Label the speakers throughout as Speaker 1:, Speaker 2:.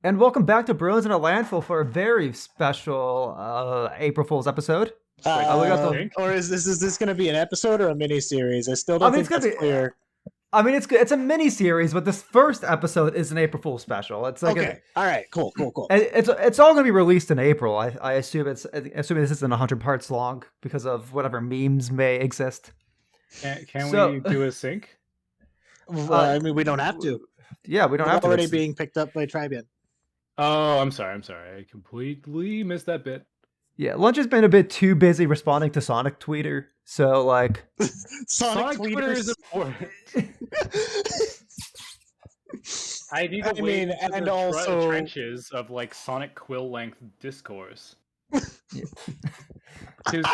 Speaker 1: And welcome back to Bros in a Landfill for a very special April Fool's episode. We got the.
Speaker 2: Or is this going to be an episode or a mini series? I still
Speaker 1: I
Speaker 2: don't
Speaker 1: mean,
Speaker 2: think that's clear.
Speaker 1: I mean, it's a mini series, but this first episode is an April Fool's special. It's like
Speaker 2: Okay. All right. Cool.
Speaker 1: It's all going to be released in April. I assume assuming this isn't 100 parts long because of whatever memes may exist.
Speaker 3: Can we do a sync?
Speaker 2: I mean, we don't have to.
Speaker 1: Yeah, we don't have to.
Speaker 2: Already being picked up by Trybien.
Speaker 3: Oh, I'm sorry. I completely missed that bit.
Speaker 1: Yeah, Lunch has been a bit too busy responding to Sonic Tweeter, so like
Speaker 2: Sonic
Speaker 3: Twitter
Speaker 2: tweeters.
Speaker 3: is important. I need to
Speaker 2: mean, and also
Speaker 3: trenches of like Sonic Quill length discourse. Because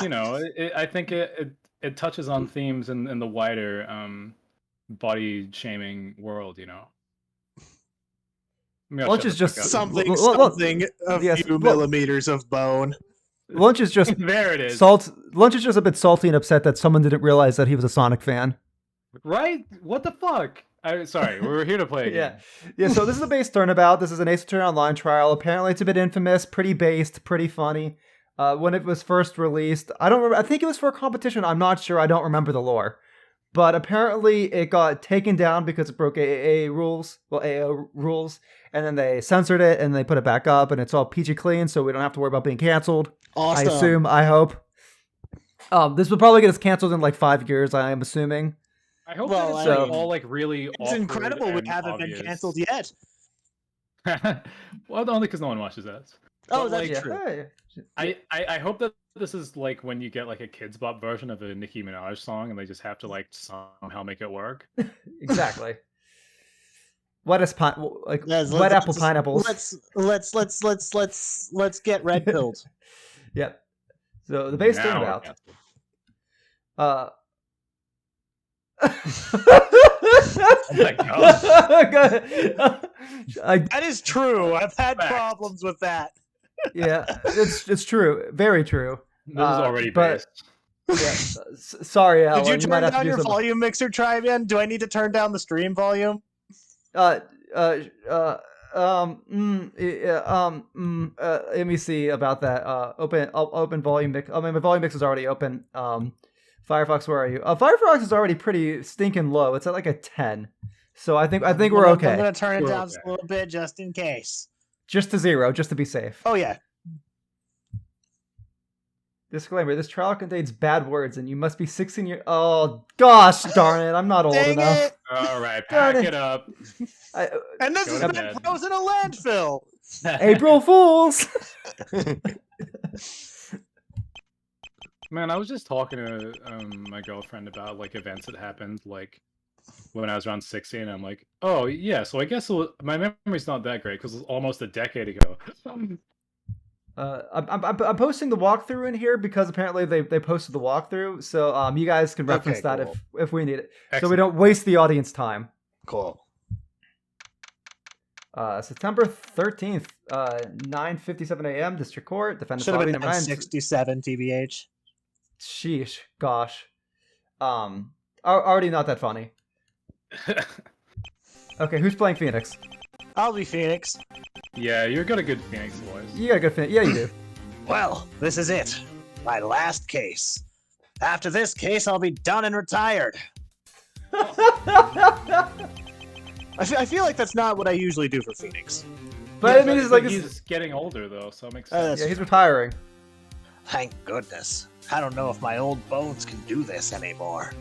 Speaker 3: I think it touches on themes in the wider body shaming world.
Speaker 1: Lunch is just
Speaker 2: something a
Speaker 1: yes,
Speaker 2: few millimeters of bone.
Speaker 1: Lunch is just
Speaker 3: there. It is.
Speaker 1: Lunch is just a bit salty and upset that someone didn't realize that he was a Sonic fan.
Speaker 3: Right? What the fuck? Sorry, we're here to play a game.
Speaker 1: Yeah. So this is the base Turnabout. This is an Ace Attorney Online trial. Apparently, it's a bit infamous, pretty based, pretty funny. When it was first released, I don't remember. I think it was for a competition. I'm not sure. I don't remember the lore. But apparently, it got taken down because it broke AAA rules. Well, AO rules. And then they censored it and they put it back up, and it's all peachy clean, so we don't have to worry about being canceled.
Speaker 2: Awesome.
Speaker 1: I assume. I hope. This will probably get us canceled in like 5 years. I am assuming.
Speaker 3: I hope that it's all like really.
Speaker 2: It's incredible we haven't been canceled yet.
Speaker 3: Well, only because no one watches that.
Speaker 2: Oh,
Speaker 3: but,
Speaker 2: that's true.
Speaker 3: I hope that this is like when you get like a Kids Bop version of a Nicki Minaj song, and they just have to like somehow make it work.
Speaker 1: Exactly. Wet apple pineapples.
Speaker 2: Let's get red pilled.
Speaker 1: Yep. So the base Turnabout.
Speaker 2: Oh
Speaker 3: my god.
Speaker 2: That is true. I've had problems with that.
Speaker 1: Yeah, it's true. Very true.
Speaker 3: This is already based.
Speaker 1: Yeah, sorry, Helen.
Speaker 2: Did you turn down your
Speaker 1: something.
Speaker 2: volume mixer, Trybien? Do I need to turn down the stream volume?
Speaker 1: Let me see about that. I'll open volume mix. I mean, my volume mix is already open. Firefox, where are you? Firefox is already pretty stinking low. It's at like a 10. So I think we're okay.
Speaker 2: I'm gonna turn it down just a little bit, just in case.
Speaker 1: Just to 0, just to be safe.
Speaker 2: Oh yeah.
Speaker 1: Disclaimer: this trial contains bad words, and you must be 16 years. Oh gosh, darn it! I'm not old enough.
Speaker 3: All right, pack it up.
Speaker 2: And this has been Bros in a Landfill.
Speaker 1: April Fools.
Speaker 3: Man, I was just talking to my girlfriend about like events that happened like when I was around 16. I'm like, oh yeah, so I guess my memory's not that great because it was almost a decade ago.
Speaker 1: I'm posting the walkthrough in here because apparently they posted the walkthrough, so you guys can reference that if we need it, so we don't waste the audience time.
Speaker 2: Cool.
Speaker 1: September 13th, 9:57 a.m. District Court. Defendant
Speaker 2: should have been 9:67 TBH.
Speaker 1: Sheesh, gosh. Already not that funny. Okay, who's playing Phoenix?
Speaker 2: I'll be Phoenix.
Speaker 3: Yeah, you've got a good Phoenix voice.
Speaker 1: You got a good Phoenix. Yeah, you do.
Speaker 2: Well, this is it. My last case. After this case, I'll be done and retired. I feel like that's not what I usually do for Phoenix.
Speaker 1: But I mean,
Speaker 3: he's getting older though, so it makes sense.
Speaker 1: Yeah, he's retiring.
Speaker 2: Thank goodness. I don't know if my old bones can do this anymore.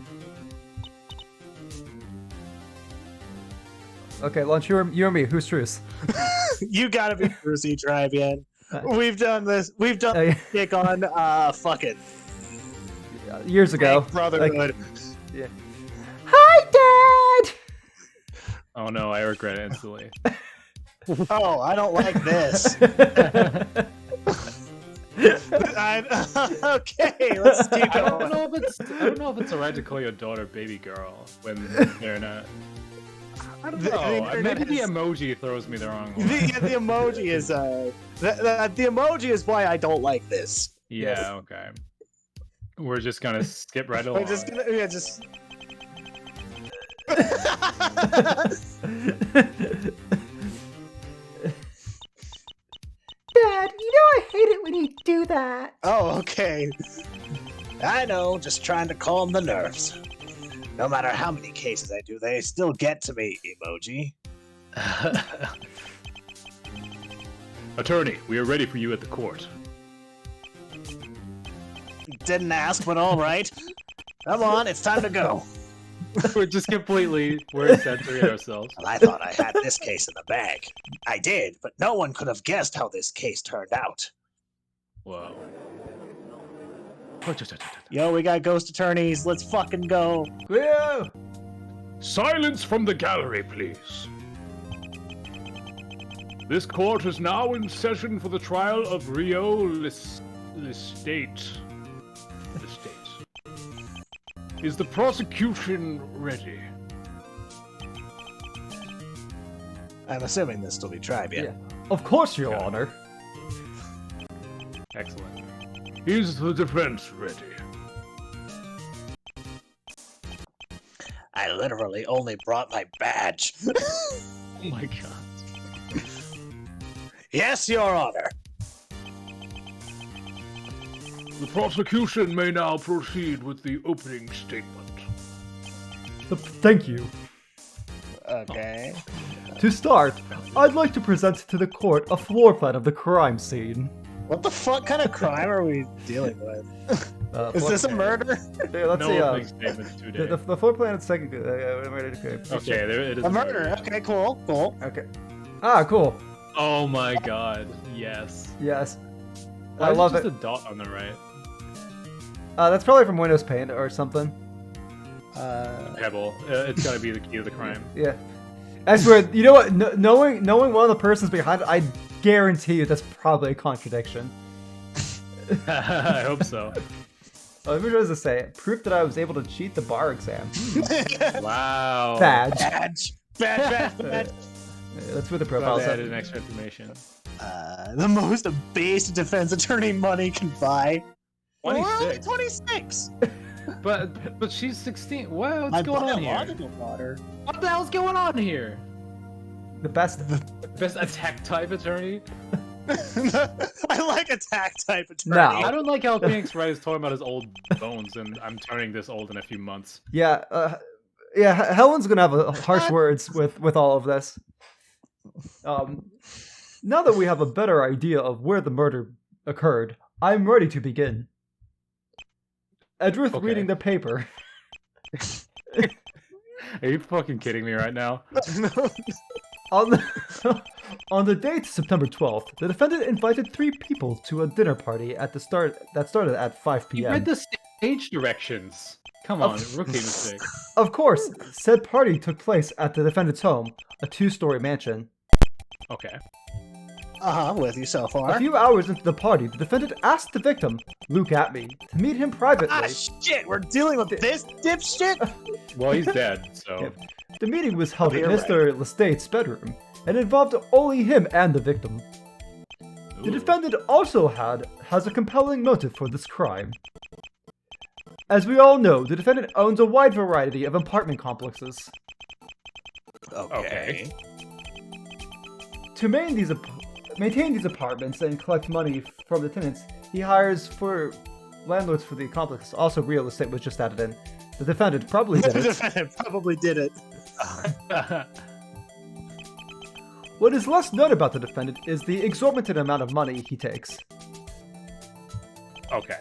Speaker 1: Okay, Lunch, you and me. Who's Truce?
Speaker 2: You gotta be Brucey, Trybien. We've done this. We've done this kick on fucking
Speaker 1: years ago.
Speaker 2: Brotherhood.
Speaker 1: Yeah. Hi, Dad.
Speaker 3: Oh no, I regret it instantly.
Speaker 2: Oh, I don't like this. Okay, let's keep going.
Speaker 3: I don't know if it's alright to call your daughter baby girl when they're in a. I don't know. Maybe the emoji throws me the wrong way.
Speaker 2: The emoji is the emoji is why I don't like this.
Speaker 3: Yeah. Okay. We're just gonna skip right along.
Speaker 1: when you do that.
Speaker 2: Oh, okay. I know, just trying to calm the nerves. No matter how many cases I do, they still get to me, emoji.
Speaker 3: Attorney, we are ready for you at the court.
Speaker 2: Didn't ask, but all right. Come on, it's time to go.
Speaker 3: We're just completely censoring ourselves.
Speaker 2: Well, I thought I had this case in the bag. I did, but no one could have guessed how this case turned out.
Speaker 3: Whoa.
Speaker 2: Yo, we got ghost attorneys. Let's fucking go.
Speaker 1: Whoa!
Speaker 3: Silence from the gallery, please. This court is now in session for the trial of Rio Lestate. Is the prosecution ready?
Speaker 2: I'm assuming this will be Trybien.
Speaker 1: Yeah. Of course, Your Honor.
Speaker 3: Excellent. Is the defense ready?
Speaker 2: I literally only brought my badge.
Speaker 3: Oh my god.
Speaker 2: Yes, Your Honor.
Speaker 3: The prosecution may now proceed with the opening statement.
Speaker 1: Thank you.
Speaker 2: Okay.
Speaker 1: To start, I'd like to present to the court a floor plan of the crime scene.
Speaker 2: What the fuck kind of crime are we dealing with? Is this a murder?
Speaker 1: Yeah, let's
Speaker 3: No opening
Speaker 1: see.
Speaker 3: statements today.
Speaker 1: The floor plan is second.
Speaker 3: Okay, there it is.
Speaker 2: A murder. Okay, cool.
Speaker 1: Okay. Ah, cool.
Speaker 3: Oh my god, yes.
Speaker 1: Yes.
Speaker 3: Why
Speaker 1: I
Speaker 3: is
Speaker 1: love
Speaker 3: just
Speaker 1: it.
Speaker 3: a dot on the right?
Speaker 1: That's probably from Windows Paint or something.
Speaker 3: Pebble. It's gotta be the key of the crime.
Speaker 1: Yeah. I swear, you know what? Knowing one of the persons behind it, I guarantee you that's probably a contradiction.
Speaker 3: I hope so.
Speaker 1: Let me just say, proof that I was able to cheat the bar exam.
Speaker 3: Wow.
Speaker 1: Badge.
Speaker 2: Badge.
Speaker 1: That's what the profile
Speaker 3: Probably
Speaker 1: said.
Speaker 3: added extra information.
Speaker 2: The most abased defense attorney money can buy.
Speaker 3: 26.
Speaker 2: We're only 26.
Speaker 3: But she's 16. What's
Speaker 2: My
Speaker 3: going on here?
Speaker 2: biological daughter.
Speaker 3: What the hell's going on here?
Speaker 1: The best.
Speaker 3: Best attack type attorney?
Speaker 2: I like attack type attorney.
Speaker 1: No.
Speaker 3: I don't like how Phoenix Wright is talking about his old bones, and I'm turning this old in a few months.
Speaker 1: Yeah. Helen's gonna have harsh words with all of this. Now that we have a better idea of where the murder occurred, I'm ready to begin. Edruth
Speaker 3: Okay.
Speaker 1: reading the paper.
Speaker 3: Are you fucking kidding me right now?
Speaker 1: On the date September 12th, the defendant invited 3 people to a dinner party that started at 5
Speaker 3: You
Speaker 1: p.m.
Speaker 3: read the stage directions. Come on, rookie mistake.
Speaker 1: Of course, said party took place at the defendant's home, a 2-story mansion.
Speaker 3: Okay.
Speaker 2: With you so
Speaker 1: A
Speaker 2: far.
Speaker 1: few hours into the party, the defendant asked the victim, Luke Atme, to meet him privately.
Speaker 2: Ah, shit, we're dealing with this dipshit?
Speaker 3: Well, he's dead, so.
Speaker 1: Yeah. The meeting was held in
Speaker 2: You're
Speaker 1: Mr. Lestate's bedroom, and involved only him and the victim. The
Speaker 3: Ooh.
Speaker 1: defendant also has a compelling motive for this crime. As we all know, the defendant owns a wide variety of apartment complexes.
Speaker 3: Okay.
Speaker 1: To maintain these apartments and collect money from the tenants, he hires for landlords for the complex. Also, real estate was just added in. The defendant probably did
Speaker 2: The
Speaker 1: it.
Speaker 2: defendant probably did it.
Speaker 1: What is less known about the defendant is the exorbitant amount of money he takes.
Speaker 3: Okay.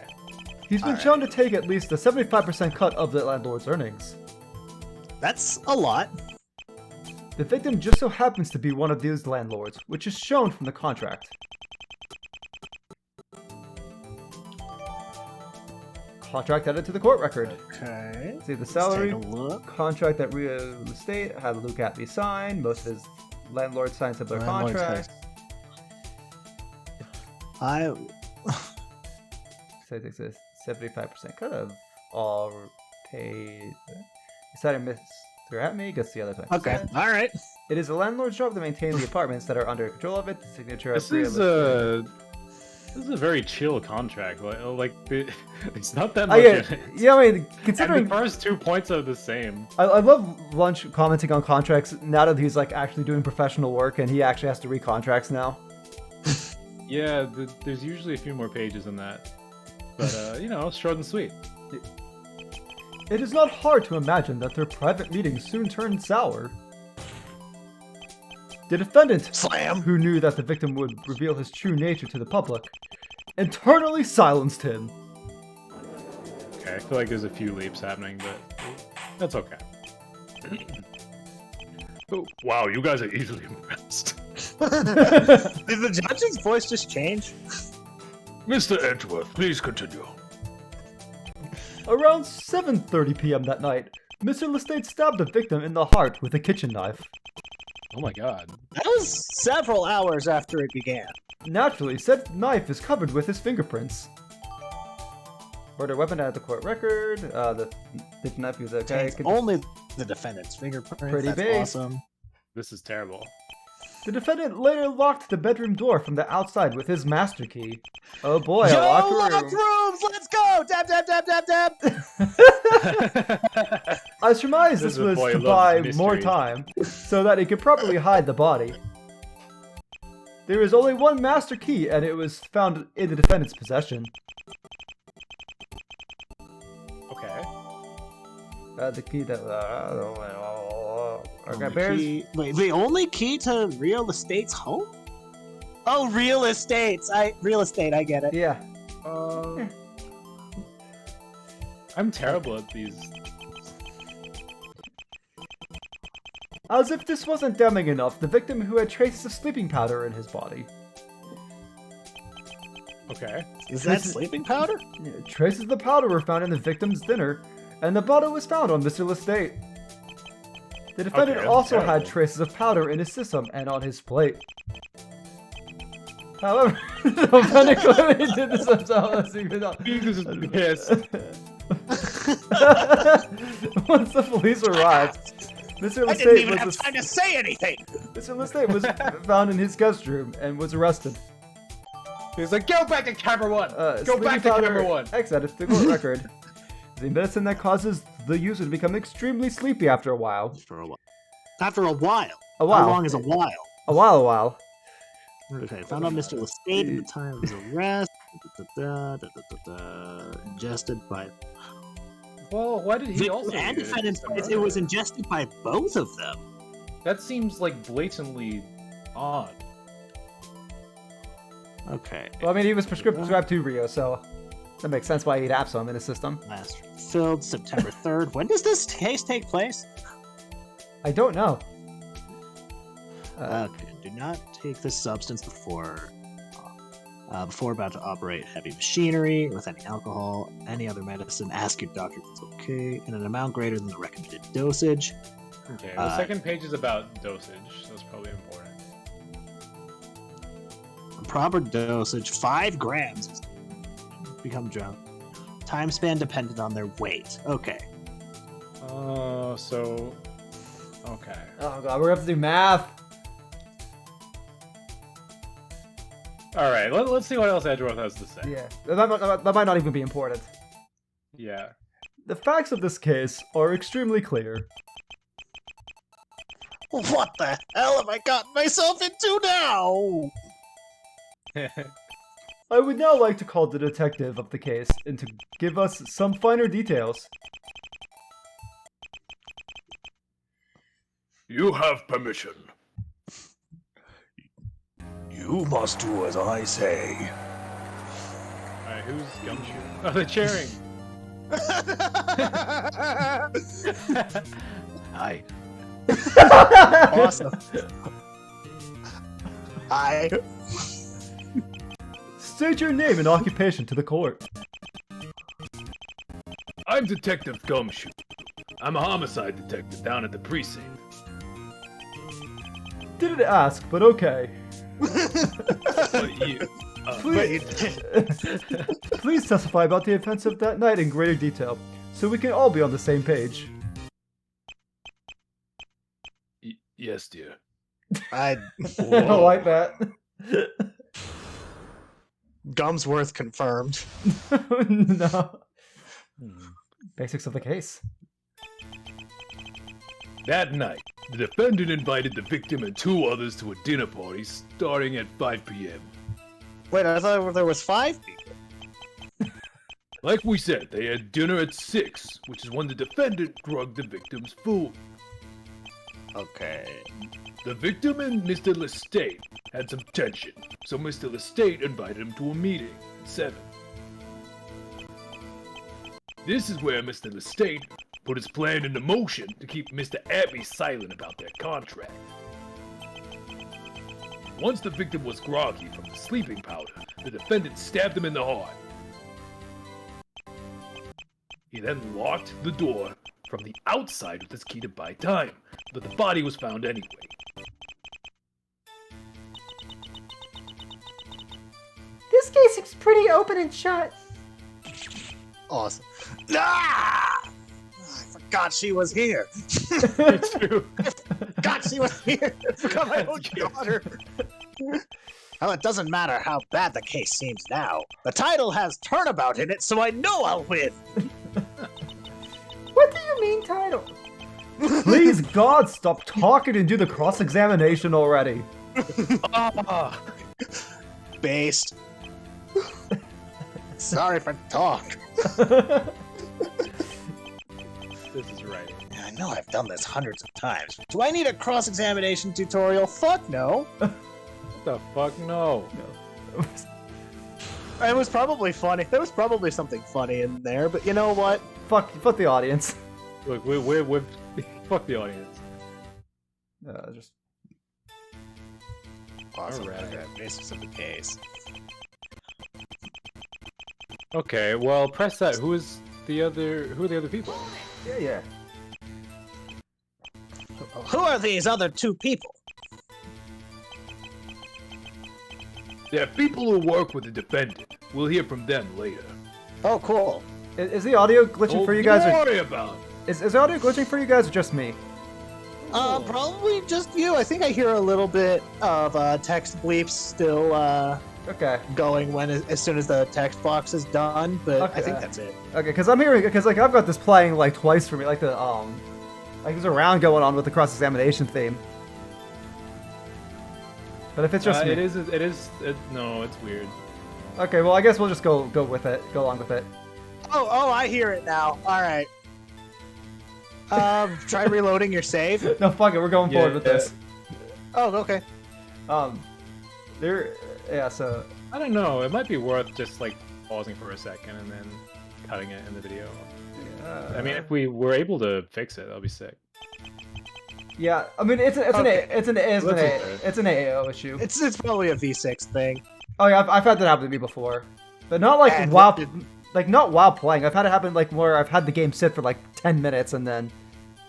Speaker 1: He's been shown to take at least a 75% cut of the landlord's earnings.
Speaker 2: That's a lot.
Speaker 1: The victim just so happens to be one of these landlords, which is shown from the contract. Contract added to the court record.
Speaker 2: Okay.
Speaker 1: See the salary.
Speaker 2: Let's take a look.
Speaker 1: Contract that real estate had Luke Atme sign. Most of his landlords signed similar
Speaker 2: Landlords
Speaker 1: contracts.
Speaker 2: I
Speaker 1: So it takes a 75% cut of all paid. Decided Mr. Atme gets the other 20%.
Speaker 2: okay. All right.
Speaker 1: It is the landlord's job to maintain the apartments that are under control of it. The signature
Speaker 3: This
Speaker 1: of real
Speaker 3: is
Speaker 1: estate.
Speaker 3: this is a very chill contract. It's not that
Speaker 1: Oh,
Speaker 3: much.
Speaker 1: yeah,
Speaker 3: in it.
Speaker 1: yeah. I mean,
Speaker 3: And
Speaker 1: considering
Speaker 3: the first 2 points are the same.
Speaker 1: I love Lunch commenting on contracts now that he's like actually doing professional work and he actually has to read contracts now.
Speaker 3: Yeah, there's usually a few more pages than that. But, you know, short and sweet.
Speaker 1: It is not hard to imagine that their private meetings soon turned sour. The defendant,
Speaker 2: Slam!
Speaker 1: who knew that the victim would reveal his true nature to the public, internally silenced him.
Speaker 3: Okay, I feel like there's a few leaps happening, but that's okay. Oh, wow, you guys are easily impressed.
Speaker 2: Did the judge's voice just change?
Speaker 3: Mr. Edgeworth, please continue.
Speaker 1: Around 7:30 p.m. that night, Mr. Lestate stabbed the victim in the heart with a kitchen knife.
Speaker 3: Oh my god.
Speaker 2: That was several hours after it began.
Speaker 1: Naturally, said knife is covered with his fingerprints. Murder weapon at the court record. The knife was okay.
Speaker 2: It's only the defendant's fingerprint.
Speaker 1: Pretty
Speaker 2: That's
Speaker 1: big.
Speaker 2: awesome.
Speaker 3: This is terrible.
Speaker 1: The defendant later locked the bedroom door from the outside with his master key. Oh boy,
Speaker 2: Yo,
Speaker 1: a locked
Speaker 2: locked
Speaker 1: room.
Speaker 2: rooms! Let's go! Dab, dab, dab, dab, dab!
Speaker 1: I surmise
Speaker 3: This
Speaker 1: this
Speaker 3: is a
Speaker 1: was
Speaker 3: boy
Speaker 1: to
Speaker 3: who
Speaker 1: buy
Speaker 3: loves
Speaker 1: more
Speaker 3: mystery.
Speaker 1: time, so that he could properly hide the body. There is only one master key, and it was found in the defendant's possession.
Speaker 3: Okay.
Speaker 1: The key that... okay,
Speaker 2: Only
Speaker 1: bears...
Speaker 2: key- Wait, the only key to real estate's home? Oh, real estates! Real estate, I get it.
Speaker 1: Yeah.
Speaker 3: I'm terrible at these.
Speaker 1: As if this wasn't damning enough, the victim who had traces of sleeping powder in his body.
Speaker 3: Okay.
Speaker 2: Is that sleeping powder?
Speaker 1: Traces of the powder were found in the victim's dinner, and the bottle was found on Mr. Lestate. The defendant
Speaker 3: Okay,
Speaker 1: also
Speaker 3: terrible.
Speaker 1: had traces of powder in his system and on his plate. However, the defendant clearly did this himself.
Speaker 3: Jesus is pissed.
Speaker 1: Once the police arrived, Mr.
Speaker 2: I didn't even
Speaker 1: Lestate
Speaker 2: have
Speaker 1: was
Speaker 2: time to say anything!
Speaker 1: Mr. Lestate was found in his guest room and was arrested.
Speaker 3: He's like, go back to camera one! Go
Speaker 1: Sleeping
Speaker 3: back to
Speaker 1: powder
Speaker 3: camera one!
Speaker 1: Exit the court record. The medicine that causes the user to become extremely sleepy after a while.
Speaker 2: For a while. After a while.
Speaker 1: A while.
Speaker 2: How long is a while?
Speaker 1: A while.
Speaker 2: Okay, found on Mr. Lestate at the time of his arrest. Ingested by...
Speaker 3: Well, why did he
Speaker 2: Victim
Speaker 3: also
Speaker 2: and
Speaker 3: use
Speaker 2: defendant
Speaker 3: the
Speaker 2: says it
Speaker 3: murder?
Speaker 2: was ingested by both of them.
Speaker 3: That seems like blatantly odd.
Speaker 2: Okay.
Speaker 1: Well, I mean, he was prescribed to Rio, so that makes sense why he'd have some in his system.
Speaker 2: Last filled September 3rd. When does this case take place?
Speaker 1: I don't know.
Speaker 2: Okay. Do not take this substance before about to operate heavy machinery with any alcohol, any other medicine. Ask your doctor if it's okay in an amount greater than the recommended dosage.
Speaker 3: Okay, the second page is about dosage. That's probably important.
Speaker 2: Proper dosage 5 grams. Is become drunk. Time span dependent on their weight. Okay.
Speaker 3: So... Okay.
Speaker 1: Oh god, we're gonna have to do math.
Speaker 3: Alright, let's see what else Edgeworth has to say.
Speaker 1: Yeah, that might not even be important.
Speaker 3: Yeah.
Speaker 1: The facts of this case are extremely clear.
Speaker 2: What the hell have I gotten myself into now?
Speaker 1: I would now like to call the detective of the case and to give us some finer details.
Speaker 4: You have permission.
Speaker 2: You must do as I say.
Speaker 3: Alright, who's Gumshoe? Oh, they're cheering!
Speaker 2: Hi. Awesome. Hi.
Speaker 1: State your name and occupation to the court.
Speaker 4: I'm Detective Gumshoe. I'm a homicide detective down at the precinct.
Speaker 1: Didn't ask, but okay.
Speaker 4: But you,
Speaker 1: Please, please testify about the events of that night in greater detail, so we can all be on the same page.
Speaker 4: yes, dear.
Speaker 2: I
Speaker 1: I don't like that.
Speaker 2: Gumsworth confirmed.
Speaker 1: No. Basics of the case.
Speaker 4: That night, the defendant invited the victim and 2 others to a dinner party starting at 5 p.m.
Speaker 2: Wait, I thought there was 5 people.
Speaker 4: Like we said, they had dinner at 6, which is when the defendant drugged the victim's food.
Speaker 2: Okay.
Speaker 4: The victim and Mr. Lestate had some tension, so Mr. Lestate invited him to a meeting at 7. This is where Mr. Lestate put his plan into motion to keep Mr. Abbey silent about their contract. Once the victim was groggy from the sleeping powder, the defendant stabbed him in the heart. He then locked the door from the outside with his key to buy time, but the body was found anyway.
Speaker 1: This case seems pretty open and shut.
Speaker 2: Awesome. Ah! I forgot she was here.
Speaker 3: Me too.
Speaker 2: Forgot she was here. I forgot my own daughter. Well, it doesn't matter how bad the case seems now. The title has Turnabout in it, so I know I'll win.
Speaker 1: What do you mean, title? Please, God, stop talking and do the cross-examination already.
Speaker 4: Ah!
Speaker 2: Based. Sorry for talk.
Speaker 3: This is right.
Speaker 2: I know I've done this hundreds of times. Do I need a cross-examination tutorial? Fuck no.
Speaker 3: What the fuck? No.
Speaker 2: It was probably funny. There was probably something funny in there, but you know what?
Speaker 1: Fuck the audience.
Speaker 3: Look, we're fuck the audience.
Speaker 1: Just
Speaker 2: Awesome.
Speaker 3: Alright.
Speaker 2: Okay, basis of the case.
Speaker 3: Okay, well, press that. Who are the other people?
Speaker 1: yeah.
Speaker 2: Who are these other 2 people?
Speaker 4: They're people who work with the defendant. We'll hear from them later.
Speaker 2: Oh, cool.
Speaker 1: Is the audio glitching for you guys?
Speaker 4: Don't
Speaker 1: Or
Speaker 4: worry about it.
Speaker 1: is the audio glitching for you guys or just me?
Speaker 2: Probably just you. I think I hear a little bit of text bleeps still
Speaker 1: Okay.
Speaker 2: going as soon as the text box is done, but
Speaker 1: Okay.
Speaker 2: I think that's it.
Speaker 1: Okay, because I'm hearing, because like I've got this playing like twice for me, like the like there's a round going on with the cross-examination theme. But if it's just me,
Speaker 3: it is. No, it's weird.
Speaker 1: okay, well I guess we'll just go with it, go along with it.
Speaker 2: Oh, I hear it now. All right. Try reloading your save.
Speaker 1: No, fuck it, we're going forward with this.
Speaker 2: Oh, okay.
Speaker 1: So
Speaker 3: I don't know. It might be worth just like pausing for a second and then cutting it in the video. I mean, if we were able to fix it, that'd be sick.
Speaker 1: yeah, I mean it's an AAO issue.
Speaker 2: It's probably a V6 thing.
Speaker 1: Oh yeah, I've had that happen to me before, but not like
Speaker 2: And
Speaker 1: while
Speaker 2: what did-
Speaker 1: not while playing. I've had it happen like where I've had the game sit for like 10 minutes and then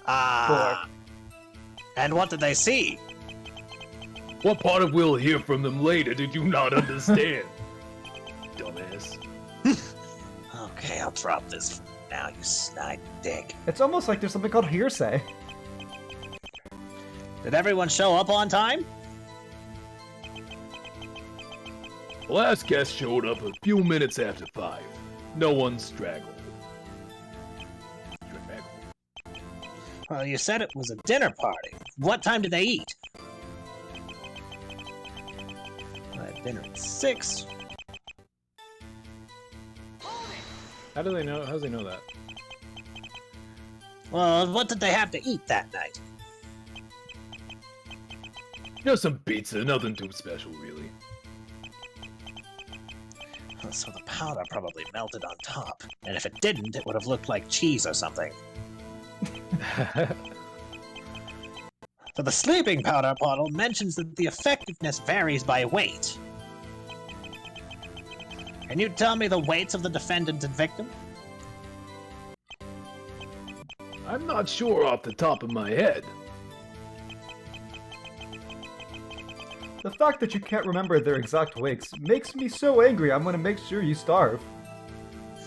Speaker 2: And what did they see?
Speaker 4: What part of we'll hear from them later did you not understand? Dumbass.
Speaker 2: Okay, I'll drop this now, you snide dick.
Speaker 1: it's almost like there's something called hearsay.
Speaker 2: Did everyone show up on time?
Speaker 4: The last guest showed up a few minutes after 5. No one straggled.
Speaker 2: Well, you said it was a dinner party. What time did they eat? I had dinner at 6.
Speaker 3: How do they know? How do they know that?
Speaker 2: Well, what did they have to eat that night?
Speaker 4: Just some pizza, nothing too special, really.
Speaker 2: So the powder probably melted on top. And if it didn't, it would have looked like cheese or something. So the sleeping powder bottle mentions that the effectiveness varies by weight. Can you tell me the weights of the defendant and victim?
Speaker 4: I'm not sure off the top of my head.
Speaker 1: The fact that you can't remember their exact weights makes me so angry. I'm gonna make sure you starve.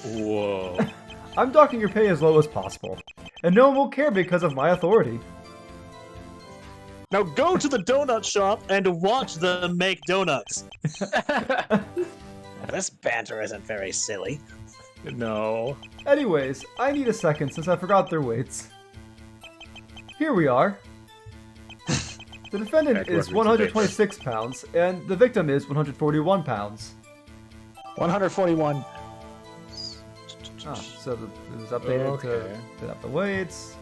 Speaker 3: Whoa.
Speaker 1: I'm docking your pay as low as possible, and no one will care because of my authority.
Speaker 2: Now go to the donut shop and watch them make donuts. This banter isn't very silly.
Speaker 3: No.
Speaker 1: Anyways, I need a second since I forgot their weights. Here we are. The defendant
Speaker 3: Heck,
Speaker 1: is
Speaker 3: reference a bit.
Speaker 1: 126 pounds, and the victim is 141 pounds.
Speaker 2: 141.
Speaker 1: Oh, so it was updated to
Speaker 3: Okay.
Speaker 1: fit up the weights.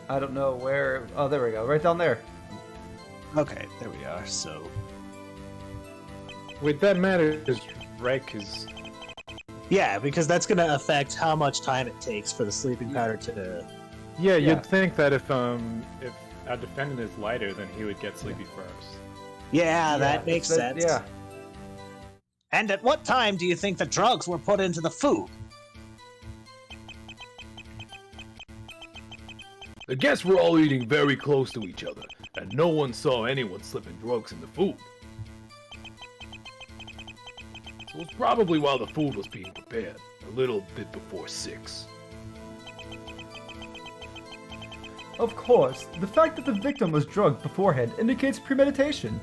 Speaker 1: I don't know where. Oh, there we go. Right down there.
Speaker 2: Okay, there we are. So
Speaker 3: Wait, that matters, right? Because
Speaker 2: yeah, because that's gonna affect how much time it takes for the sleeping powder to.
Speaker 3: yeah,
Speaker 1: Yeah.
Speaker 3: you'd think that if our defendant is lighter, then he would get sleepy first.
Speaker 2: Yeah, that makes sense.
Speaker 1: Yeah.
Speaker 2: And at what time do you think the drugs were put into the food?
Speaker 4: The guests were all eating very close to each other, and no one saw anyone slipping drugs in the food. So it was probably while the food was being prepared, a little bit before 6.
Speaker 1: Of course, the fact that the victim was drugged beforehand indicates premeditation.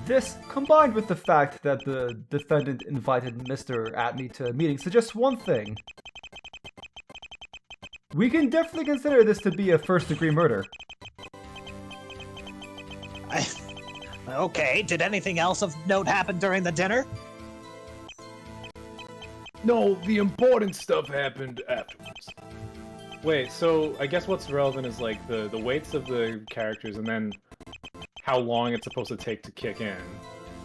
Speaker 1: This, combined with the fact that the defendant invited Mr. Atney to a meeting, suggests one thing. We can definitely consider this to be a first-degree murder.
Speaker 2: Okay, did anything else of note happen during the dinner?
Speaker 4: No, the important stuff happened afterwards.
Speaker 3: Wait, so I guess what's relevant is like the weights of the characters and then how long it's supposed to take to kick in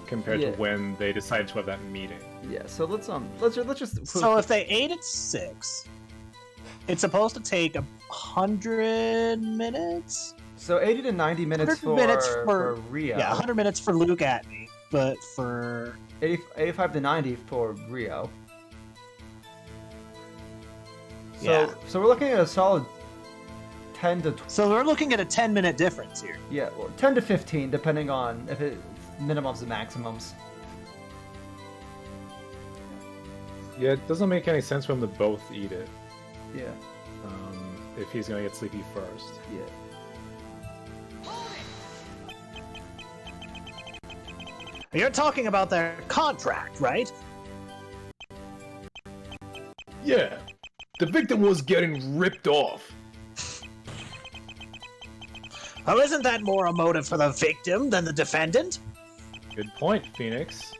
Speaker 3: compared
Speaker 1: Yeah.
Speaker 3: to when they decided to have that meeting.
Speaker 1: Yeah, so let's just
Speaker 2: So if they ate at 6, it's supposed to take 100 minutes?
Speaker 1: So 80 to 90 minutes
Speaker 2: 100 minutes
Speaker 1: for Rio.
Speaker 2: Yeah, 100 minutes for Luke Atney, but for
Speaker 1: 85 to 90 for Rio. So,
Speaker 2: Yeah.
Speaker 1: so we're looking at a solid 10 to
Speaker 2: so we're looking at a 10-minute difference here.
Speaker 1: yeah, well, 10 to 15 depending on if it minimums and maximums.
Speaker 3: Yeah, it doesn't make any sense for them to both eat it
Speaker 1: Yeah,
Speaker 3: if he's gonna get sleepy first.
Speaker 1: yeah.
Speaker 2: You're talking about their contract, right?
Speaker 4: Yeah, the victim was getting ripped off.
Speaker 2: Oh, isn't that more a motive for the victim than the defendant?
Speaker 3: Good point, Phoenix.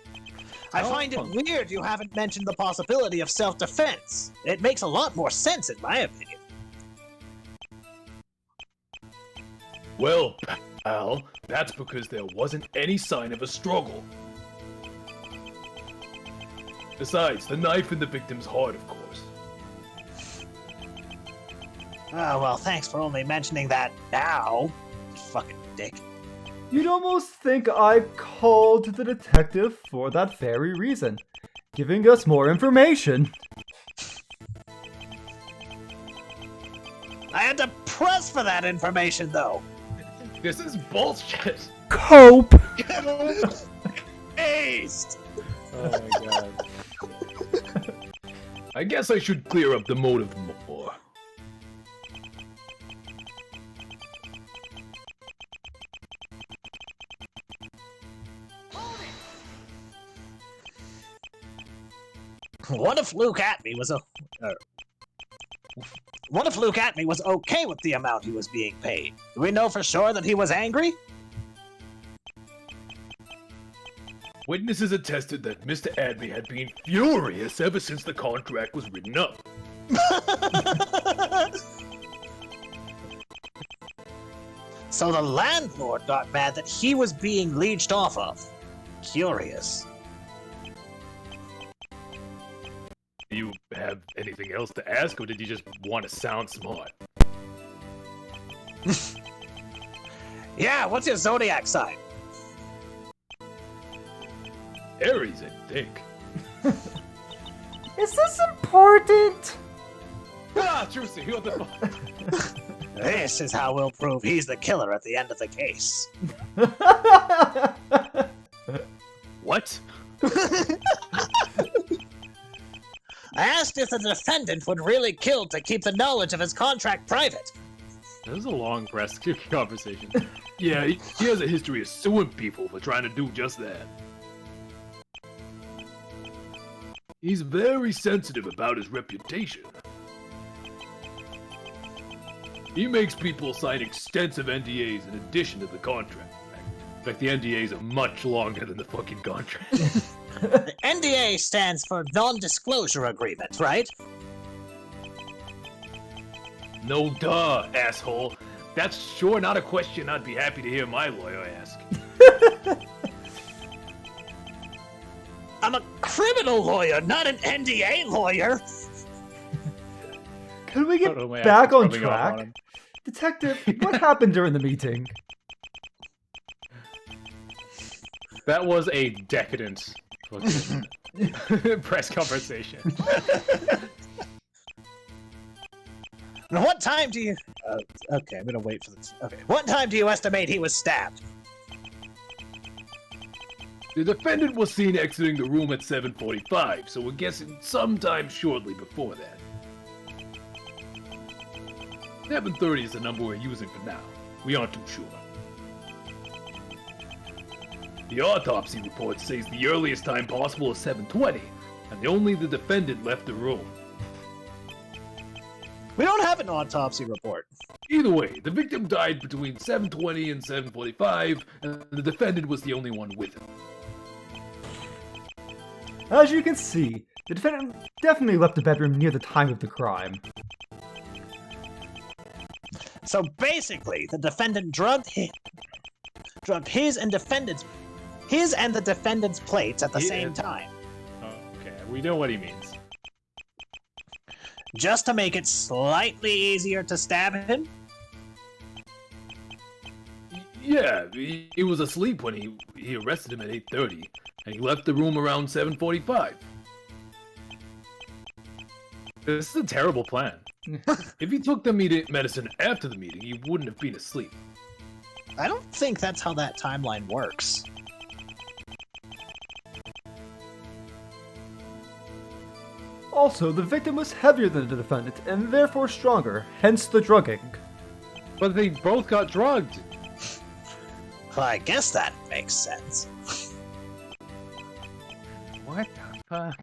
Speaker 2: I find it weird you haven't mentioned the possibility of self-defense. It makes a lot more sense in my opinion.
Speaker 4: Well, pal, that's because there wasn't any sign of a struggle. Besides, the knife in the victim's heart, of course.
Speaker 2: Oh, well, thanks for only mentioning that now. Fucking dick.
Speaker 1: You'd almost think I called the detective for that very reason, giving us more information.
Speaker 2: I had to press for that information, though.
Speaker 4: This is bullshit.
Speaker 1: Cope!
Speaker 2: Aced!
Speaker 3: Oh my god.
Speaker 4: I guess I should clear up the motive more.
Speaker 2: What if Luke Atney was What if Luke Atney was okay with the amount he was being paid? Do we know for sure that he was angry?
Speaker 4: Witnesses attested that Mr. Adley had been furious ever since the contract was written up.
Speaker 2: So the landlord got mad that he was being leeched off of. Curious.
Speaker 4: Do you have anything else to ask, or did you just want to sound smart?
Speaker 2: Yeah, what's your zodiac sign?
Speaker 4: Aries, I think.
Speaker 1: Is this important?
Speaker 3: Ah, Juicy, what the fuck?
Speaker 2: This is how we'll prove he's the killer at the end of the case.
Speaker 4: What?
Speaker 2: I asked if the defendant would really kill to keep the knowledge of his contract private.
Speaker 3: This is a long press conversation.
Speaker 4: Yeah, he has a history of suing people for trying to do just that. He's very sensitive about his reputation. He makes people sign extensive NDAs in addition to the contract. Like, the NDAs are much longer than the fucking contract.
Speaker 2: The NDA stands for non-disclosure agreement, right?
Speaker 4: No duh, asshole. That's sure not a question I'd be happy to hear my lawyer ask.
Speaker 2: I'm a criminal lawyer, not an NDA lawyer.
Speaker 1: Can we get
Speaker 3: Oh, my
Speaker 1: back
Speaker 3: accent's
Speaker 1: on
Speaker 3: rubbing off on
Speaker 1: track?
Speaker 3: him.
Speaker 1: Detective, what happened during the meeting?
Speaker 3: That was a decadent fucking press conversation.
Speaker 2: And what time do you... okay, I'm gonna wait for this. Okay, what time do you estimate he was stabbed?
Speaker 4: The defendant was seen exiting the room at 7:45, so we're guessing sometime shortly before that. 7:30 is the number we're using for now. We aren't too sure. The autopsy report says the earliest time possible is 7:20, and only the defendant left the room.
Speaker 2: We don't have an autopsy report.
Speaker 4: Either way, the victim died between 7:20 and 7:45, and the defendant was the only one with him.
Speaker 1: As you can see, the defendant definitely left the bedroom near the time of the crime.
Speaker 2: So basically, the defendant drugged his and the defendant's plates at the
Speaker 3: Yeah.
Speaker 2: same time,
Speaker 3: Okay, we know what he means.
Speaker 2: just to make it slightly easier to stab him.
Speaker 4: Yeah, he was asleep when he arrested him at 8:30, and he left the room around 7:45.
Speaker 3: This is a terrible plan.
Speaker 4: If he took the medicine after the meeting, he wouldn't have been asleep.
Speaker 2: I don't think that's how that timeline works.
Speaker 1: Also, the victim was heavier than the defendant, and therefore stronger, hence the drugging.
Speaker 3: But they both got drugged.
Speaker 2: Well, I guess that makes sense.
Speaker 3: What the fuck?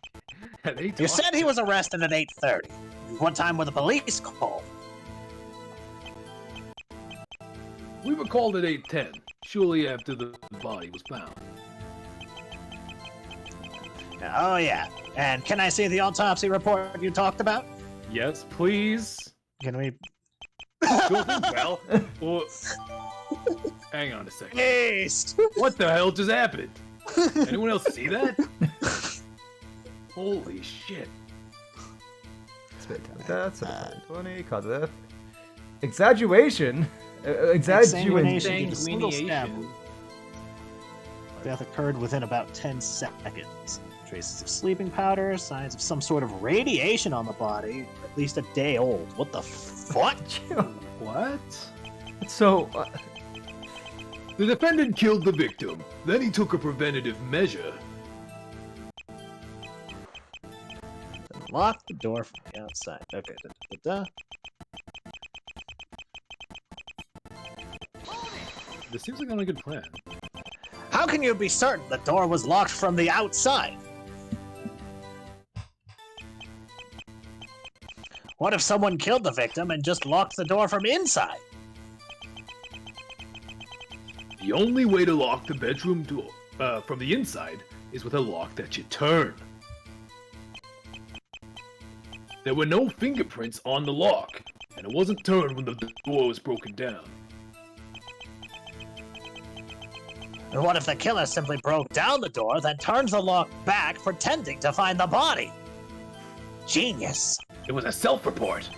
Speaker 3: Are they
Speaker 2: You
Speaker 3: talking?
Speaker 2: said he was arrested at 8:30. What time were the police called?
Speaker 4: We were called at 8:10, shortly after the body was found.
Speaker 2: Oh yeah. And can I see the autopsy report you talked about?
Speaker 3: Yes, please.
Speaker 2: Can we...
Speaker 4: Well, or... hang on a second.
Speaker 2: Haste!
Speaker 4: What the hell just happened? Anyone else see that? Holy shit.
Speaker 1: That's 20, cause of that. Exaggeration? Exaggeration.
Speaker 2: Single stab. Death occurred within about 10 seconds. Traces of sleeping powder, signs of some sort of radiation on the body, at least a day old. What the fuck?
Speaker 3: What?
Speaker 1: So,
Speaker 4: The defendant killed the victim. Then he took a preventative measure.
Speaker 2: Lock the door from the outside. Okay,
Speaker 3: This seems like not a good plan.
Speaker 2: How can you be certain the door was locked from the outside? What if someone killed the victim and just locked the door from inside?
Speaker 4: The only way to lock the bedroom door from the inside is with a lock that you turn. There were no fingerprints on the lock, and it wasn't turned when the door was broken down.
Speaker 2: And what if the killer simply broke down the door, then turned the lock back, pretending to find the body? Genius.
Speaker 4: It was a self-report.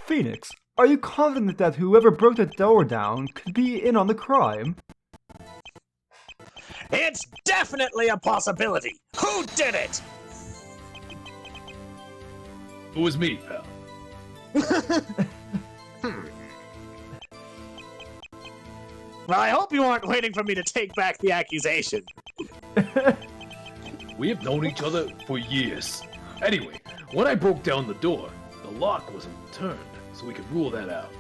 Speaker 1: Phoenix, are you confident that whoever broke the door down could be in on the crime?
Speaker 2: It's definitely a possibility. Who did it?
Speaker 4: It was me, pal.
Speaker 2: Well, I hope you aren't waiting for me to take back the accusation.
Speaker 4: We have known each other for years. Anyway, when I broke down the door, the lock wasn't turned, so we could rule that out.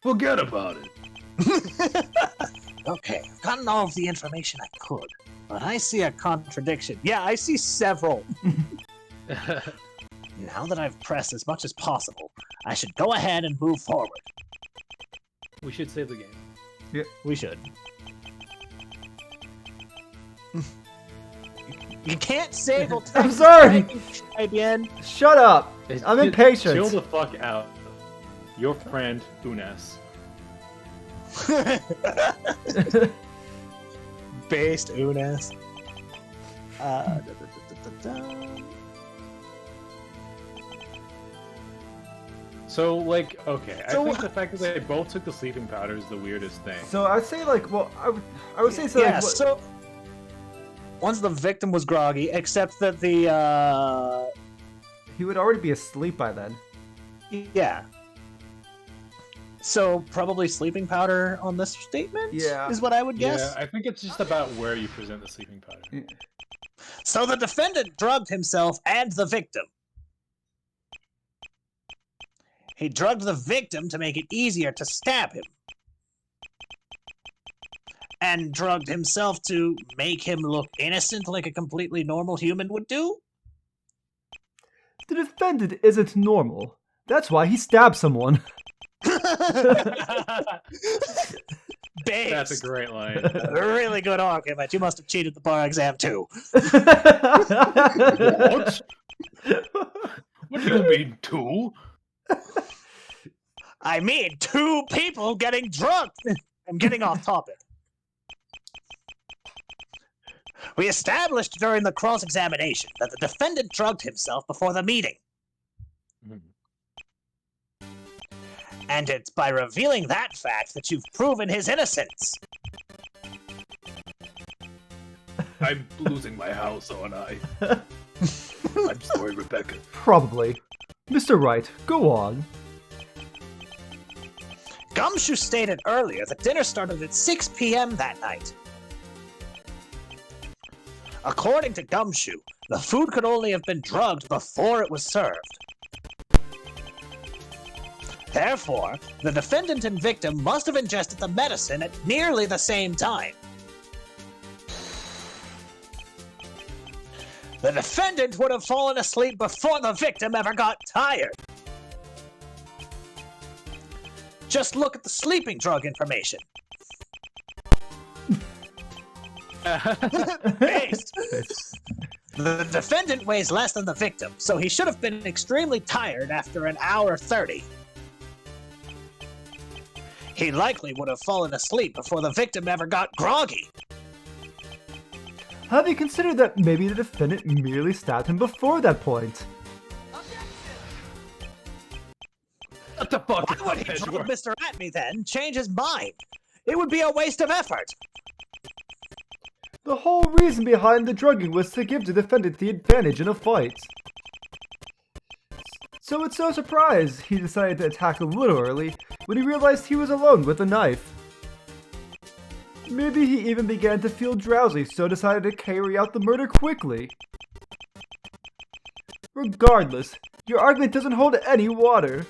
Speaker 4: Forget about it.
Speaker 2: Okay, I've gotten all of the information I could, but I see a contradiction. Yeah, I see several. Now that I've pressed as much as possible, I should go ahead and move forward.
Speaker 3: We should save the game.
Speaker 1: Yeah.
Speaker 2: We should. You can't save.
Speaker 1: I'm sorry.
Speaker 2: Trybien.
Speaker 1: Shut up. I'm impatient.
Speaker 3: Chill the fuck out. Your friend, Unes.
Speaker 2: Based Unes.
Speaker 3: So, like, okay,
Speaker 2: So-
Speaker 3: I think the fact that they both took the sleeping powder is the weirdest thing.
Speaker 1: So I'd say like, well, I would say so.
Speaker 2: Yeah,
Speaker 1: Like, what-
Speaker 2: so once the victim was groggy, except that the
Speaker 1: he would already be asleep by then.
Speaker 2: yeah. So probably sleeping powder on this statement.
Speaker 1: Yeah.
Speaker 2: is what I would guess.
Speaker 3: Yeah, I think it's just about where you present the sleeping powder.
Speaker 2: So the defendant drugged himself and the victim. He drugged the victim to make it easier to stab him. And drugged himself to make him look innocent like a completely normal human would do?
Speaker 1: The defendant isn't normal. That's why he stabbed someone.
Speaker 2: Based.
Speaker 3: That's a great line.
Speaker 2: Really good argument. You must have cheated the bar exam too.
Speaker 4: What? What do you mean, two?
Speaker 2: I mean, two people getting drunk. I'm getting off topic. We established during the cross-examination that the defendant drugged himself before the meeting. And it's by revealing that fact that you've proven his innocence.
Speaker 4: I'm losing my house, aren't I? I'm sorry, Rebecca.
Speaker 1: Probably. Mr. Wright, go on.
Speaker 2: Gumshoe stated earlier that dinner started at 6 p.m. that night. According to Gumshoe, the food could only have been drugged before it was served. Therefore, the defendant and victim must have ingested the medicine at nearly the same time. The defendant would have fallen asleep before the victim ever got tired. Just look at the sleeping drug information. Based. The defendant weighs less than the victim, so he should have been extremely tired after an hour 30. He likely would have fallen asleep before the victim ever got groggy.
Speaker 1: Have you considered that maybe the defendant merely stabbed him before that point?
Speaker 4: What the fuck?
Speaker 2: Why would he drug Mr. Atme then, change his mind? It would be a waste of effort.
Speaker 1: The whole reason behind the drugging was to give the defendant the advantage in a fight. So it's no surprise he decided to attack a little early when he realized he was alone with a knife. Maybe he even began to feel drowsy, so decided to carry out the murder quickly. Regardless, your argument doesn't hold any water.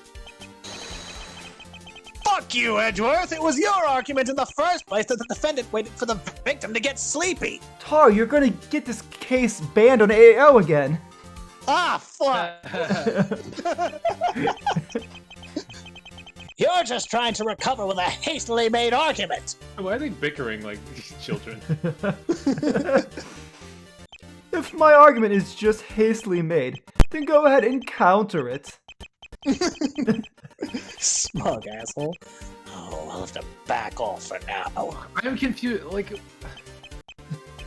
Speaker 2: Fuck you, Edgeworth! It was your argument in the first place that the defendant waited for the victim to get sleepy!
Speaker 1: Tar, you're gonna get this case banned on AAO again.
Speaker 2: Ah, fuck! You're just trying to recover with a hastily made argument!
Speaker 3: Why are they bickering like children?
Speaker 1: If my argument is just hastily made, then go ahead and counter it.
Speaker 2: Smug asshole. Oh, I'll have to back off for now.
Speaker 3: I'm confused. Like,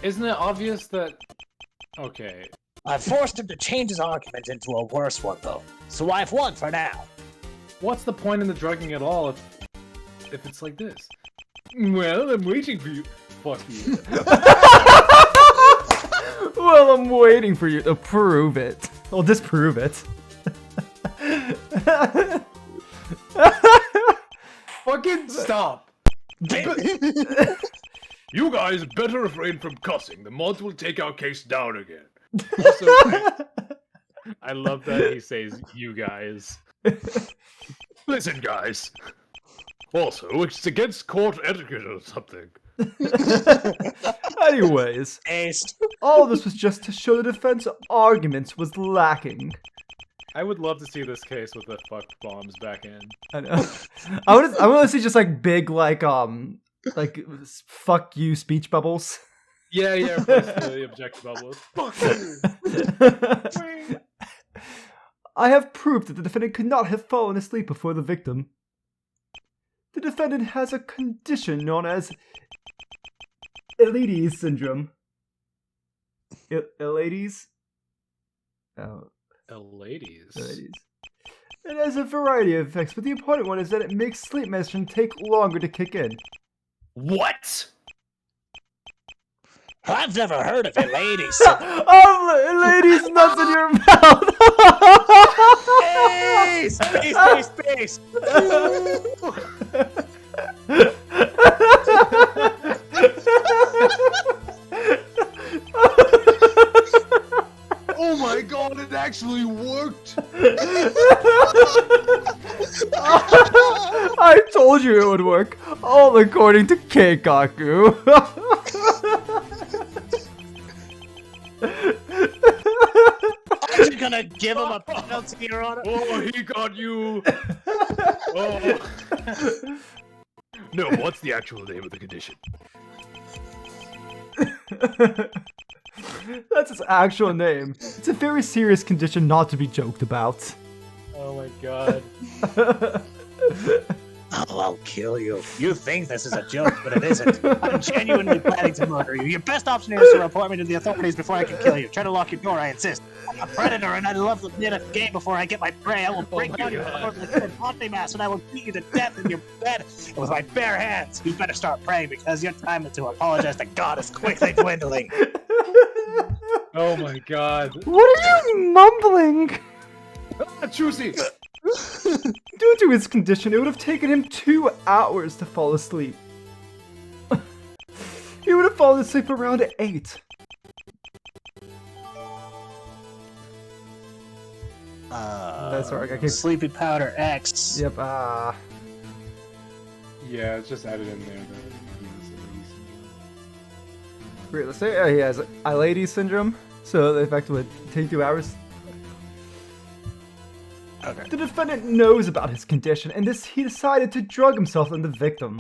Speaker 3: isn't it obvious that? Okay,
Speaker 2: I forced him to change his argument into a worse one, though. So I've won for now.
Speaker 3: what's the point in the drugging at all if it's like this? Well, I'm waiting for you. Fuck you.
Speaker 1: Well, I'm waiting for you to prove it. Well, disprove it.
Speaker 3: Fucking stop.
Speaker 4: You guys better refrain from cussing. The mods will take our case down again.
Speaker 3: Also, I love that he says "you guys."
Speaker 4: Listen, guys. Also, it's against court etiquette or something.
Speaker 1: Anyways,
Speaker 2: Aced.
Speaker 1: all of this was just to show the defense arguments was lacking.
Speaker 3: I would love to see this case with the fuck bombs back in.
Speaker 1: I know. I want to see just like big Like, fuck you, speech bubbles.
Speaker 3: Yeah, replace the objective bubbles. Fuck you.
Speaker 1: I have proof that the defendant could not have fallen asleep before the victim. The defendant has a condition known as Elides syndrome. Elides? Oh.
Speaker 3: Ladies.
Speaker 1: Elides. It has a variety of effects, but the important one is that it makes sleep medicine take longer to kick in.
Speaker 3: What?
Speaker 2: I've never heard of it, ladies.
Speaker 1: Oh, ladies, nuts in your mouth!
Speaker 2: Space!
Speaker 4: Oh my god, it actually worked!
Speaker 1: I told you it would work, all according to Keikaku.
Speaker 2: Aren't you gonna give him a penalty, Your Honor?
Speaker 4: Oh, he got you! Oh. No, what's the actual name of the condition?
Speaker 1: That's its actual name. It's a very serious condition not to be joked about.
Speaker 3: Oh my god.
Speaker 2: Oh, I'll kill you. You think this is a joke, but it isn't. I'm genuinely planning to murder you. Your best option here is to report me to the authorities before I can kill you. Try to lock your door, I insist. I'm a predator and I love to play a game before I get my prey. I will break down your door with a body mass and I will beat you to death in your bed with my bare hands. You better start praying because your time to apologize to God is quickly dwindling.
Speaker 3: Oh my god.
Speaker 1: What are you mumbling?
Speaker 4: Ah, juicy!
Speaker 1: Due to his condition, it would have taken him 2 hours to fall asleep. He would have fallen asleep around 8. That's right. Okay.
Speaker 2: Sleepy Powder X.
Speaker 1: Yep.
Speaker 3: Yeah, it's just added in there.
Speaker 1: Wait, let's say he has Elides syndrome, so the effect would take 2 hours.
Speaker 2: Okay.
Speaker 1: The defendant knows about his condition, and he decided to drug himself and the victim.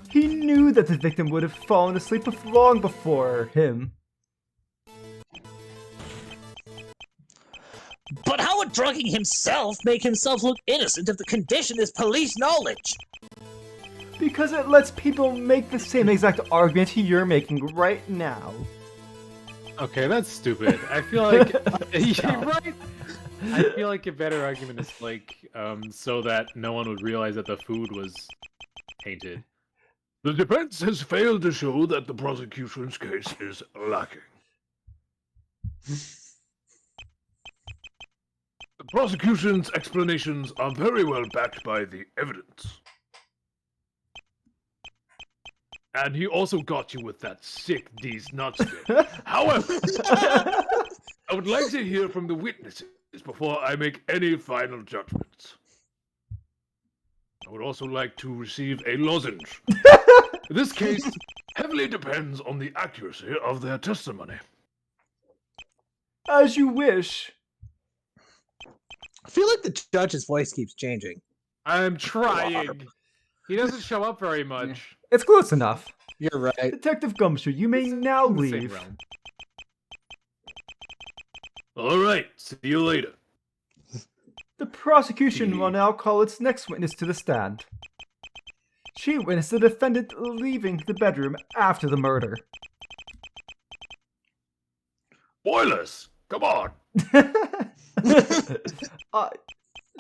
Speaker 1: He knew that the victim would have fallen asleep long before him.
Speaker 2: But how would drugging himself make himself look innocent if the condition is police knowledge?
Speaker 1: Because it lets people make the same exact argument you're making right now.
Speaker 3: Okay, that's stupid. I feel like you're right. I feel like a better argument is like, so that no one would realize that the food was tainted.
Speaker 4: The defense has failed to show that the prosecution's case is lacking. The prosecution's explanations are very well backed by the evidence. And he also got you with that sick D's nuts bit. However, I would like to hear from the witnesses before I make any final judgments. I would also like to receive a lozenge. This case heavily depends on the accuracy of their testimony.
Speaker 1: As you wish.
Speaker 2: I feel like the judge's voice keeps changing.
Speaker 3: I'm trying. He doesn't show up very much.
Speaker 1: It's close enough.
Speaker 2: You're right.
Speaker 1: Detective Gumshoe, you may now
Speaker 3: In the same
Speaker 1: leave.
Speaker 3: realm.
Speaker 4: All right, see you later.
Speaker 1: The prosecution will now call its next witness to the stand. She witnessed the defendant leaving the bedroom after the murder.
Speaker 4: Boilers, come on.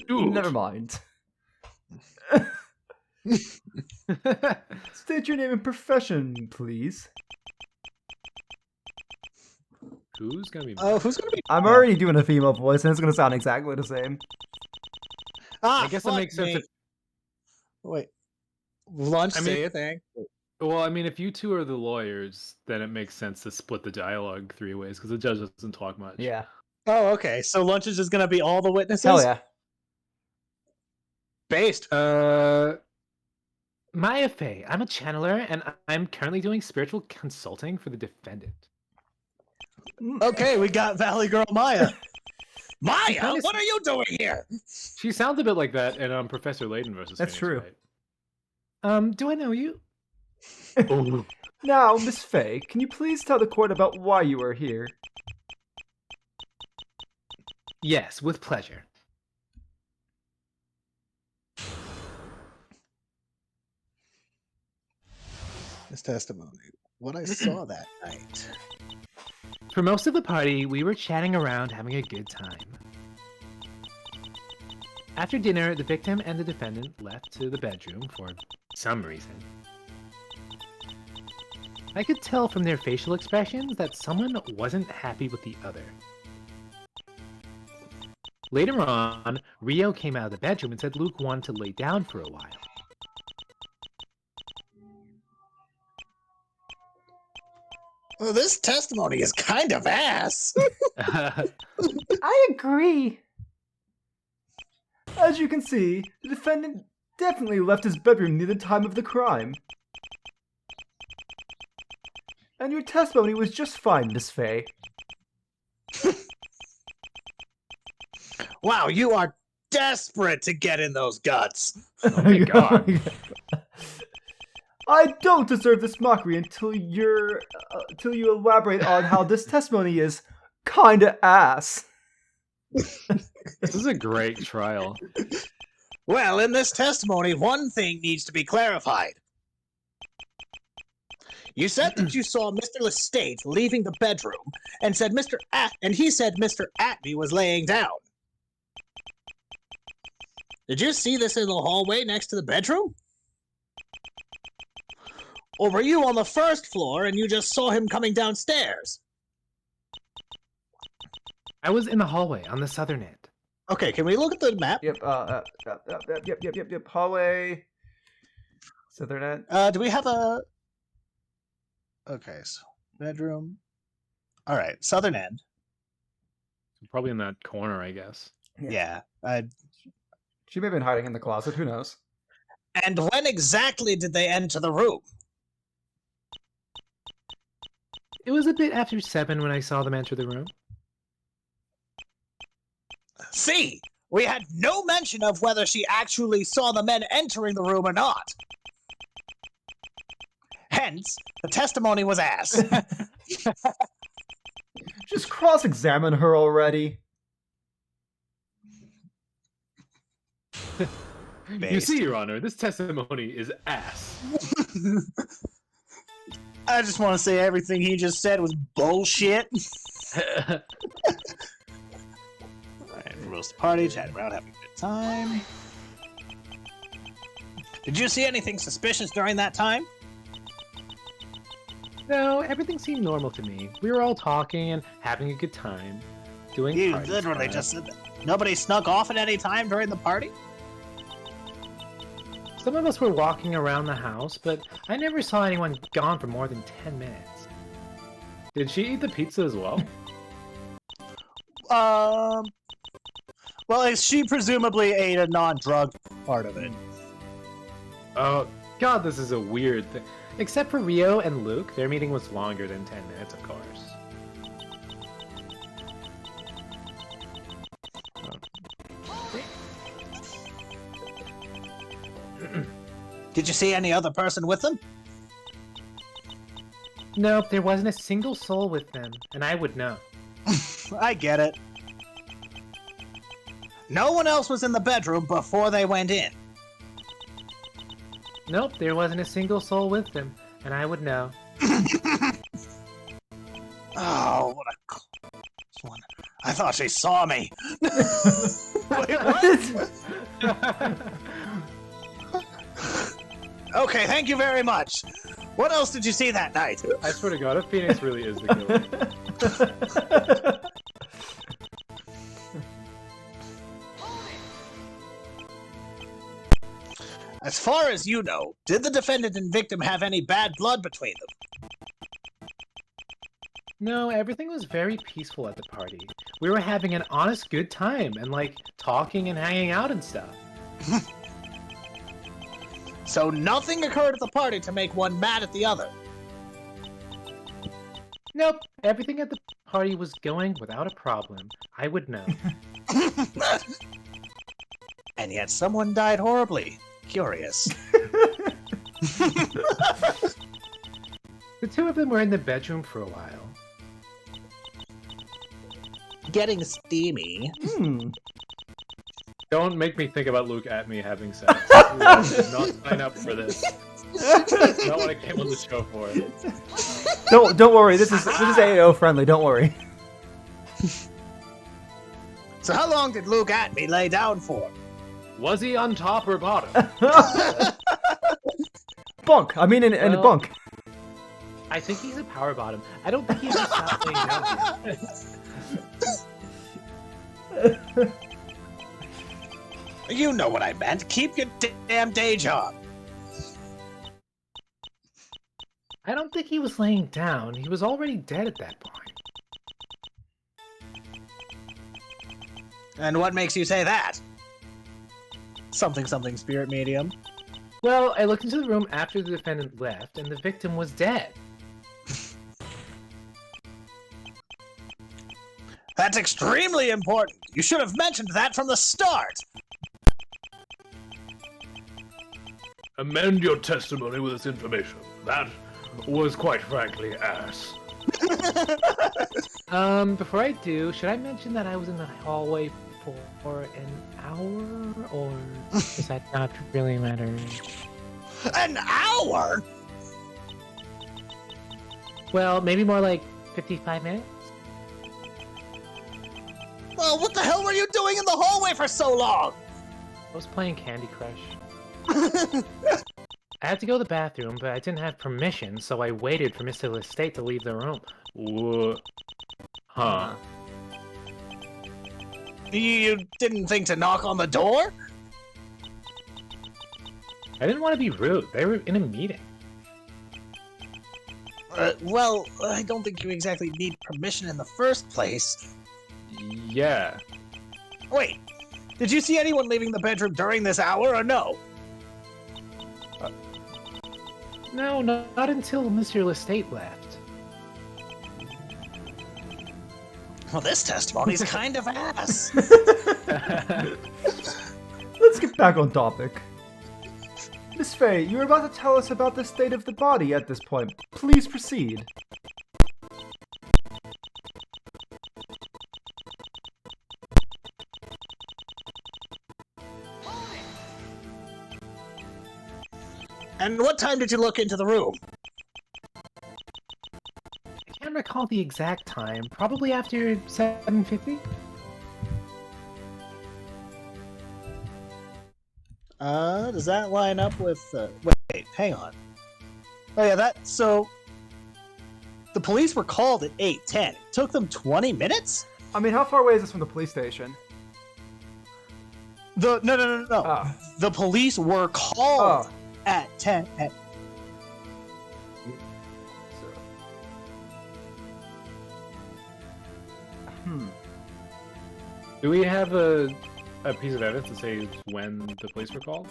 Speaker 4: Dude.
Speaker 1: Never mind. State your name and profession, please.
Speaker 3: Who's gonna be?
Speaker 2: Who's gonna be?
Speaker 1: I'm already doing a female voice, and it's gonna sound exactly the same.
Speaker 3: I guess it makes sense. If,
Speaker 2: Wait. Lunch,
Speaker 3: I mean-
Speaker 2: say a thing.
Speaker 3: well, I mean, if you two are the lawyers, then it makes sense to split the dialogue 3 ways because the judge doesn't talk much.
Speaker 1: Yeah.
Speaker 2: Oh, okay. So Lunch is just gonna be all the witnesses?
Speaker 1: Hell yeah.
Speaker 2: Based.
Speaker 3: Maya Fey, I'm a channeler, and I'm currently doing spiritual consulting for the defendant.
Speaker 2: Okay, we got Valley Girl Maya. Maya,
Speaker 3: kinda-
Speaker 2: what are you doing here?
Speaker 3: She sounds a bit like that in Professor Layton versus
Speaker 1: That's
Speaker 3: Phoenix
Speaker 1: true.
Speaker 3: Wright. Do I know you?
Speaker 4: Oh,
Speaker 1: Now, Miss Fay, can you please tell the court about why you are here?
Speaker 5: Yes, with pleasure.
Speaker 2: This testimony. What I saw that night.
Speaker 5: For most of the party, we were chatting around having a good time. After dinner, the victim and the defendant left to the bedroom for some reason. I could tell from their facial expressions that someone wasn't happy with the other. Later on, Rio came out of the bedroom and said Luke wanted to lay down for a while.
Speaker 2: Well, this testimony is kind of ass.
Speaker 1: I agree. As you can see, the defendant definitely left his bedroom near the time of the crime. And your testimony was just fine, Miss Fay.
Speaker 2: Wow, you are desperate to get in those guts.
Speaker 5: Oh my god.
Speaker 1: I don't deserve this mockery until you elaborate on how this testimony is kinda ass.
Speaker 3: This is a great trial.
Speaker 2: Well, in this testimony, one thing needs to be clarified. You said that you saw Mr. Lestate leaving the bedroom and said he said Mr. Atney was laying down. Did you see this in the hallway next to the bedroom? Or were you on the first floor and you just saw him coming downstairs?
Speaker 5: I was in the hallway on the southern end.
Speaker 2: Okay, can we look at the map?
Speaker 1: Yep, yep. Hallway. Southern end.
Speaker 2: Do we have a... Okay, so bedroom. All right, southern end.
Speaker 3: Probably in that corner, I guess.
Speaker 2: Yeah.
Speaker 1: She may have been hiding in the closet, who knows?
Speaker 2: And when exactly did they enter the room?
Speaker 5: It was a bit after 7 when I saw them enter the room.
Speaker 2: See, we had no mention of whether she actually saw the men entering the room or not. Hence, the testimony was ass.
Speaker 1: Just cross-examine her already.
Speaker 3: You see, Your Honor, this testimony is ass.
Speaker 2: I just want to say everything he just said was bullshit. Alright, for most of the party, chatting around, having a good time. Did you see anything suspicious during that time?
Speaker 5: No, everything seemed normal to me. We were all talking and having a good time. Doing
Speaker 2: You
Speaker 5: party
Speaker 2: literally
Speaker 5: stuff.
Speaker 2: just said that. Nobody snuck off at any time during the party?
Speaker 5: Some of us were walking around the house, but I never saw anyone gone for more than 10 minutes.
Speaker 3: Did she eat the pizza as well?
Speaker 2: Well, she presumably ate a non-drug part of it.
Speaker 3: Oh,
Speaker 5: God, this is a weird thing. Except for Rio and Luke, their meeting was longer than 10 minutes, of course.
Speaker 2: Did you see any other person with them?
Speaker 5: Nope, there wasn't a single soul with them, and I would know.
Speaker 2: I get it. No one else was in the bedroom before they went in.
Speaker 5: Nope, there wasn't a single soul with them, and I would know.
Speaker 2: Oh, what a close one. I thought she saw me. Wait, what? Okay, thank you very much. What else did you see that night?
Speaker 3: I swear to God, if Phoenix really is the killer.
Speaker 2: As far as you know, did the defendant and victim have any bad blood between them?
Speaker 5: No, everything was very peaceful at the party. We were having an honest good time, and talking and hanging out and stuff.
Speaker 2: So nothing occurred at the party to make one mad at the other.
Speaker 5: Nope, everything at the party was going without a problem. I would know.
Speaker 2: And yet someone died horribly. Curious.
Speaker 5: The two of them were in the bedroom for a while.
Speaker 2: Getting steamy.
Speaker 3: Don't make me think about Luke at me having sex. I did not sign up for this. That's not what I came on the show for.
Speaker 1: Don't worry. This is AO friendly. Don't worry.
Speaker 2: So how long did Luke at me lay down for?
Speaker 3: Was he on top or bottom?
Speaker 1: Bunk. I mean, in a bunk.
Speaker 5: I think he's a power bottom. I don't think he's just not laying down.
Speaker 2: You know what I meant. Keep your damn day job.
Speaker 5: I don't think he was laying down. He was already dead at that point.
Speaker 2: And what makes you say that? Something spirit medium.
Speaker 5: Well, I looked into the room after the defendant left, and the victim was dead.
Speaker 2: That's extremely important. You should have mentioned that from the start.
Speaker 4: Amend your testimony with this information. That was quite frankly ass.
Speaker 5: Before I do, should I mention that I was in the hallway for an hour, or does that not really matter?
Speaker 2: An hour?
Speaker 5: Well, maybe more like 55 minutes?
Speaker 2: Well, what the hell were you doing in the hallway for so long?
Speaker 5: I was playing Candy Crush. I had to go to the bathroom, but I didn't have permission, so I waited for Mr. Lestate to leave the room.
Speaker 3: What? Huh.
Speaker 2: You didn't think to knock on the door?
Speaker 5: I didn't want to be rude. They were in a meeting.
Speaker 2: Well, I don't think you exactly need permission in the first place.
Speaker 3: Yeah.
Speaker 2: Wait, did you see anyone leaving the bedroom during this hour or no?
Speaker 5: No, not until Mr. Lestate left.
Speaker 2: Well, this testimony's kind of ass.
Speaker 1: Let's get back on topic. Miss Faye, you were about to tell us about the state of the body at this point. Please proceed.
Speaker 2: And what time did you look into the room?
Speaker 5: I can't recall the exact time. Probably after 7:50?
Speaker 2: Does that line up with, wait, hang on. Oh yeah, so... The police were called at 8:10. It took them 20 minutes?
Speaker 1: I mean, how far away is this from the police station?
Speaker 2: No.
Speaker 1: Oh.
Speaker 2: The police were called at 10.
Speaker 3: Do we have a piece of evidence to say when the police were called?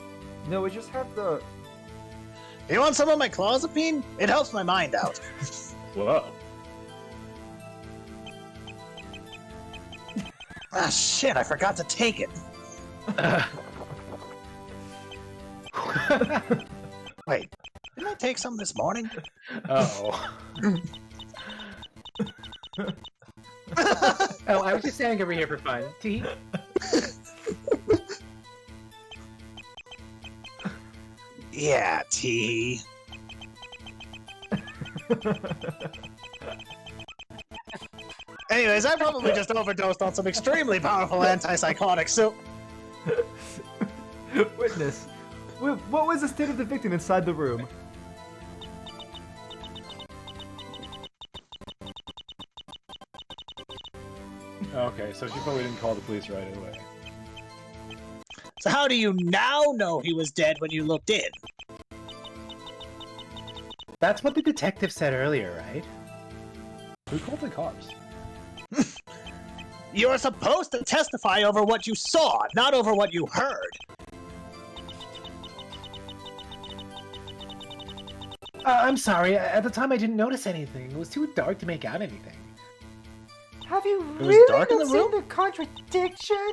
Speaker 1: No, we just have the...
Speaker 2: You want some of my clozapine? It helps my mind out.
Speaker 3: Whoa.
Speaker 2: Ah, shit, I forgot to take it. Wait, didn't I take some this morning?
Speaker 3: Uh-oh.
Speaker 5: Oh, I was just standing over here for fun. Tee.
Speaker 2: Yeah, T. Anyways, I probably just overdosed on some extremely powerful antipsychotics, so...
Speaker 1: Witness. What was the state of the victim inside the room?
Speaker 3: Okay, so she probably didn't call the police right away.
Speaker 2: So how do you now know he was dead when you looked in?
Speaker 5: That's what the detective said earlier, right?
Speaker 3: Who called the cops?
Speaker 2: You're supposed to testify over what you saw, not over what you heard.
Speaker 5: I'm sorry. At the time, I didn't notice anything. It was too dark to make out anything.
Speaker 1: Have you
Speaker 2: It was
Speaker 1: really
Speaker 2: dark in
Speaker 1: not
Speaker 2: the
Speaker 1: seen
Speaker 2: room?
Speaker 1: the contradiction?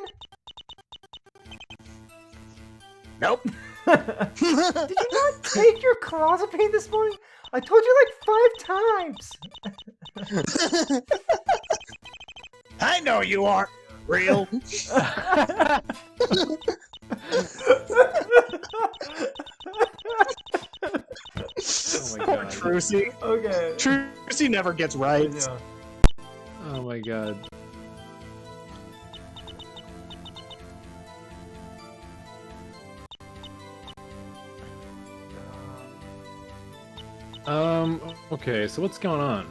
Speaker 2: Nope.
Speaker 1: Did you not take your clozapine this morning? I told you like 5 times.
Speaker 2: I know you aren't real.
Speaker 3: Oh my god.
Speaker 2: Trucy.
Speaker 1: Okay.
Speaker 2: Trucy never gets right.
Speaker 1: Yeah.
Speaker 3: Oh my god. Okay, so what's going on?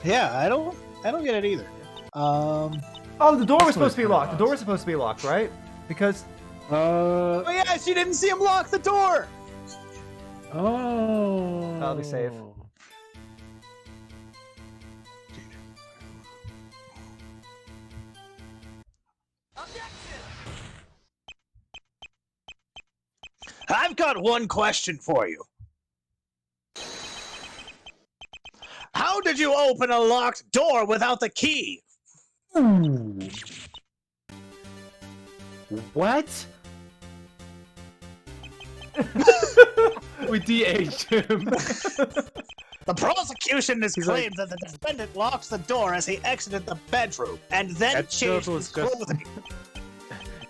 Speaker 2: Yeah, I don't get it either.
Speaker 1: Oh, the door was supposed to be locked. The door was supposed to be locked, right? Because
Speaker 2: Oh yeah, she didn't see him lock the door.
Speaker 3: Oh.
Speaker 1: I'll be safe.
Speaker 2: I've got one question for you. How did you open a locked door without the key?
Speaker 3: Ooh. What? We de-aged him.
Speaker 2: The prosecution has claimed that the defendant locks the door as he exited the bedroom and then
Speaker 3: That
Speaker 2: changed
Speaker 3: was
Speaker 2: his
Speaker 3: just-
Speaker 2: clothing.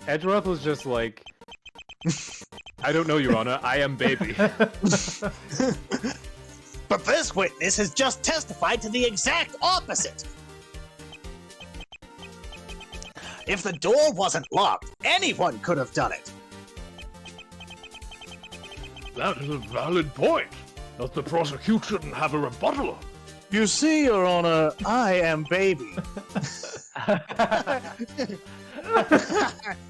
Speaker 3: Edgeworth was just like, I don't know, Your Honor. I am baby.
Speaker 2: But this witness has just testified to the exact opposite. If the door wasn't locked, anyone could have done it.
Speaker 4: That is a valid point. Does the prosecution have a rebuttal?
Speaker 2: You see, Your Honor, I am baby.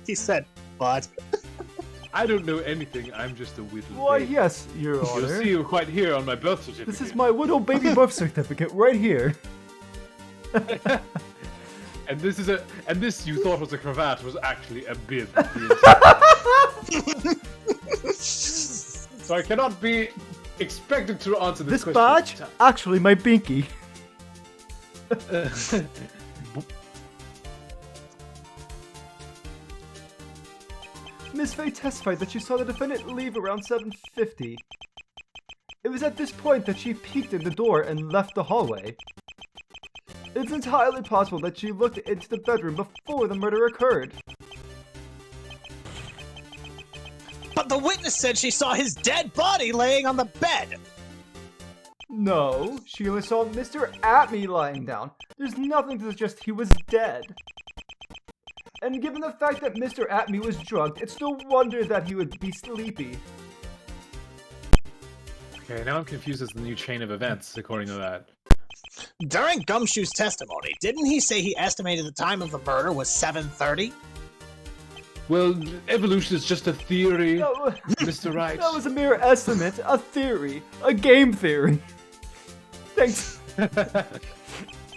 Speaker 2: He said, but.
Speaker 3: I don't know anything. I'm just a little
Speaker 1: why,
Speaker 3: baby.
Speaker 1: yes, Your
Speaker 3: You'll
Speaker 1: Honor.
Speaker 3: see it quite here on my birth certificate.
Speaker 1: This is my little baby birth certificate right here.
Speaker 3: And this you thought was a cravat was actually a bib. So I cannot be expected to answer this
Speaker 1: This
Speaker 3: question.
Speaker 1: badge, actually my binky. Miss Faye testified that she saw the defendant leave around 7:50. It was at this point that she peeked in the door and left the hallway. It's entirely possible that she looked into the bedroom before the murder occurred.
Speaker 2: But the witness said she saw his dead body laying on the bed.
Speaker 1: No, she only saw Mr. Atme lying down. There's nothing to suggest he was dead. And given the fact that Mr. Atme was drugged, it's no wonder that he would be sleepy.
Speaker 3: Okay, now I'm confused as the new chain of events, according to that.
Speaker 2: During Gumshoe's testimony, didn't he say he estimated the time of the murder was 7:30?
Speaker 3: Well, evolution is just a theory,
Speaker 1: No,
Speaker 3: Mr. Wright.
Speaker 1: that was a mere estimate, a theory, a game theory. Thanks.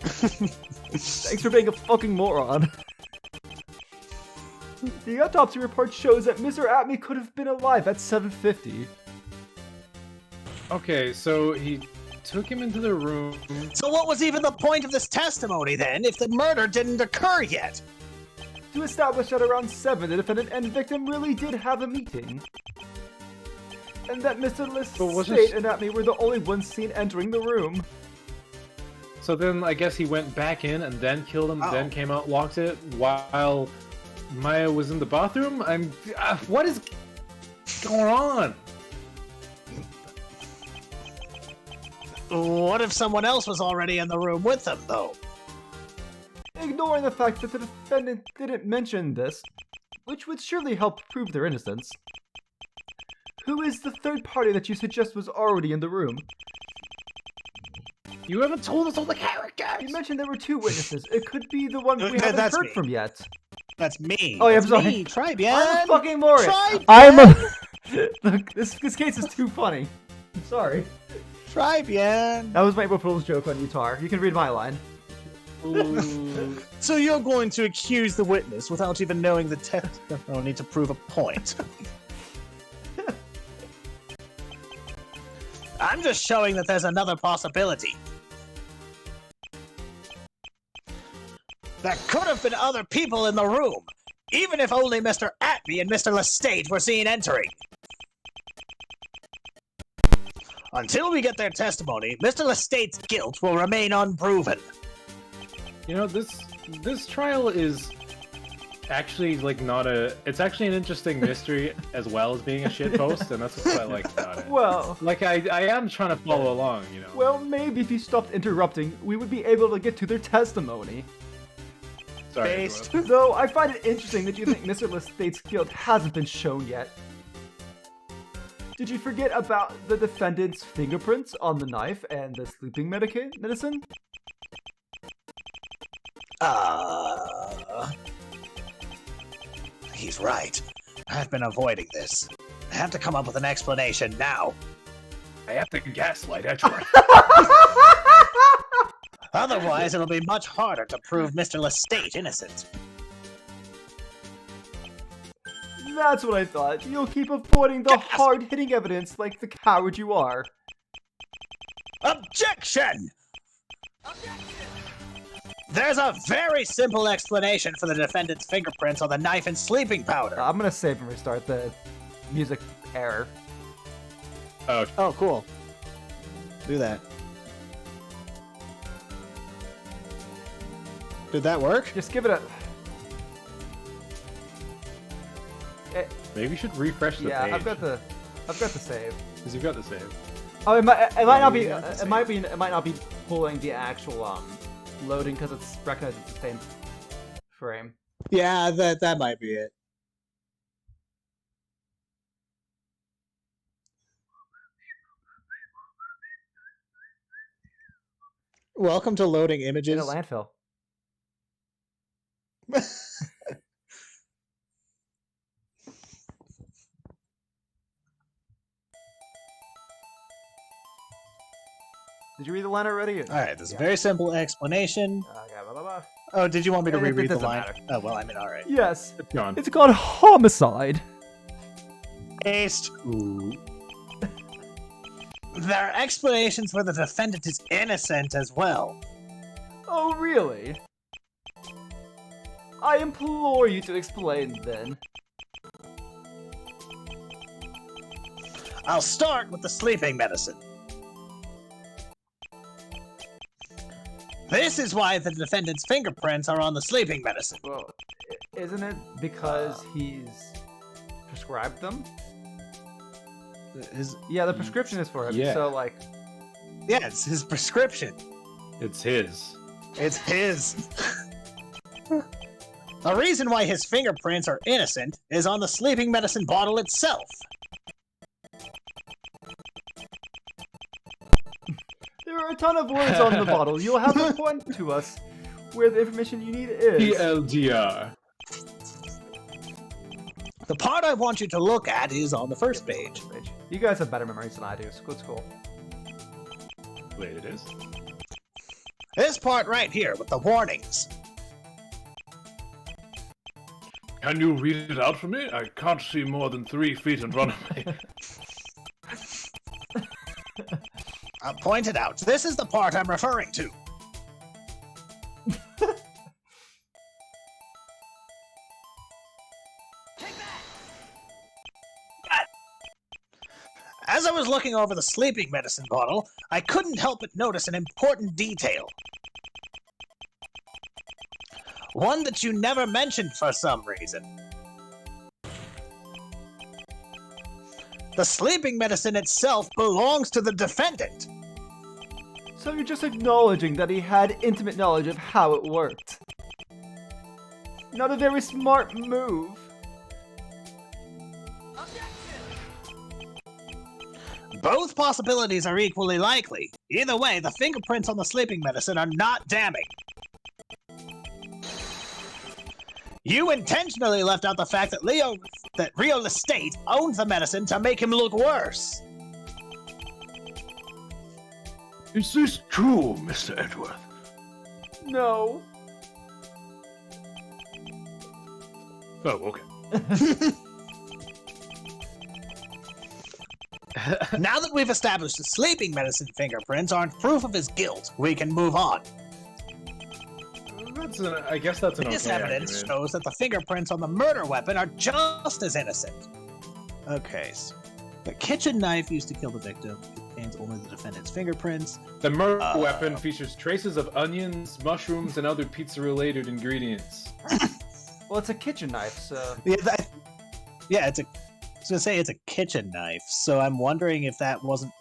Speaker 1: Thanks for being a fucking moron. The autopsy report shows that Mr. Atme could have been alive at 7:50.
Speaker 3: Okay, so he took him into the room.
Speaker 2: So what was even the point of this testimony then if the murder didn't occur yet?
Speaker 1: To establish that around 7, the defendant and victim really did have a meeting. And that Mr. Lestate and Atme were the only ones seen entering the room.
Speaker 3: So then I guess he went back in and then killed him, then came out, locked it, while Maya was in the bathroom? What is going on?
Speaker 2: What if someone else was already in the room with them, though?
Speaker 1: Ignoring the fact that the defendant didn't mention this, which would surely help prove their innocence. Who is the third party that you suggest was already in the room?
Speaker 3: You haven't told us all the characters!
Speaker 1: You mentioned there were 2 witnesses. It could be the one we haven't
Speaker 2: That's
Speaker 1: heard
Speaker 2: me.
Speaker 1: from yet.
Speaker 2: That's me.
Speaker 1: Oh, yeah, I'm
Speaker 2: That's
Speaker 1: sorry.
Speaker 2: me, Trybien.
Speaker 1: I'm a fucking moron.
Speaker 2: Trybien.
Speaker 1: I'm a... Look, this case is too funny. I'm sorry.
Speaker 2: Trybien.
Speaker 1: That was my April Fool's joke on Utar. You can read my line.
Speaker 3: Ooh.
Speaker 2: So you're going to accuse the witness without even knowing the testimony to prove a point. I'm just showing that there's another possibility. There could have been other people in the room, even if only Mr. Atme and Mr. Lestate were seen entering. Until we get their testimony, Mr. Lestate's guilt will remain unproven.
Speaker 3: You know, this trial is actually like not a. It's actually an interesting mystery as well as being a shitpost, and that's what I like about it.
Speaker 1: Well,
Speaker 3: Like I am trying to follow along, you know.
Speaker 1: well, maybe if you stopped interrupting, we would be able to get to their testimony.
Speaker 3: Sorry.
Speaker 2: Based.
Speaker 3: Edward.
Speaker 1: Though I find it interesting that you think Mr. Lestate's guilt hasn't been shown yet. Did you forget about the defendant's fingerprints on the knife and the sleeping medicine?
Speaker 2: He's right. I've been avoiding this. I have to come up with an explanation now.
Speaker 4: I have to gaslight Edward.
Speaker 2: Otherwise, it'll be much harder to prove Mr. Lestate innocent.
Speaker 1: That's what I thought. You'll keep avoiding the hard-hitting evidence like the coward you are.
Speaker 2: Objection! There's a very simple explanation for the defendant's fingerprints on the knife and sleeping powder.
Speaker 1: I'm gonna save and restart the music error.
Speaker 2: Oh, cool. Do that. Did that work?
Speaker 1: Just give it a...
Speaker 3: Maybe you should refresh the
Speaker 1: Yeah,
Speaker 3: page.
Speaker 1: I've got the save.
Speaker 3: Because you've got the save.
Speaker 1: Oh, it might not be.
Speaker 2: Yeah, that's
Speaker 1: It might not be pulling the actual loading because it's recognized it's the same frame.
Speaker 2: Yeah, that might be it. Welcome to loading
Speaker 1: In
Speaker 2: images.
Speaker 1: a landfill. Did you read the line already?
Speaker 2: Alright, there's a very simple explanation.
Speaker 1: Okay, blah, blah, blah.
Speaker 2: Oh, did you want me to
Speaker 1: It
Speaker 2: reread the
Speaker 1: doesn't
Speaker 2: line?
Speaker 1: matter.
Speaker 2: Oh, well, I mean, alright.
Speaker 1: Yes,
Speaker 3: It's gone.
Speaker 1: it's called homicide.
Speaker 2: Paste.
Speaker 3: Ooh.
Speaker 2: There are explanations where the defendant is innocent as well.
Speaker 1: Oh, really? I implore you to explain then.
Speaker 2: I'll start with the sleeping medicine. This is why the defendant's fingerprints are on the sleeping medicine.
Speaker 1: Well, isn't it because he's prescribed them? Yeah, the prescription is for him.
Speaker 3: Yeah.
Speaker 1: So, like,
Speaker 2: Yeah, it's his prescription.
Speaker 3: It's his.
Speaker 2: It's his. The reason why his fingerprints are innocent is on the sleeping medicine bottle itself.
Speaker 1: there are a ton of words on the bottle. You'll have to point to us where the information you need is.
Speaker 3: TLDR.
Speaker 2: The part I want you to look at is on the first page.
Speaker 1: You guys have better memories than I do. So it's cool.
Speaker 3: Wait, it is?
Speaker 2: This part right here with the warnings.
Speaker 4: Can you read it out for me? I can't see more than 3 feet in front of me.
Speaker 2: I'll point it out. This is the part I'm referring to. As I was looking over the sleeping medicine bottle, I couldn't help but notice an important detail. One that you never mentioned for some reason. The sleeping medicine itself belongs to the defendant.
Speaker 1: So you're just acknowledging that he had intimate knowledge of how it worked. Not a very smart move.
Speaker 2: Both possibilities are equally likely. Either way, the fingerprints on the sleeping medicine are not damning. You intentionally left out the fact that Rio Lestate owned the medicine to make him look worse.
Speaker 4: Is this true, Mr. Edward?
Speaker 1: No.
Speaker 4: Oh, okay.
Speaker 2: Now that we've established the sleeping medicine fingerprints aren't proof of his guilt, we can move on.
Speaker 3: I guess that's an
Speaker 2: This
Speaker 3: okay
Speaker 2: evidence
Speaker 3: argument.
Speaker 2: shows that the fingerprints on the murder weapon are just as innocent. Okay, so the kitchen knife used to kill the victim. contains only the defendant's fingerprints.
Speaker 3: The murder weapon features traces of onions, mushrooms, and other pizza-related ingredients.
Speaker 1: Well, it's a kitchen knife, so...
Speaker 2: Yeah, it's a... I was gonna say it's a kitchen knife, so I'm wondering if that wasn't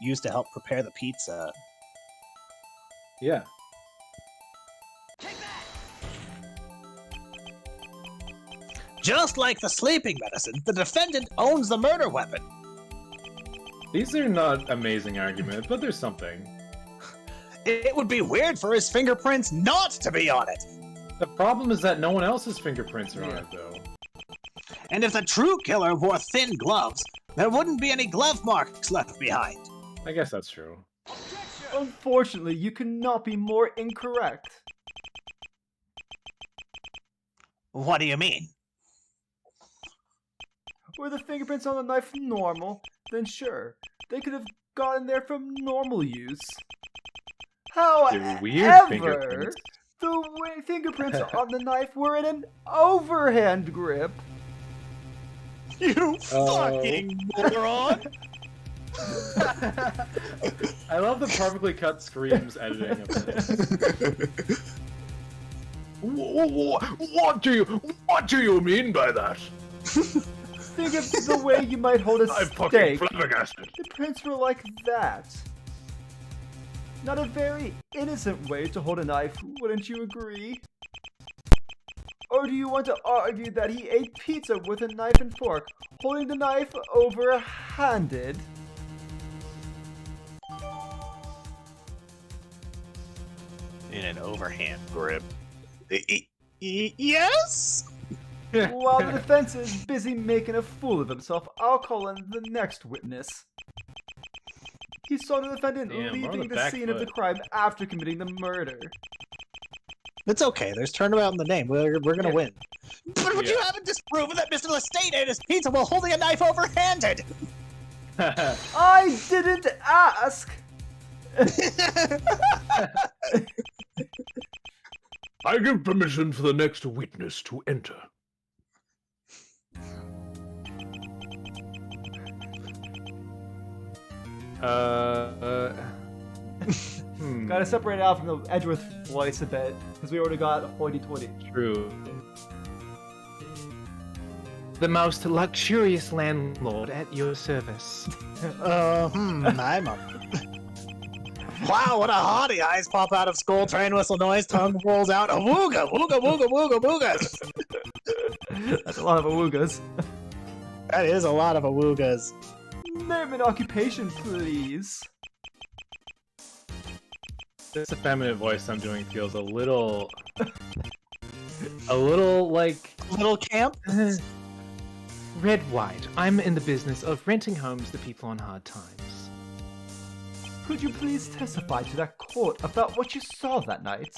Speaker 2: used to help prepare the pizza.
Speaker 3: Yeah.
Speaker 2: Just like the sleeping medicine, the defendant owns the murder weapon.
Speaker 3: These are not amazing arguments, but there's something.
Speaker 2: It would be weird for his fingerprints not to be on it.
Speaker 3: The problem is that no one else's fingerprints are on it, though.
Speaker 2: And if the true killer wore thin gloves, there wouldn't be any glove marks left behind.
Speaker 3: I guess that's true.
Speaker 1: Unfortunately, you cannot be more incorrect.
Speaker 2: What do you mean?
Speaker 1: Were the fingerprints on the knife normal, then sure, they could have gotten there from normal use.
Speaker 3: They're weird
Speaker 1: However,
Speaker 3: fingerprints.
Speaker 1: the fingerprints on the knife were in an overhand grip.
Speaker 2: You fucking moron!
Speaker 3: I love the perfectly cut screams editing of this.
Speaker 4: What do you mean by that?
Speaker 1: Think of the way you might hold a
Speaker 4: I'm fucking
Speaker 1: steak.
Speaker 4: flabbergasted.
Speaker 1: The prints were like that. Not a very innocent way to hold a knife, wouldn't you agree? Or do you want to argue that he ate pizza with a knife and fork, holding the knife over-handed?
Speaker 2: In an overhand grip. Yes?
Speaker 1: While the defense is busy making a fool of himself, I'll call in the next witness. He saw the defendant
Speaker 3: Damn, we're on
Speaker 1: leaving
Speaker 3: the
Speaker 1: the
Speaker 3: back
Speaker 1: scene of the
Speaker 3: foot.
Speaker 1: crime after committing the murder.
Speaker 2: It's okay, there's Turnabout in the name. We're gonna win. But you
Speaker 3: Yeah.
Speaker 2: haven't disproven that Mr. Lestate ate his pizza while holding a knife overhanded!
Speaker 1: I didn't ask!
Speaker 4: I give permission for the next witness to enter.
Speaker 1: Gotta separate it out from the Edgeworth voice a bit, because we already got hoity-toity.
Speaker 3: True.
Speaker 5: The most luxurious landlord at your service.
Speaker 2: I'm a... Wow, what a hottie! Eyes pop out of skull, train whistle noise, tongue rolls out. Awooga, wooga, wooga, wooga, wooga!
Speaker 1: That's a lot of awoogas.
Speaker 2: That is a lot of awoogas.
Speaker 1: Name an occupation, please.
Speaker 3: This effeminate voice I'm doing feels a little like
Speaker 2: Little camp?
Speaker 5: Red White. I'm in the business of renting homes to people on hard times.
Speaker 1: Could you please testify to that court about what you saw that night?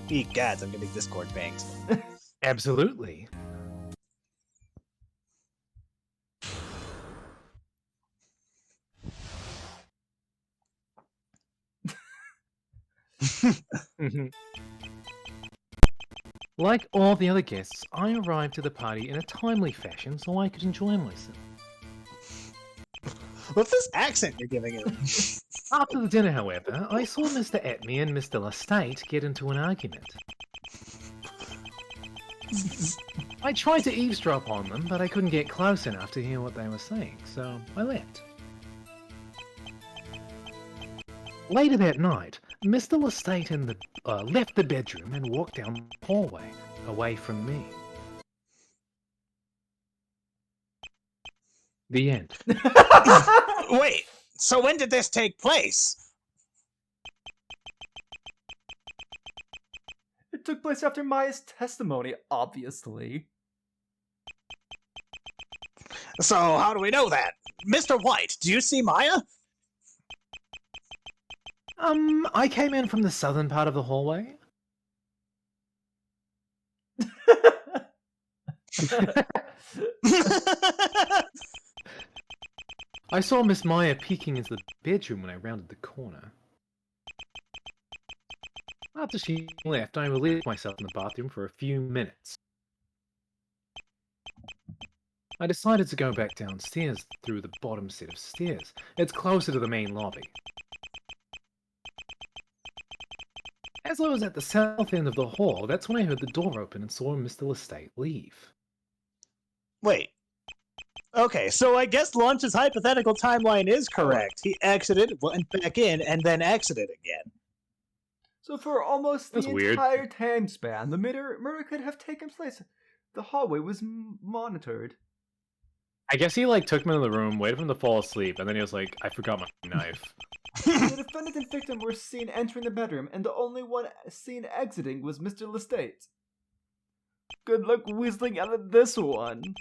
Speaker 2: Egads, I'm getting Discord banked.
Speaker 5: Absolutely. Like all the other guests, I arrived to the party in a timely fashion so I could enjoy myself.
Speaker 2: What's this accent you're giving him?
Speaker 5: After the dinner, however, I saw Mr. Etme and Mr. Lestate get into an argument. I tried to eavesdrop on them, but I couldn't get close enough to hear what they were saying, so I left. Later that night, Mr. Lestate and left the bedroom and walked down the hallway, away from me. The end.
Speaker 2: Wait, so when did this take place?
Speaker 1: It took place after Maya's testimony, obviously.
Speaker 2: So how do we know that? Mr. White, do you see Maya?
Speaker 5: I came in from the southern part of the hallway. I saw Miss Maya peeking into the bedroom when I rounded the corner. After she left, I relieved myself in the bathroom for a few minutes. I decided to go back downstairs through the bottom set of stairs. It's closer to the main lobby. As I was at the south end of the hall, that's when I heard the door open and saw Mr. Lestate leave.
Speaker 2: Wait. Okay, so I guess Launch's hypothetical timeline is correct. He exited, went back in, and then exited again.
Speaker 1: So for almost the
Speaker 3: That's weird.
Speaker 1: entire time span, the murder could have taken place. The hallway was monitored.
Speaker 3: I guess he like took him into the room, waited for him to fall asleep, and then he was like, "I forgot my knife."
Speaker 1: The defendant and victim were seen entering the bedroom, and the only one seen exiting was Mr. Lestate. Good luck whistling out of this one.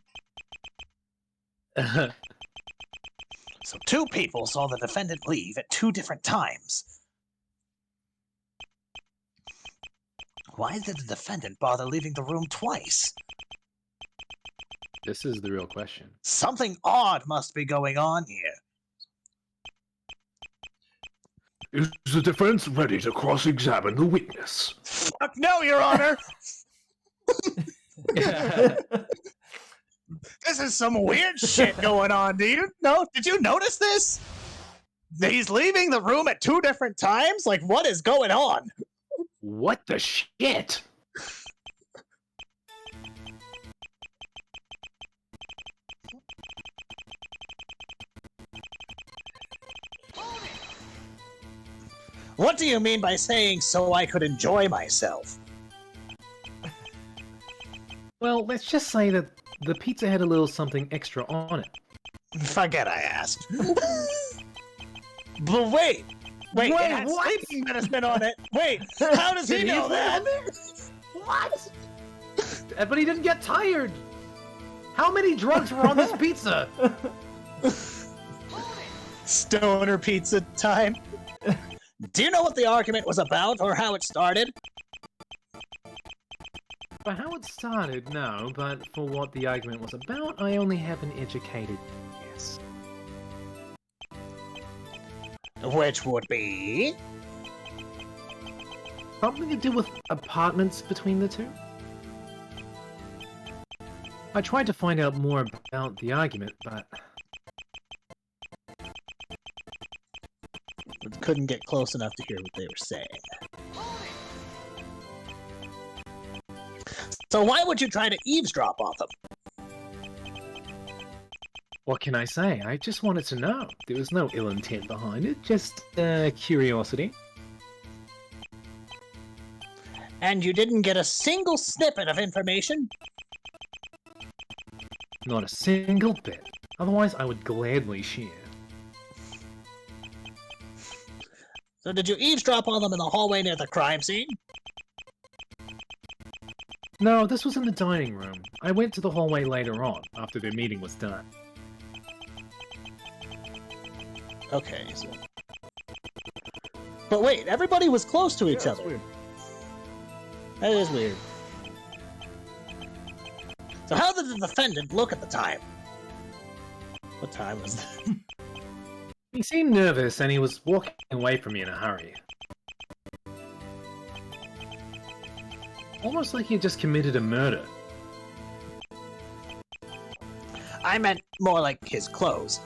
Speaker 2: So 2 people saw the defendant leave at 2 different times. Why did the defendant bother leaving the room twice?
Speaker 3: This is the real question.
Speaker 2: Something odd must be going on here.
Speaker 4: Is the defense ready to cross-examine the witness?
Speaker 2: Fuck no, Your Honor! This is some weird shit going on. Did you notice this? He's leaving the room at 2 different times? Like, what is going on?
Speaker 3: What the shit?
Speaker 2: What do you mean by saying so I could enjoy myself?
Speaker 5: Well, let's just say that the pizza had a little something extra on it.
Speaker 2: Forget I asked. But wait, it had sleeping medicine on it. Wait, how does he know that?
Speaker 5: What? But he didn't get tired. How many drugs were on this pizza?
Speaker 2: Stoner pizza time. Do you know what the argument was about or how it started?
Speaker 5: For how it started, no, but for what the argument was about, I only have an educated guess.
Speaker 2: Which would be?
Speaker 5: Something to do with apartments between the two? I tried to find out more about the argument, but...
Speaker 2: Couldn't get close enough to hear what they were saying. So why would you try to eavesdrop on them?
Speaker 5: What can I say? I just wanted to know. There was no ill intent behind it, just curiosity.
Speaker 2: And you didn't get a single snippet of information?
Speaker 5: Not a single bit. Otherwise, I would gladly share.
Speaker 2: So did you eavesdrop on them in the hallway near the crime scene?
Speaker 5: No, this was in the dining room. I went to the hallway later on, after their meeting was done.
Speaker 2: Okay, so... But wait, everybody was close to each other.
Speaker 1: Weird.
Speaker 2: That is weird. So how did the defendant look at the time? What time was that?
Speaker 5: He seemed nervous and he was walking away from me in a hurry. Almost like he had just committed a murder.
Speaker 2: I meant more like his clothes.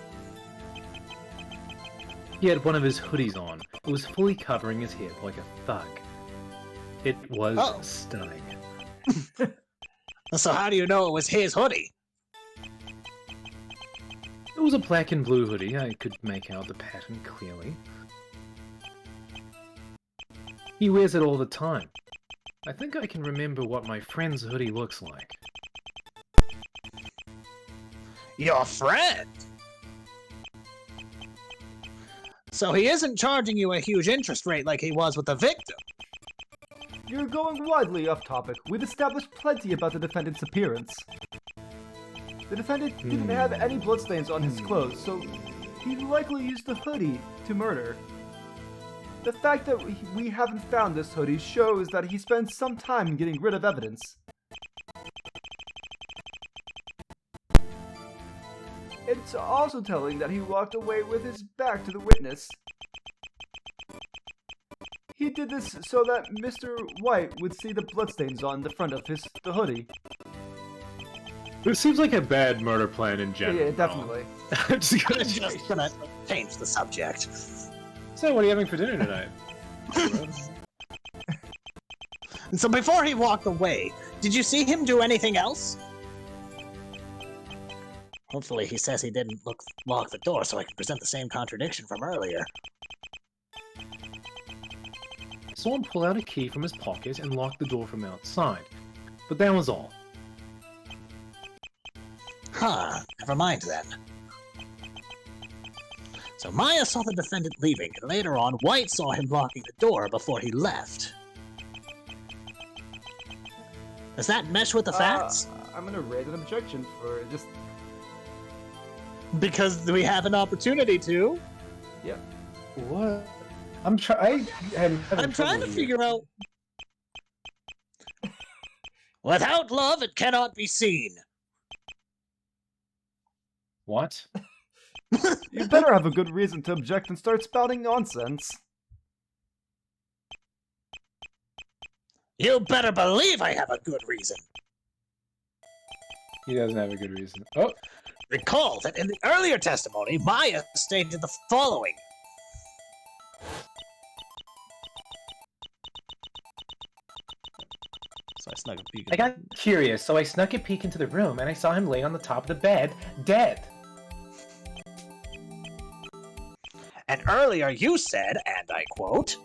Speaker 5: He had one of his hoodies on. It was fully covering his head like a thug. It was stunning.
Speaker 2: So how do you know it was his hoodie?
Speaker 5: It was a black and blue hoodie. I could make out the pattern clearly. He wears it all the time. I think I can remember what my friend's hoodie looks like.
Speaker 2: Your friend? So he isn't charging you a huge interest rate like he was with the victim?
Speaker 1: You're going widely off topic. We've established plenty about the defendant's appearance. The defendant didn't have any bloodstains on his clothes, so he likely used the hoodie to murder. The fact that we haven't found this hoodie shows that he spent some time getting rid of evidence. It's also telling that he walked away with his back to the witness. He did this so that Mr. White would see the bloodstains on the front of the hoodie.
Speaker 3: This seems like a bad murder plan in
Speaker 1: Yeah,
Speaker 3: general.
Speaker 1: definitely.
Speaker 3: I'm just gonna
Speaker 2: I'm just gonna change the subject.
Speaker 3: So, what are you having for dinner tonight?
Speaker 2: And so before he walked away, did you see him do anything else? Hopefully he says he didn't lock the door so I can present the same contradiction from earlier.
Speaker 3: I saw him pull out a key from his pocket and lock the door from outside. But that was all.
Speaker 2: Huh, never mind then. So Maya saw the defendant leaving, and later on, White saw him locking the door before he left. Does that mesh with the facts?
Speaker 1: I'm gonna raise an objection for just.
Speaker 2: Because we have an opportunity to.
Speaker 1: Yep.
Speaker 3: What? I'm trying
Speaker 2: to figure out. Without love, it cannot be seen.
Speaker 3: What?
Speaker 1: You better have a good reason to object and start spouting nonsense.
Speaker 2: You better believe I have a good reason.
Speaker 3: He doesn't have a good reason. Oh!
Speaker 2: Recall that in the earlier testimony, Maya stated the following. So I snuck a peek.
Speaker 5: I got curious, so I snuck a peek into the room and I saw him laying on the top of the bed, dead.
Speaker 2: And earlier you said, and I quote,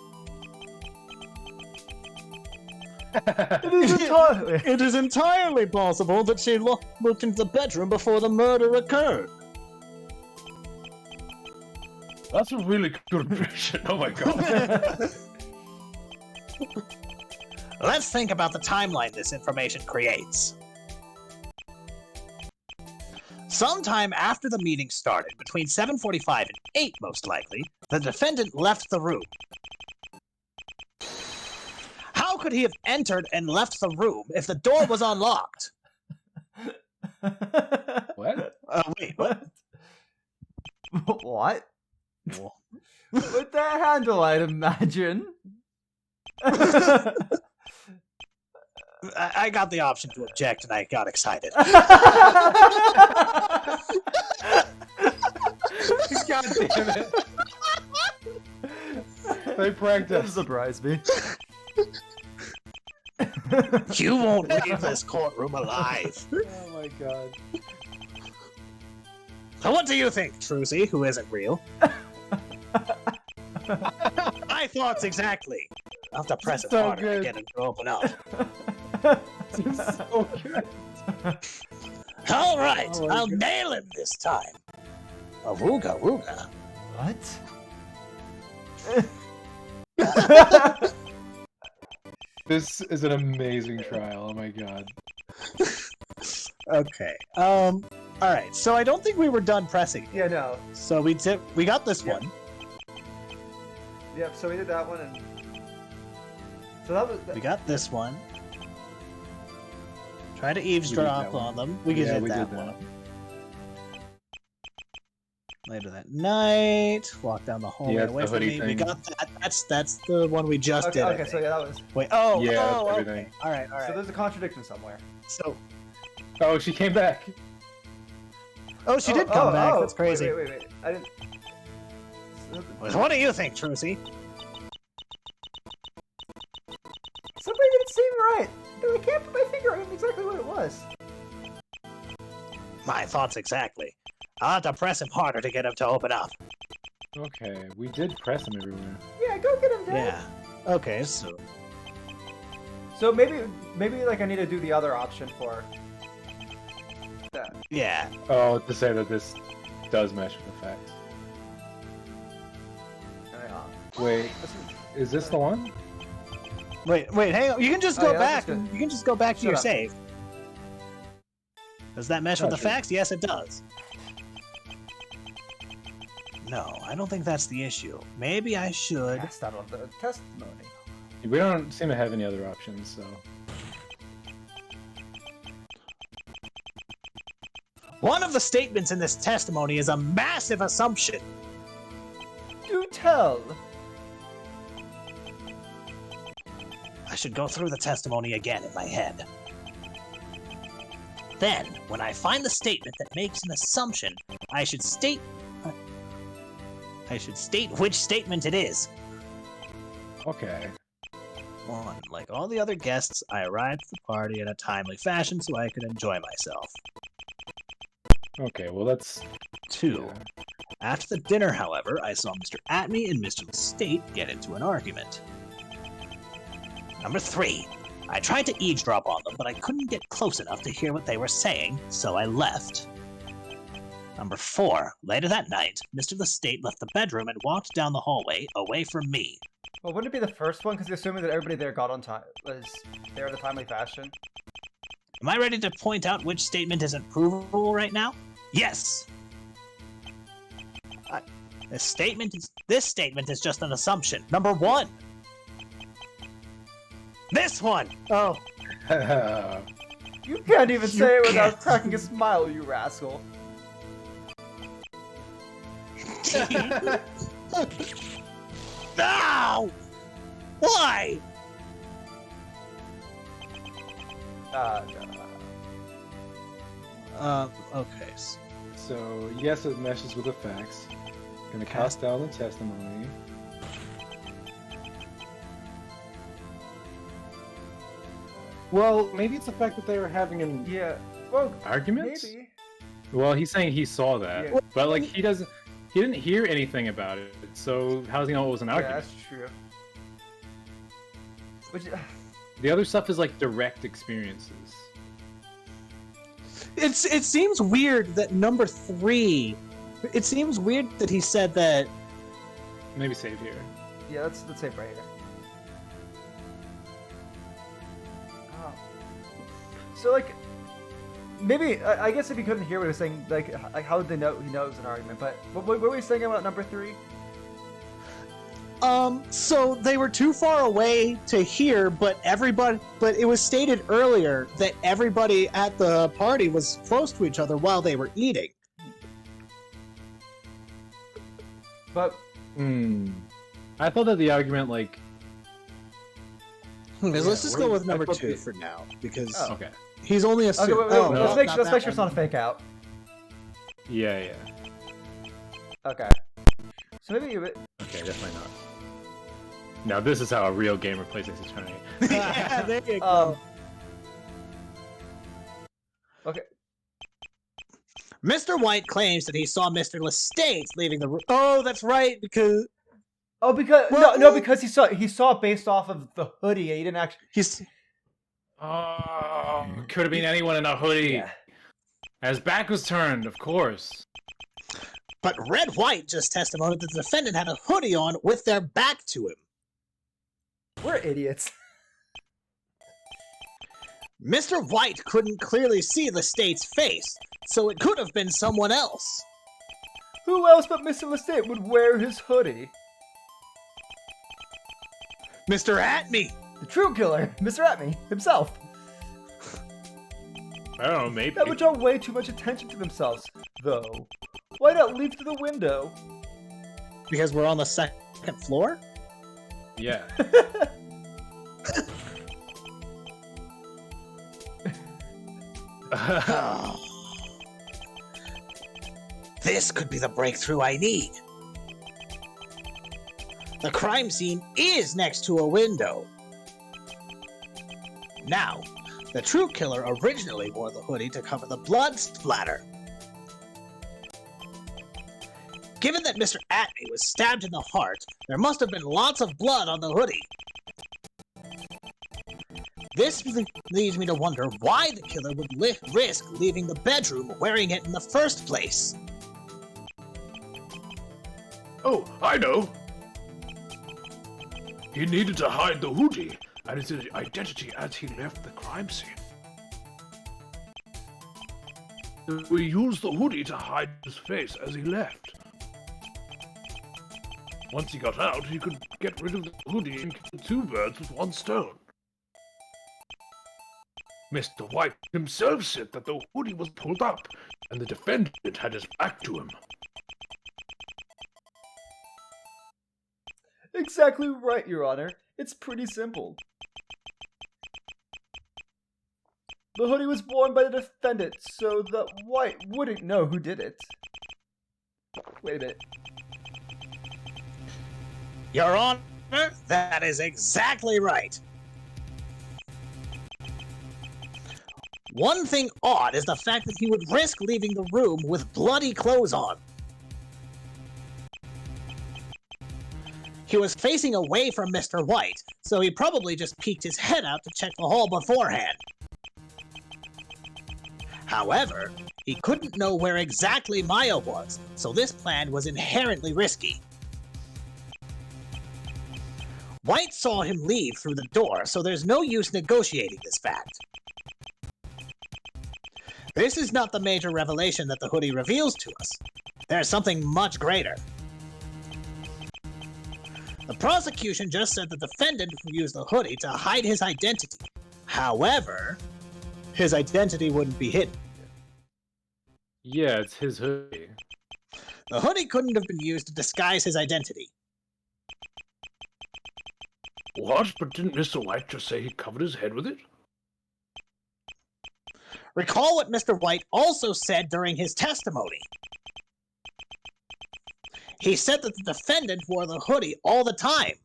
Speaker 2: It is entirely possible that she looked into the bedroom before the murder occurred.
Speaker 4: That's a really good impression. Oh my god.
Speaker 2: Let's think about the timeline this information creates. Sometime after the meeting started, between 7:45 and 8 most likely, the defendant left the room. How could he have entered and left the room if the door was unlocked?
Speaker 3: What?
Speaker 2: Wait, what?
Speaker 1: What? With that handle, I'd imagine.
Speaker 2: I got the option to object and I got excited.
Speaker 3: God damn it. They pranked
Speaker 1: Doesn't
Speaker 3: us.
Speaker 1: surprise me.
Speaker 2: You won't leave this courtroom alive.
Speaker 3: Oh my god.
Speaker 2: So what do you think, Trucy, who isn't real? My thoughts exactly. I'll have to press it
Speaker 3: So
Speaker 2: harder
Speaker 3: good.
Speaker 2: to get him to open up.
Speaker 3: This is so good.
Speaker 2: All right,
Speaker 3: Oh my
Speaker 2: I'll
Speaker 3: God.
Speaker 2: nail him this time. A wooga wooga.
Speaker 1: What?
Speaker 3: This is an amazing trial. Oh my god.
Speaker 2: Okay. All right. So I don't think we were done pressing.
Speaker 1: Yeah, no.
Speaker 2: So we got this
Speaker 1: Yeah.
Speaker 2: one.
Speaker 1: Yep, so we did that one, and so that was.
Speaker 2: We got this one. Try to
Speaker 3: that
Speaker 2: eavesdrop
Speaker 3: one.
Speaker 2: on them. We did
Speaker 3: we
Speaker 2: that
Speaker 3: did
Speaker 2: one. Later that night, walk down the hallway
Speaker 3: Yeah,
Speaker 2: away
Speaker 3: the
Speaker 2: from
Speaker 3: hoodie
Speaker 2: me. We
Speaker 3: thing.
Speaker 2: got that. That's the one we just
Speaker 1: Okay,
Speaker 2: did. I
Speaker 1: okay, so
Speaker 2: think.
Speaker 1: yeah, that was.
Speaker 2: Wait. Oh,
Speaker 3: Yeah, that's
Speaker 2: okay.
Speaker 3: everything.
Speaker 2: All right.
Speaker 1: So there's a contradiction somewhere.
Speaker 2: So,
Speaker 3: Oh, she came back.
Speaker 2: oh, she did come back. That's crazy.
Speaker 1: Wait. I didn't.
Speaker 2: What do you think, Trucy?
Speaker 1: Something didn't seem right. I can't put my finger on exactly what it was.
Speaker 2: My thoughts exactly. I'll have to press him harder to get him to open up.
Speaker 3: Okay, we did press him everywhere.
Speaker 1: Yeah, go get him, Dad.
Speaker 2: Yeah. Okay, so
Speaker 1: So maybe like I need to do the other option for that.
Speaker 2: yeah.
Speaker 3: Oh, to say that this does mesh with the facts.
Speaker 1: Hang on.
Speaker 3: Wait, is this the one?
Speaker 2: Wait, hang on. You can just
Speaker 1: Oh,
Speaker 2: go
Speaker 1: yeah,
Speaker 2: back.
Speaker 1: that's good.
Speaker 2: You can just go back to
Speaker 1: Shut
Speaker 2: your
Speaker 1: up.
Speaker 2: save. Does that mesh with the
Speaker 3: Gotcha.
Speaker 2: facts? Yes, it does. No, I don't think that's the issue. Maybe I should.
Speaker 1: That's not on the testimony.
Speaker 3: We don't seem to have any other options, so.
Speaker 2: One of the statements in this testimony is a massive assumption.
Speaker 1: Do tell.
Speaker 2: I should go through the testimony again in my head. Then, when I find the statement that makes an assumption, I should state which statement it is.
Speaker 3: Okay.
Speaker 2: 1. Like all the other guests, I arrived at the party in a timely fashion so I could enjoy myself.
Speaker 3: Okay, well that's...
Speaker 2: 2.
Speaker 3: Yeah.
Speaker 2: After the dinner, however, I saw Mr. Atme and Mr. Lestate get into an argument. Number 3. I tried to eavesdrop on them, but I couldn't get close enough to hear what they were saying, so I left. Number 4. Later that night, Mr. Lestate left the bedroom and walked down the hallway, away from me.
Speaker 1: Well, wouldn't it be the first one? Because you're assuming that everybody there got on time, was there in a timely fashion.
Speaker 2: Am I ready to point out which statement isn't provable right now? Yes! This statement is just an assumption. Number 1. This one! Oh.
Speaker 1: You can't even say it without cracking a smile, you rascal.
Speaker 2: No! Why? Okay.
Speaker 3: So, yes, it meshes with the facts. Gonna cast down the testimony. Well, maybe it's the fact that they were having an
Speaker 1: Yeah. Well,
Speaker 3: argument?
Speaker 1: maybe.
Speaker 3: Well, he's saying he saw that,
Speaker 1: Yeah.
Speaker 3: but like he didn't hear anything about it. So how does he know it was an
Speaker 1: Yeah,
Speaker 3: argument?
Speaker 1: that's true. Which,
Speaker 3: The other stuff is like direct experiences.
Speaker 2: It seems weird that number 3. It seems weird that he said that.
Speaker 3: Maybe save here.
Speaker 1: yeah, let's say right here. Oh. So like, maybe I guess if you couldn't hear what he was saying, like how would they know he knows an argument? But what were we saying about number 3?
Speaker 2: So they were too far away to hear, but it was stated earlier that everybody at the party was close to each other while they were eating.
Speaker 1: But
Speaker 3: I thought that the argument like
Speaker 2: Let's just go with number
Speaker 3: I thought
Speaker 2: 2
Speaker 3: the-
Speaker 2: for now, because
Speaker 3: okay.
Speaker 2: he's only
Speaker 1: okay,
Speaker 2: assuming.
Speaker 1: wait,
Speaker 3: no,
Speaker 1: let's make sure it's not a fake out.
Speaker 3: Yeah.
Speaker 1: Okay. So maybe you.
Speaker 3: Okay, definitely not. Now this is how a real gamer plays Ace Attorney.
Speaker 2: Yeah, there you go.
Speaker 1: Okay.
Speaker 2: Mr. White claims that he saw Mr. Lestate leaving the room. Oh, that's right, because
Speaker 1: Oh, because
Speaker 2: Well,
Speaker 1: no, because he saw it based off of the hoodie. He didn't actually.
Speaker 2: he's.
Speaker 3: Oh, could have been anyone in a hoodie.
Speaker 1: Yeah.
Speaker 3: As back was turned, of course.
Speaker 2: But Red White just testified that the defendant had a hoodie on with their back to him.
Speaker 1: We're idiots.
Speaker 2: Mr. White couldn't clearly see Lestate's face, so it could have been someone else.
Speaker 1: Who else but Mr. Lestate would wear his hoodie?
Speaker 2: Mr. Atme!
Speaker 1: The true killer, Mr. Atme himself.
Speaker 3: I don't know, maybe.
Speaker 1: That would draw way too much attention to themselves, though. Why not leap through the window?
Speaker 2: Because we're on the second floor?
Speaker 3: Yeah.
Speaker 2: This could be the breakthrough I need. The crime scene is next to a window. Now, the true killer originally wore the hoodie to cover the blood splatter. Given that Mr. Atme was stabbed in the heart, there must have been lots of blood on the hoodie. This leads me to wonder why the killer would risk leaving the bedroom wearing it in the first place.
Speaker 4: Oh, I know! He needed to hide the hoodie and his identity as he left the crime scene. We used the hoodie to hide his face as he left. Once he got out, he could get rid of the hoodie and kill 2 birds with 1 stone. Mr. White himself said that the hoodie was pulled up and the defendant had his back to him.
Speaker 1: Exactly right, Your Honor. It's pretty simple. The hoodie was worn by the defendant, so that White wouldn't know who did it. Wait a minute.
Speaker 2: Your Honor, that is exactly right. One thing odd is the fact that he would risk leaving the room with bloody clothes on. He was facing away from Mr. White, so he probably just peeked his head out to check the hall beforehand. However, he couldn't know where exactly Maya was, so this plan was inherently risky. White saw him leave through the door, so there's no use negotiating this fact. This is not the major revelation that the hoodie reveals to us. There's something much greater. The prosecution just said the defendant used the hoodie to hide his identity. However, his identity wouldn't be hidden.
Speaker 3: Yeah, it's his hoodie.
Speaker 2: The hoodie couldn't have been used to disguise his identity.
Speaker 4: What? But didn't Mr. White just say he covered his head with it?
Speaker 2: Recall what Mr. White also said during his testimony. He said that the defendant wore the hoodie all the time.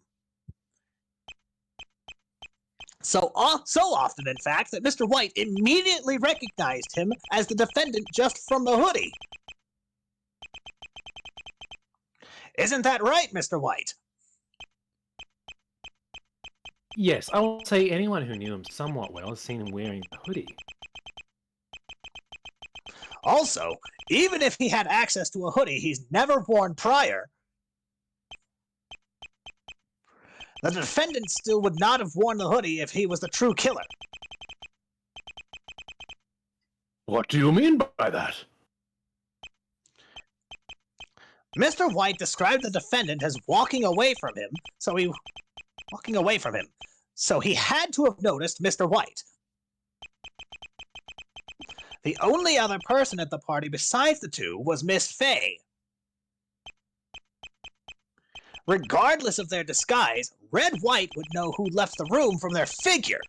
Speaker 2: So often, in fact, that Mr. White immediately recognized him as the defendant just from the hoodie. Isn't that right, Mr. White?
Speaker 5: Yes, I will say anyone who knew him somewhat well has seen him wearing the hoodie.
Speaker 2: Also, even if he had access to a hoodie he's never worn prior, the defendant still would not have worn the hoodie if he was the true killer.
Speaker 4: What do you mean by that?
Speaker 2: Mr. White described the defendant as walking away from him, so he had to have noticed Mr. White. The only other person at the party besides the two was Miss Fay. Regardless of their disguise, Red White would know who left the room from their figure.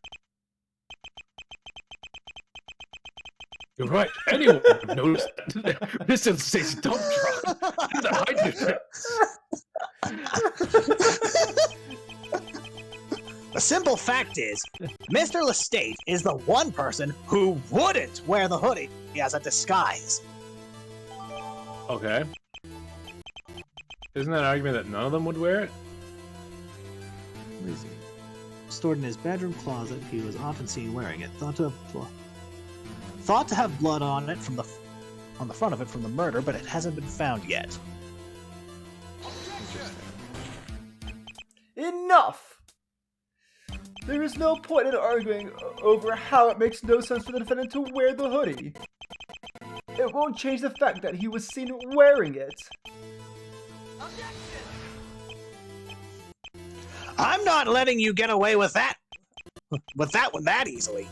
Speaker 4: You're right. Anyone would have noticed that. Mr. State's dump truck. He's a hide.
Speaker 2: The simple fact is, Mr. Lestate is the one person who wouldn't wear the hoodie as a disguise.
Speaker 3: Okay. Isn't that an argument that none of them would wear it?
Speaker 2: Where is he? Stored in his bedroom closet, he was often seen wearing it. Thought to have blood on it on the front of it from the murder, but it hasn't been found yet.
Speaker 1: Enough! There is no point in arguing over how it makes no sense for the defendant to wear the hoodie. It won't change the fact that he was seen wearing it.
Speaker 2: I'm not letting you get away with that one that easily.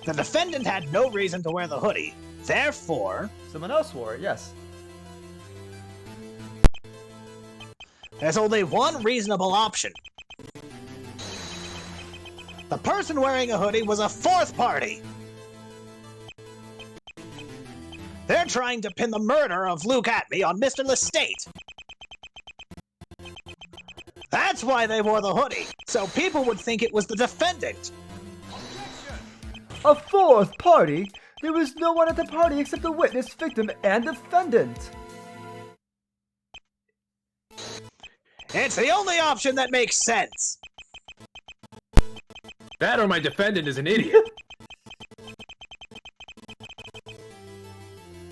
Speaker 2: The defendant had no reason to wear the hoodie, therefore...
Speaker 1: Someone else wore it, yes.
Speaker 2: There's only one reasonable option. The person wearing a hoodie was a fourth party. They're trying to pin the murder of Luke Atme on Mr. Lestate. That's why they wore the hoodie, so people would think it was the defendant.
Speaker 1: A fourth party? There was no one at the party except the witness, victim, and defendant.
Speaker 2: It's the only option that makes sense.
Speaker 4: That or my defendant is an idiot.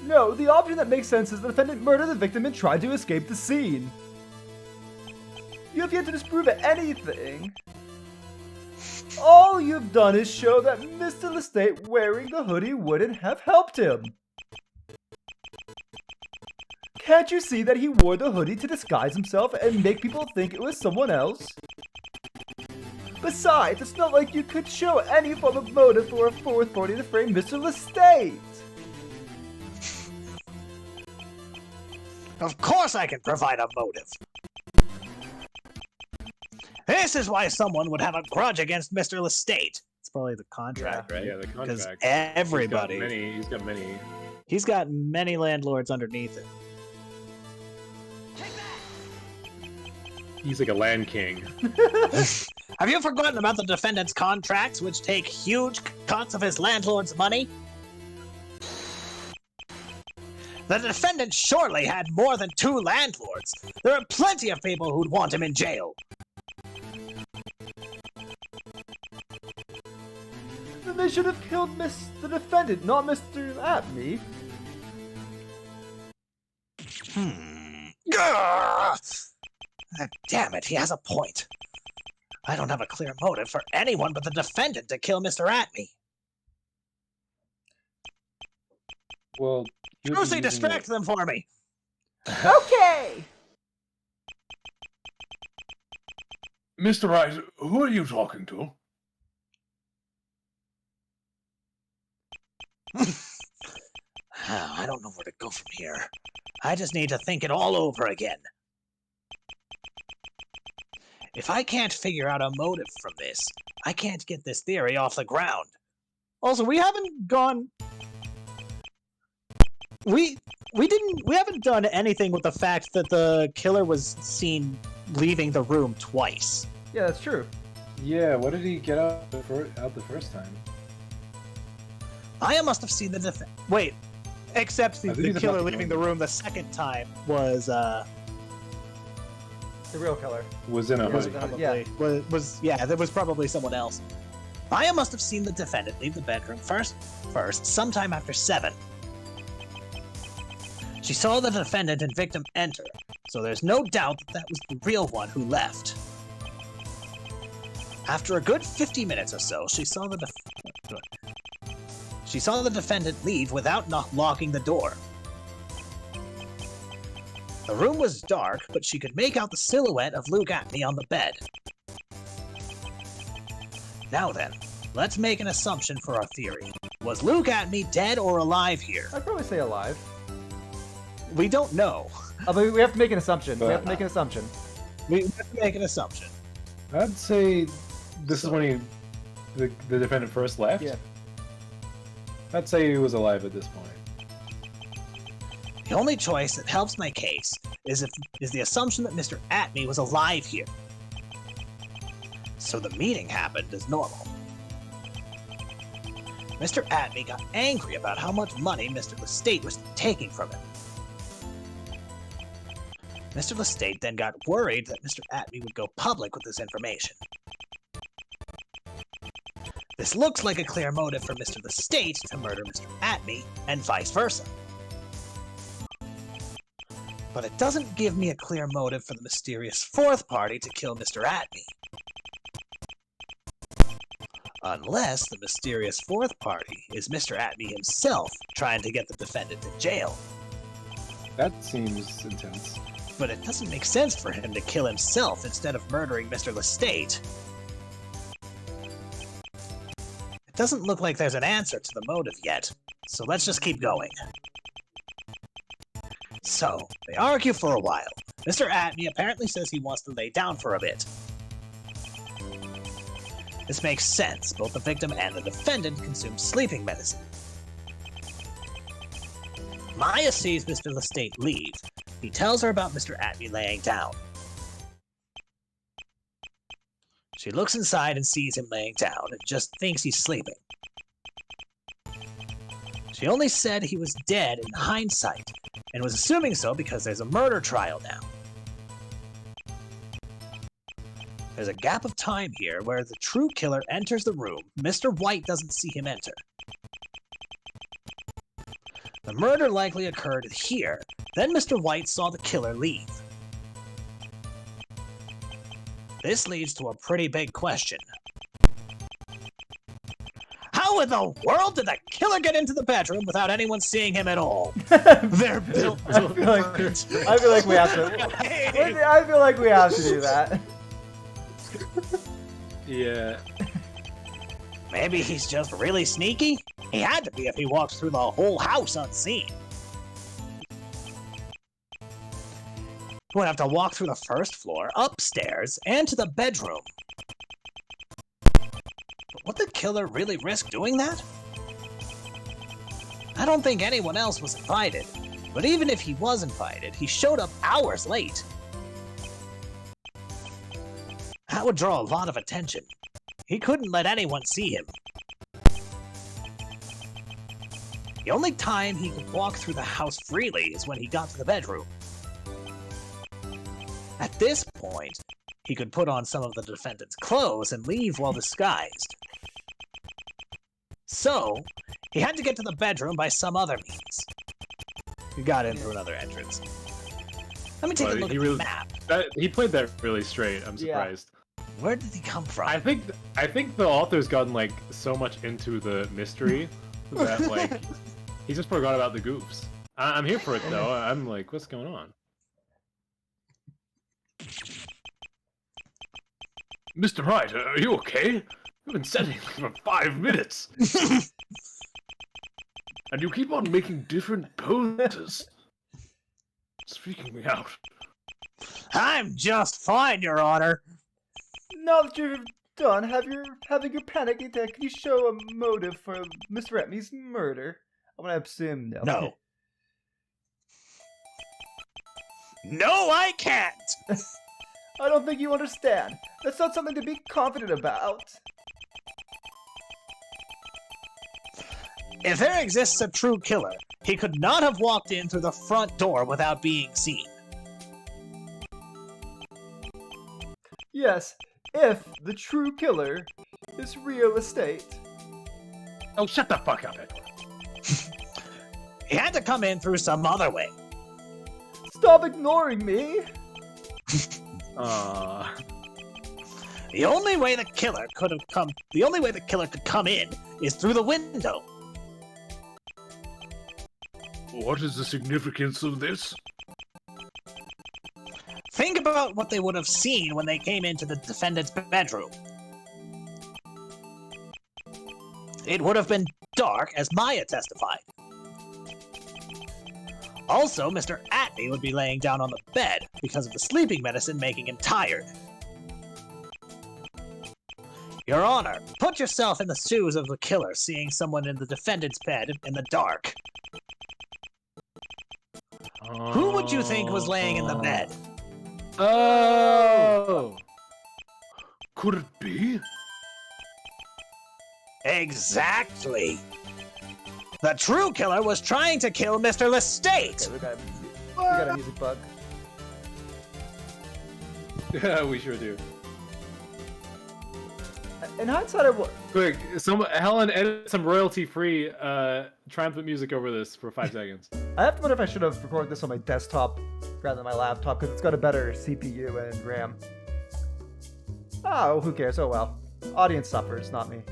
Speaker 1: No, the option that makes sense is the defendant murdered the victim and tried to escape the scene. You have yet to disprove anything. All you've done is show that Mr. Lestate wearing the hoodie wouldn't have helped him. Can't you see that he wore the hoodie to disguise himself and make people think it was someone else? Besides, it's not like you could show any form of motive for a fourth party to frame Mr. Lestate.
Speaker 2: Of course I can provide a motive. This is why someone would have a grudge against Mr. Lestate. It's probably the contract, right?
Speaker 3: Yeah, the
Speaker 2: Because
Speaker 3: contract.
Speaker 2: everybody,
Speaker 3: He's got many.
Speaker 2: he's got many landlords underneath him.
Speaker 3: He's like a land king.
Speaker 2: Have you forgotten about the defendant's contracts, which take huge cuts of his landlord's money? The defendant surely had more than 2 landlords. There are plenty of people who'd want him in jail.
Speaker 1: Then they should have killed the defendant, not Mr. Atme.
Speaker 2: Damn it, he has a point. I don't have a clear motive for anyone but the defendant to kill Mr. Atme.
Speaker 3: Well,
Speaker 2: Lucy, distract them for me.
Speaker 1: Okay!
Speaker 4: Mr. Wright, who are you talking to?
Speaker 2: I don't know where to go from here. I just need to think it all over again. If I can't figure out a motive from this, I can't get this theory off the ground. Also, we haven't gone... We haven't done anything with the fact that the killer was seen leaving the room twice.
Speaker 1: Yeah, that's true.
Speaker 3: Yeah, what did he get out the first time?
Speaker 2: I must have seen the Wait, except the
Speaker 3: he's
Speaker 2: killer
Speaker 3: about to
Speaker 2: leaving
Speaker 3: go.
Speaker 2: the room the second time was
Speaker 1: The real killer.
Speaker 3: Was in a
Speaker 1: Yeah,
Speaker 3: hoodie.
Speaker 1: yeah.
Speaker 2: That was probably someone else. Maya must have seen the defendant leave the bedroom first sometime after 7. She saw the defendant and victim enter, so there's no doubt that was the real one who left. After a good 50 minutes or so, she saw the defendant leave without locking the door. The room was dark, but she could make out the silhouette of Luke Atme on the bed. Now then, let's make an assumption for our theory. Was Luke Atme dead or alive here?
Speaker 1: I'd probably say alive.
Speaker 2: We don't know.
Speaker 1: But we have to make an assumption. We
Speaker 3: But-
Speaker 1: have to make an assumption.
Speaker 2: We have to make an assumption.
Speaker 3: I'd say this is when the defendant first left.
Speaker 1: Yeah.
Speaker 3: I'd say he was alive at this point.
Speaker 2: The only choice that helps my case is the assumption that Mr. Atme was alive here. So the meeting happened as normal. Mr. Atme got angry about how much money Mr. Lestate was taking from him. Mr. Lestate then got worried that Mr. Atme would go public with this information. This looks like a clear motive for Mr. Lestate to murder Mr. Atme, and vice versa. But it doesn't give me a clear motive for the mysterious 4th party to kill Mr. Atme. Unless the mysterious 4th party is Mr. Atme himself trying to get the defendant in jail.
Speaker 3: That seems intense.
Speaker 2: But it doesn't make sense for him to kill himself instead of murdering Mr. Lestate. It doesn't look like there's an answer to the motive yet, so let's just keep going. So, they argue for a while. Mr. Atme apparently says he wants to lay down for a bit. This makes sense. Both the victim and the defendant consume sleeping medicine. Maya sees Mr. Lestate leave. He tells her about Mr. Atme laying down. She looks inside and sees him laying down and just thinks he's sleeping. She only said he was dead in hindsight, and was assuming so because there's a murder trial now. There's a gap of time here where the true killer enters the room. Mr. White doesn't see him enter. The murder likely occurred here. Then Mr. White saw the killer leave. This leads to a pretty big question. How in the world did the killer get into the bedroom without anyone seeing him at all? They're built to
Speaker 1: I feel like we have to. I feel like we have to do that.
Speaker 3: Yeah.
Speaker 2: Maybe he's just really sneaky? He had to be if he walked through the whole house unseen. He would have to walk through the first floor, upstairs, and to the bedroom. would the killer really risk doing that? I don't think anyone else was invited, but even if he was invited, he showed up hours late. That would draw a lot of attention. He couldn't let anyone see him. The only time he could walk through the house freely is when he got to the bedroom. At this point, he could put on some of the defendant's clothes and leave while disguised. So, he had to get to the bedroom by some other means. He got in through another entrance. Let me take a look at the map.
Speaker 3: He played that really straight. I'm
Speaker 1: Yeah.
Speaker 3: surprised.
Speaker 2: Where did he come from?
Speaker 3: I think the author's gotten like so much into the mystery that like he just forgot about the goofs. I'm here for it though. I'm like, what's going on?
Speaker 4: Mr. Wright, are you okay? You've been setting for 5 minutes. And you keep on making different poses. It's freaking me out.
Speaker 2: I'm just fine, Your Honor.
Speaker 1: Now that you're done having your panic attack, can you show a motive for Miss Remy's murder? I'm gonna assume no.
Speaker 2: No. No, I can't!
Speaker 1: I don't think you understand. That's not something to be confident about.
Speaker 2: If there exists a true killer, he could not have walked in through the front door without being seen.
Speaker 1: Yes, if the true killer is real estate.
Speaker 4: Oh, shut the fuck up, Edward.
Speaker 2: He had to come in through some other way.
Speaker 1: Stop ignoring me!
Speaker 2: The only way the killer could come in is through the window.
Speaker 4: What is the significance of this?
Speaker 2: Think about what they would have seen when they came into the defendant's bedroom. It would have been dark, as Maya testified. Also, Mr. Atney would be laying down on the bed because of the sleeping medicine making him tired. Your Honor, put yourself in the shoes of the killer seeing someone in the defendant's bed in the dark. Who would you think was laying in the bed?
Speaker 3: Oh!
Speaker 4: Could it be?
Speaker 2: Exactly. The true killer was trying to kill Mr. Lestate.
Speaker 1: Okay, we got a music bug.
Speaker 3: Yeah, we sure do.
Speaker 1: In hindsight, I would.
Speaker 3: Quick, Helen, edit some royalty-free triumphant music over this for 5 seconds.
Speaker 1: I have to wonder if I should have recorded this on my desktop rather than my laptop because it's got a better CPU and RAM. Oh, who cares? Oh well. Audience suffers, not me.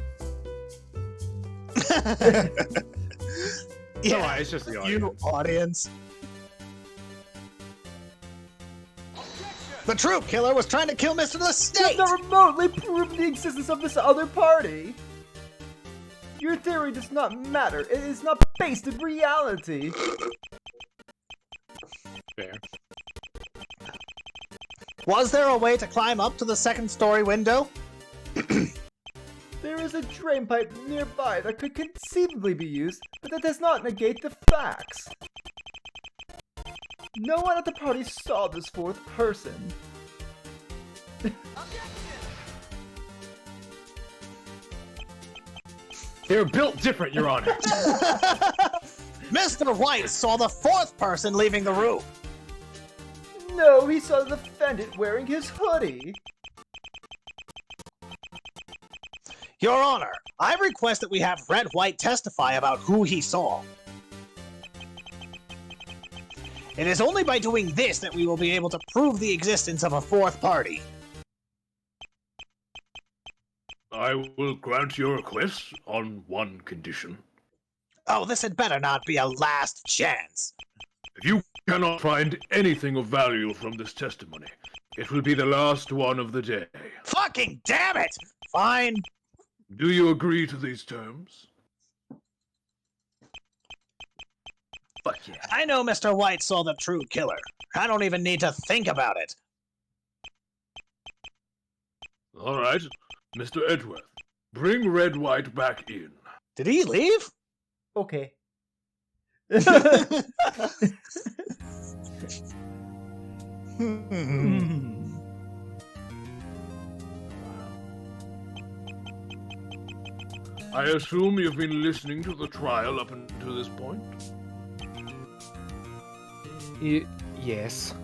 Speaker 3: Yeah, no, it's just the audience.
Speaker 2: You audience. The true killer was trying to kill Mr.
Speaker 1: You have
Speaker 2: Lestate.
Speaker 1: not remotely proven the existence of this other party. Your theory does not matter. It is not based in reality.
Speaker 3: Fair.
Speaker 2: Was there a way to climb up to the second-story window?
Speaker 1: There is a drain pipe nearby that could conceivably be used, but that does not negate the facts. No one at the party saw this fourth person.
Speaker 3: They're built different, Your Honor.
Speaker 2: Mr. White saw the fourth person leaving the room.
Speaker 1: No, he saw the defendant wearing his hoodie.
Speaker 2: Your Honor, I request that we have Red White testify about who he saw. It is only by doing this that we will be able to prove the existence of a fourth party.
Speaker 4: I will grant your request on one condition.
Speaker 2: Oh, this had better not be a last chance.
Speaker 4: If you cannot find anything of value from this testimony, it will be the last one of the day.
Speaker 2: Fucking damn it! Fine.
Speaker 4: Do you agree to these terms?
Speaker 2: Fuck yeah. I know Mr. White saw the true killer. I don't even need to think about it.
Speaker 4: All right, Mr. Edgeworth, Bring Red White back in.
Speaker 2: Did he leave?
Speaker 1: Okay.
Speaker 4: I assume you've been listening to the trial up until this point?
Speaker 5: Yes.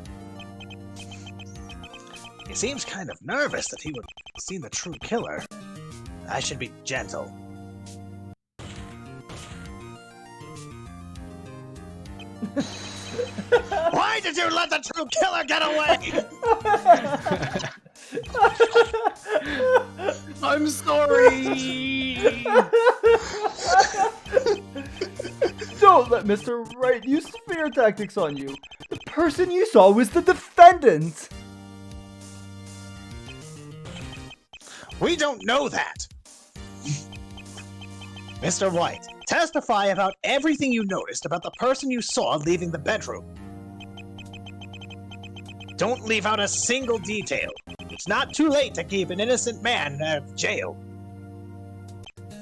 Speaker 2: He seems kind of nervous that he would have seen the true killer. I should be gentle. Why did you let the true killer get away?
Speaker 5: I'm sorry.
Speaker 1: Don't let Mr. Wright use fear tactics on you. The person you saw was the defendant.
Speaker 2: We don't know that. Mr. White, testify about everything you noticed about the person you saw leaving the bedroom. Don't leave out a single detail. It's not too late to keep an innocent man out of jail.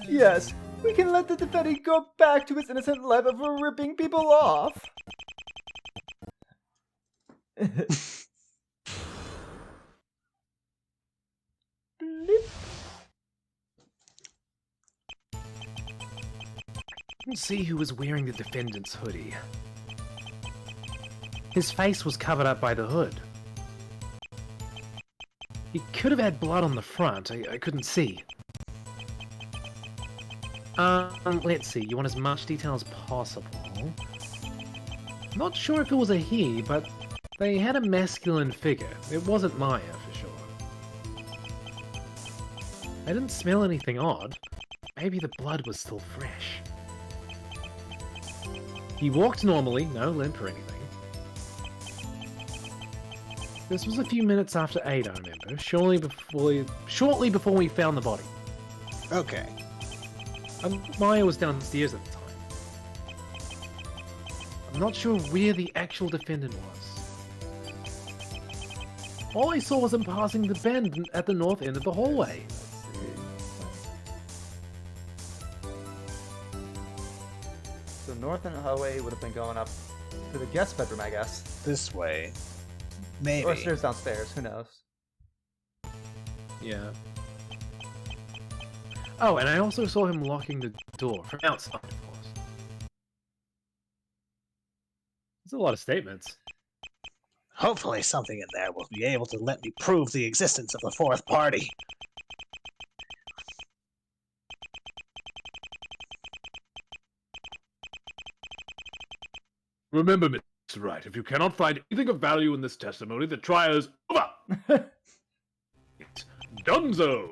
Speaker 1: Yes, we can let the defendant go back to his innocent life of ripping people off. Blip.
Speaker 5: I can see who was wearing the defendant's hoodie. His face was covered up by the hood. He could have had blood on the front. I couldn't see. Let's see. You want as much detail as possible. Not sure if it was a he, but they had a masculine figure. It wasn't Maya, for sure. I didn't smell anything odd. Maybe the blood was still fresh. He walked normally, no limp or anything. This was a few minutes after 8, I remember, shortly before we found the body.
Speaker 2: Okay.
Speaker 5: Maya was downstairs at the time. I'm not sure where the actual defendant was. All I saw was him passing the bend at the north end of the hallway.
Speaker 1: So north end hallway would have been going up to the guest bedroom, I guess.
Speaker 2: This way. Maybe.
Speaker 1: Or stairs downstairs, who knows?
Speaker 5: Yeah. Oh, and I also saw him locking the door from outside, of course.
Speaker 3: That's a lot of statements.
Speaker 2: Hopefully something in there will be able to let me prove the existence of the fourth party.
Speaker 4: Remember, Mr. Wright, if you cannot find anything of value in this testimony, the trial is over. It's donezo.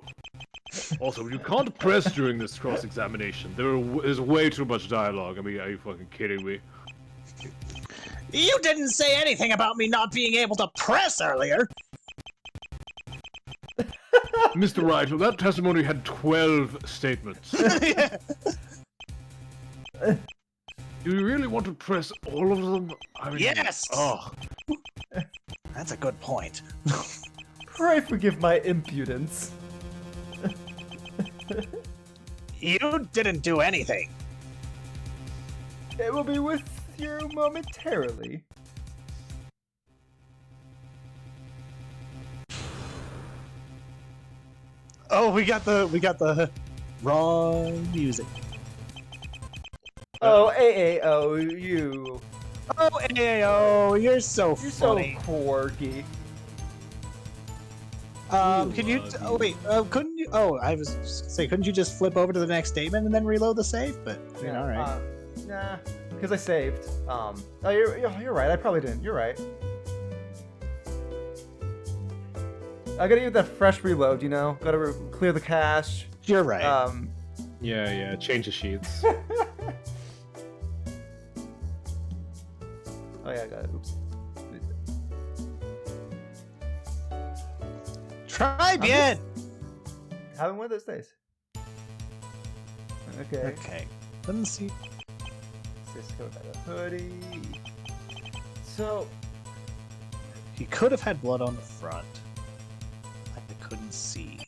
Speaker 4: Also, you can't press during this cross-examination. There's way too much dialogue. I mean, are you fucking kidding me?
Speaker 2: You didn't say anything about me not being able to press earlier.
Speaker 4: Mr. Wright, that testimony had 12 statements. Do you really want to press all of them? I mean,
Speaker 2: Yes!
Speaker 4: Oh,
Speaker 2: That's a good point.
Speaker 1: Pray forgive my impudence.
Speaker 2: You didn't do anything.
Speaker 1: It will be with you momentarily.
Speaker 2: Oh, we got the wrong music.
Speaker 1: Oh, AAO, you.
Speaker 2: Oh, AAO, you're so
Speaker 1: You're so
Speaker 2: funny.
Speaker 1: quirky.
Speaker 2: Can you? Oh wait, couldn't you? Oh, I was say, couldn't you just flip over to the next statement and then reload the save? But I mean, all right.
Speaker 1: Nah, because I saved. Oh, you're right. I probably didn't. You're right. I gotta get that fresh reload. You know, gotta clear the cache.
Speaker 2: You're right.
Speaker 3: Yeah, change the sheets.
Speaker 1: Oh yeah, I got it. Oops.
Speaker 2: Trybien.
Speaker 1: Having one of those days. Okay.
Speaker 2: Okay. Let me see.
Speaker 1: Just go by the hoodie. So
Speaker 2: He could have had blood on the front. I couldn't see.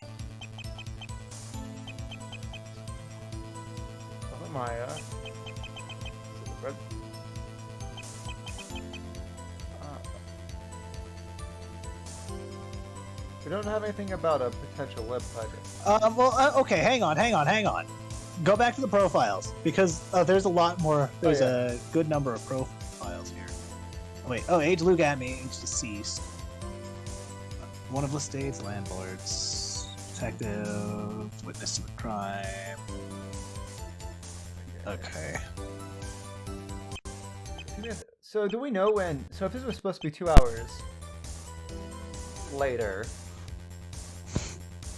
Speaker 1: Maya. We don't have anything about a potential web pirate.
Speaker 2: Okay, hang on. Go back to the profiles, because there's a lot more. There's a good number of profiles here. Wait, age Lugami, age deceased. One of Lestade's landlords. Detective, witness to the crime. Okay.
Speaker 1: So do we know when... So if this was supposed to be 2 hours later...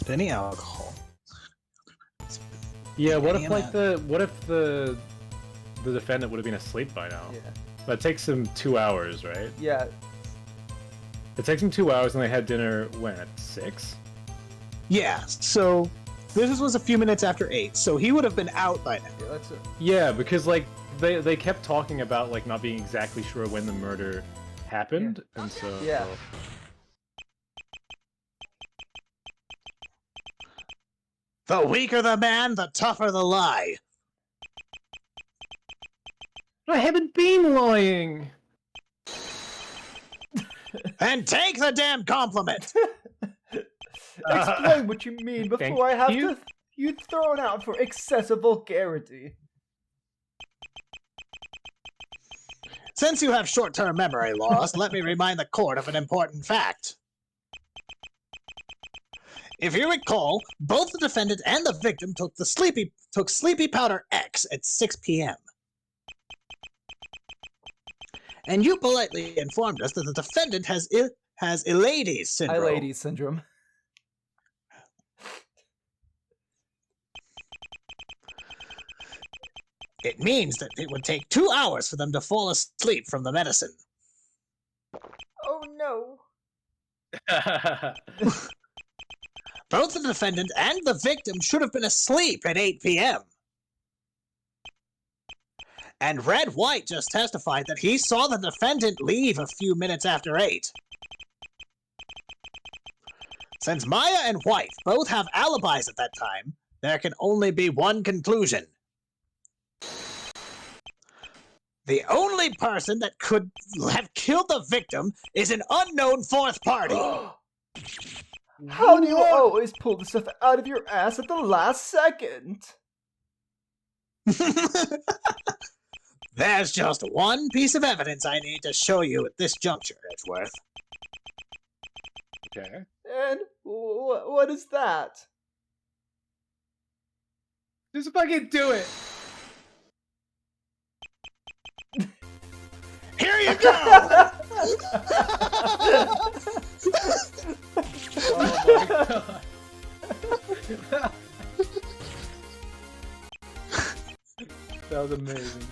Speaker 2: Any alcohol.
Speaker 3: Yeah, what if the defendant would have been asleep by now?
Speaker 1: Yeah.
Speaker 3: But it takes him 2 hours, right?
Speaker 1: Yeah.
Speaker 3: It takes him 2 hours and they had dinner when, at 6?
Speaker 2: Yeah, so this was a few minutes after 8, so he would have been out by now.
Speaker 1: Yeah, that's it.
Speaker 3: Yeah, because like they kept talking about like not being exactly sure when the murder happened, and so
Speaker 1: Yeah.
Speaker 2: The weaker the man, the tougher the lie.
Speaker 3: I haven't been lying.
Speaker 2: And take the damn compliment.
Speaker 1: Explain what you mean before I have
Speaker 3: you.
Speaker 1: you thrown out for excessive vulgarity.
Speaker 2: Since you have short-term memory loss, let me remind the court of an important fact. If you recall, both the defendant and the victim took sleepy powder X at 6 p.m. And you politely informed us that the defendant has Ileides syndrome.
Speaker 1: Ileides syndrome.
Speaker 2: It means that it would take 2 hours for them to fall asleep from the medicine.
Speaker 1: Oh no.
Speaker 2: Both the defendant and the victim should have been asleep at 8 p.m. And Red White just testified that he saw the defendant leave a few minutes after 8. Since Maya and White both have alibis at that time, there can only be one conclusion. The only person that could have killed the victim is an unknown fourth party.
Speaker 1: How do you always pull this stuff out of your ass at the last second?
Speaker 2: There's just one piece of evidence I need to show you at this juncture, Edgeworth.
Speaker 3: Okay.
Speaker 1: And what is that?
Speaker 3: Just fucking do it.
Speaker 2: Here you go!
Speaker 3: Oh my god. That was amazing.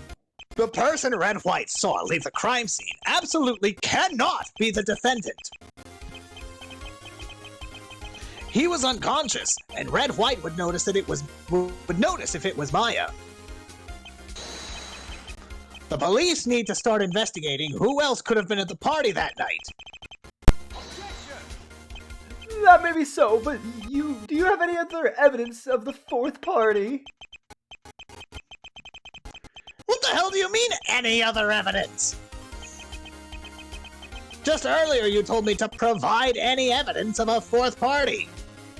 Speaker 2: The person Red White saw leave the crime scene absolutely cannot be the defendant. He was unconscious, and Red White would notice if it was Maya. The police need to start investigating who else could have been at the party that night.
Speaker 1: That may be so, but do you have any other evidence of the fourth party?
Speaker 2: What the hell do you mean, any other evidence? Just earlier you told me to provide any evidence of a fourth party.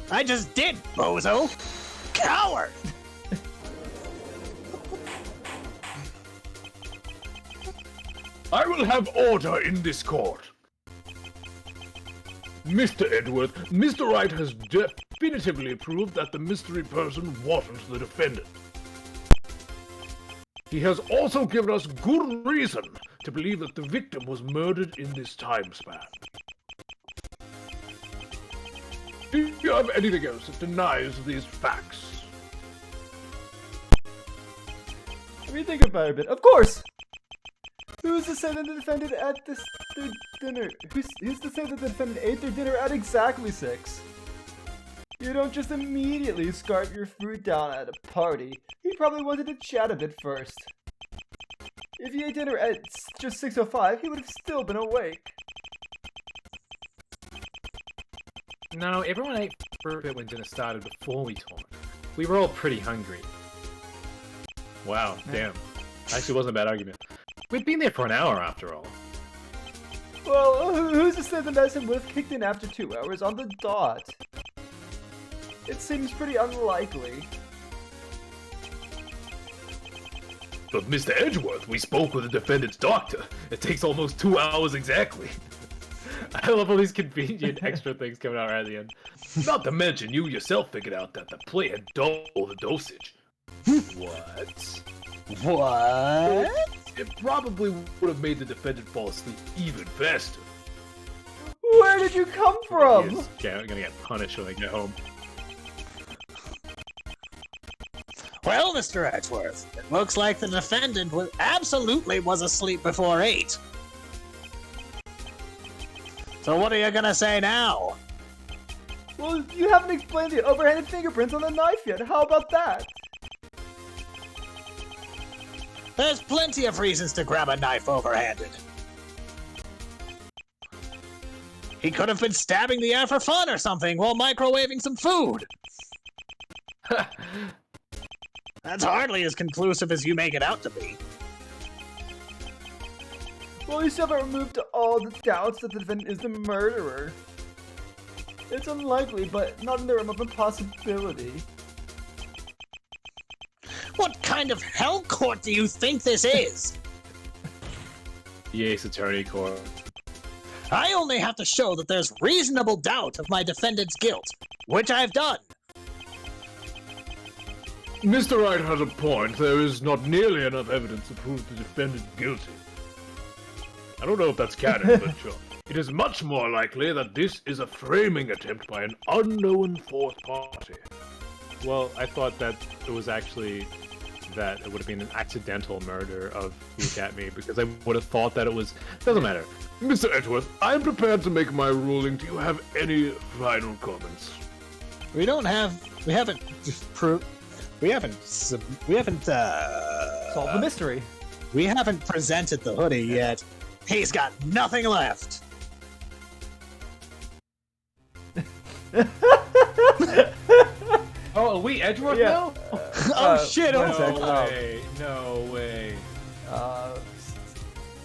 Speaker 2: I just did, bozo. Coward!
Speaker 4: I will have order in this court. Mr. Edgeworth, Mr. Wright has definitively proved that the mystery person wasn't the defendant. He has also given us good reason to believe that the victim was murdered in this time span. Do you have anything else that denies these facts?
Speaker 1: Let me think about it a bit. Of course! Who's to say that the defendant at their dinner? Who's to say that the defendant ate their dinner at exactly 6? You don't just immediately scarf your food down at a party. He probably wanted to chat a bit first. If he ate dinner at just 6:05, he would have still been awake.
Speaker 5: No, everyone ate for a bit when dinner started before we talked. We were all pretty hungry.
Speaker 3: Wow, damn. Actually, wasn't a bad argument. We'd been there for an hour after all.
Speaker 1: Well, who's to say the medicine would have kicked in after 2 hours on the dot? It seems pretty unlikely.
Speaker 4: But Mr. Edgeworth, we spoke with the defendant's doctor. It takes almost 2 hours exactly.
Speaker 3: I love all these convenient extra things coming out right at the end.
Speaker 4: Not to mention, you yourself figured out that the play had double the dosage. What?
Speaker 2: What?
Speaker 4: It probably would have made the defendant fall asleep even faster.
Speaker 1: Where did you come from?
Speaker 3: He's gonna get punished when they get home.
Speaker 2: Well, Mr. Edgeworth, it looks like the defendant absolutely was asleep before 8. So what are you gonna say now?
Speaker 1: Well, you haven't explained the overhanded fingerprints on the knife yet. How about that?
Speaker 2: There's plenty of reasons to grab a knife overhanded. He could have been stabbing the air for fun or something while microwaving some food. That's hardly as conclusive as you make it out to be.
Speaker 1: Well, you still haven't removed all the doubts that the defendant is the murderer. It's unlikely, but not in the realm of impossibility.
Speaker 2: What kind of hell court do you think this is?
Speaker 3: The Ace Attorney Court.
Speaker 2: I only have to show that there's reasonable doubt of my defendant's guilt, which I've done.
Speaker 4: Mr. Wright has a point. There is not nearly enough evidence to prove the defendant guilty. I don't know if that's canon, but sure. It is much more likely that this is a framing attempt by an unknown fourth party.
Speaker 3: Well, I thought that it was actually that it would have been an accidental murder of Look At Me, because I would have thought that it was... Doesn't matter.
Speaker 4: Mr. Edgeworth, I am prepared to make my ruling. Do you have any final comments?
Speaker 2: We haven't
Speaker 1: Solve the mystery.
Speaker 2: we haven't presented the hoodie yet. He's got nothing left.
Speaker 3: Oh, are we Edgeworth
Speaker 1: Yeah.
Speaker 3: now?
Speaker 2: Oh shit!
Speaker 1: one
Speaker 2: Oh,
Speaker 1: sec.
Speaker 3: No way.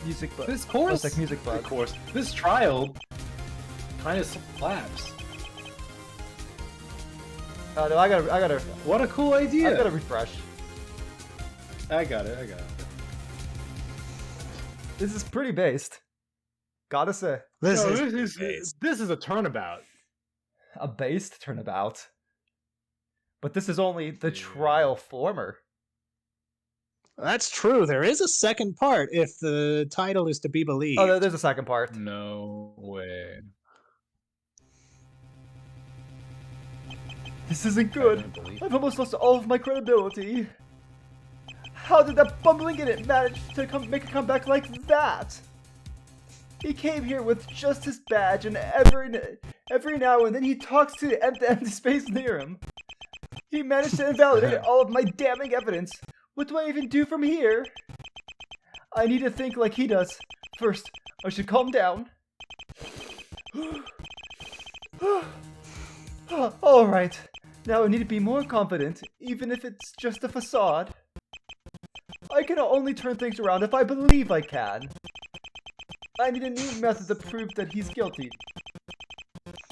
Speaker 1: Music bud.
Speaker 3: This chorus?
Speaker 1: Like music bud.
Speaker 3: Of course. This trial kind of slaps.
Speaker 1: Oh no, I gotta
Speaker 3: What a cool idea.
Speaker 1: I gotta refresh.
Speaker 3: I got it.
Speaker 1: This is pretty based. Gotta say.
Speaker 2: this
Speaker 3: No,
Speaker 2: is
Speaker 3: this is a turnabout.
Speaker 1: A based turnabout. But this is only the trial former.
Speaker 2: that's true. There is a second part if the title is to be believed.
Speaker 1: Oh, there's a second part.
Speaker 3: No way.
Speaker 1: This isn't
Speaker 3: I
Speaker 1: good.
Speaker 3: don't believe it.
Speaker 1: I've almost lost all of my credibility. How did that bumbling idiot manage to make a comeback like that? He came here with just his badge, and every now and then he talks to the empty space near him. He managed to invalidate all of my damning evidence. What do I even do from here? I need to think like he does. First, I should calm down. Alright, now I need to be more confident, even if it's just a facade. I can only turn things around if I believe I can. I need a new method to prove that he's guilty.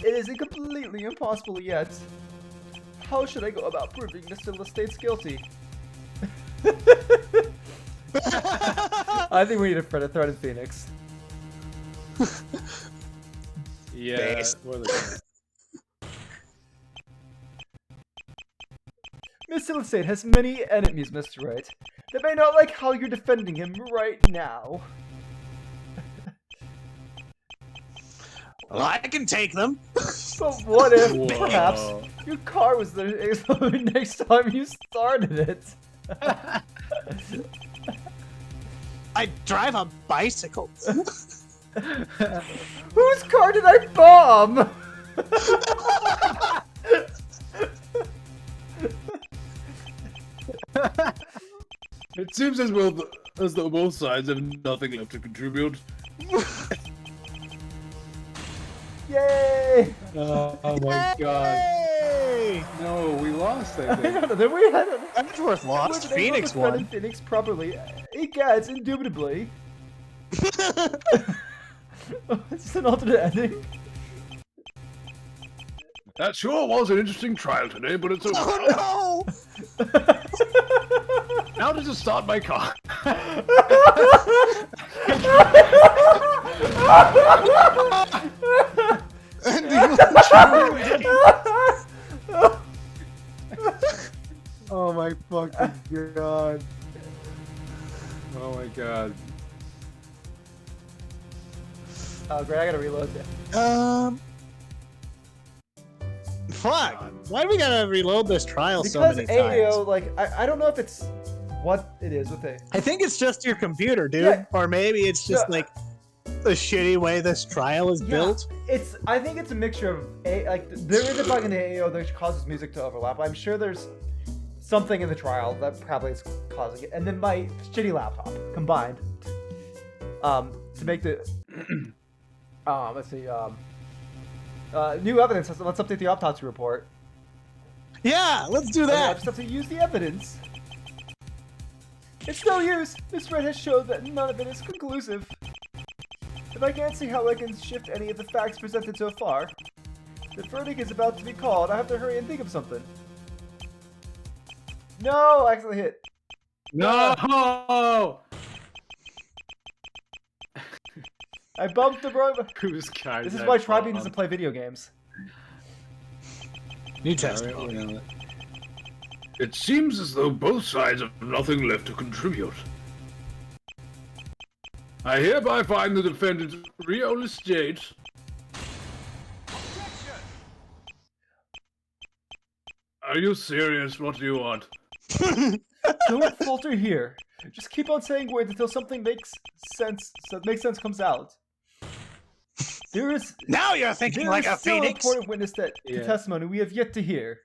Speaker 1: It isn't completely impossible yet. How should I go about proving Mr. Lestate's guilty? I think we need a thread in Phoenix.
Speaker 3: Yeah.
Speaker 2: Based.
Speaker 3: What are they-
Speaker 1: Mr. Lestate has many enemies, Mr. Wright. They may not like how you're defending him right now.
Speaker 2: Well, I can take them.
Speaker 1: But what if, perhaps,
Speaker 3: Whoa.
Speaker 1: your car was the next time you started it?
Speaker 2: I drive a bicycle.
Speaker 1: Whose car did I bomb?
Speaker 4: It seems as well as though both sides have nothing left to contribute.
Speaker 1: Yay!
Speaker 3: Oh my god.
Speaker 2: Hey! me.
Speaker 3: No, we lost. I
Speaker 1: I
Speaker 3: think.
Speaker 1: don't know. Then we had
Speaker 2: Edgeworth lost.
Speaker 1: wasn't able to
Speaker 2: Phoenix
Speaker 1: defend
Speaker 2: won.
Speaker 1: Phoenix properly. Egads, indubitably. It's just an alternate ending.
Speaker 4: That sure was an interesting trial today, but it's over.
Speaker 2: Oh
Speaker 4: Now to just start my car.
Speaker 3: Oh my fucking god. Oh my god.
Speaker 1: Oh, great! I gotta reload that.
Speaker 2: no! Fuck! Why do we gotta reload this trial so
Speaker 1: Because
Speaker 2: many
Speaker 1: AAO,
Speaker 2: times?
Speaker 1: like, I don't know if it's what it is with it.
Speaker 2: I think it's just your computer, dude.
Speaker 1: Yeah.
Speaker 2: Or maybe it's just
Speaker 1: No,
Speaker 2: like the shitty way this trial is
Speaker 1: Yeah,
Speaker 2: built.
Speaker 1: I think it's a mixture of there is a bug in the AAO that causes music to overlap. I'm sure there's something in the trial that probably is causing it, and then my shitty laptop combined to make the let's see new evidence. Let's update the autopsy report.
Speaker 2: Yeah, let's do
Speaker 1: Okay, I
Speaker 2: that.
Speaker 1: just have to use the evidence. It's no use. This red has showed that none of it is conclusive. If I can't see how I can shift any of the facts presented so far, the verdict is about to be called. I have to hurry and think of something. No, I accidentally hit.
Speaker 3: No!
Speaker 1: I bumped the road.
Speaker 3: Who's kind?
Speaker 1: This is why Trybien doesn't play video games.
Speaker 2: New testimony.
Speaker 4: It seems as though both sides have nothing left to contribute. I hereby find the defendant real estate. Are you serious? What do you want?
Speaker 1: Don't falter here. Just keep on saying words until something makes sense. Comes out. There is
Speaker 2: Now you're thinking
Speaker 1: there
Speaker 2: like
Speaker 1: is
Speaker 2: a
Speaker 1: still
Speaker 2: phoenix.
Speaker 1: an important witness that the
Speaker 3: Yeah.
Speaker 1: testimony we have yet to hear.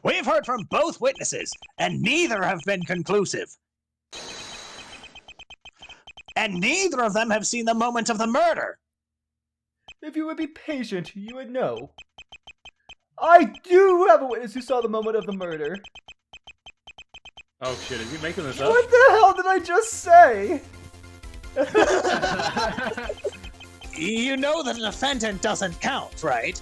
Speaker 2: We've heard from both witnesses, and neither have been conclusive. And neither of them have seen the moment of the murder.
Speaker 1: If you would be patient, you would know. I do have a witness who saw the moment of the murder.
Speaker 3: Oh shit, is he making this up?
Speaker 1: What the hell did I just say?
Speaker 2: You know that a defendant doesn't count, right?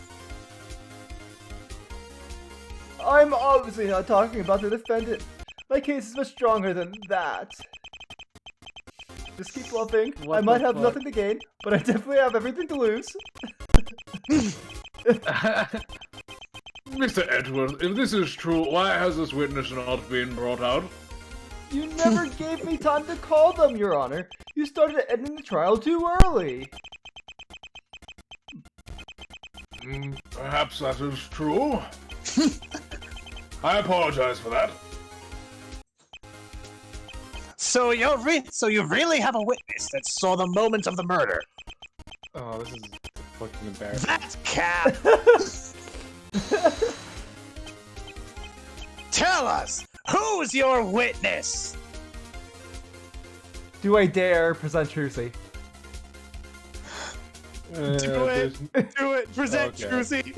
Speaker 1: I'm obviously not talking about the defendant. My case is much stronger than that. Just keep bluffing.
Speaker 3: What
Speaker 1: I might
Speaker 3: the
Speaker 1: have
Speaker 3: fuck?
Speaker 1: nothing to gain, but I definitely have everything to lose.
Speaker 4: Mr. Edgeworth, if this is true, why has this witness not been brought out?
Speaker 1: You never gave me time to call them, Your Honor. You started ending the trial too early.
Speaker 4: Perhaps that is true. I apologize for that.
Speaker 2: So you really have a witness that saw the moment of the murder.
Speaker 3: Oh, this is fucking embarrassing.
Speaker 2: That's cap. Tell us, who's your witness?
Speaker 1: Do I dare present Trucy?
Speaker 2: Do it. Do it. Present
Speaker 3: Okay.
Speaker 2: Trucy.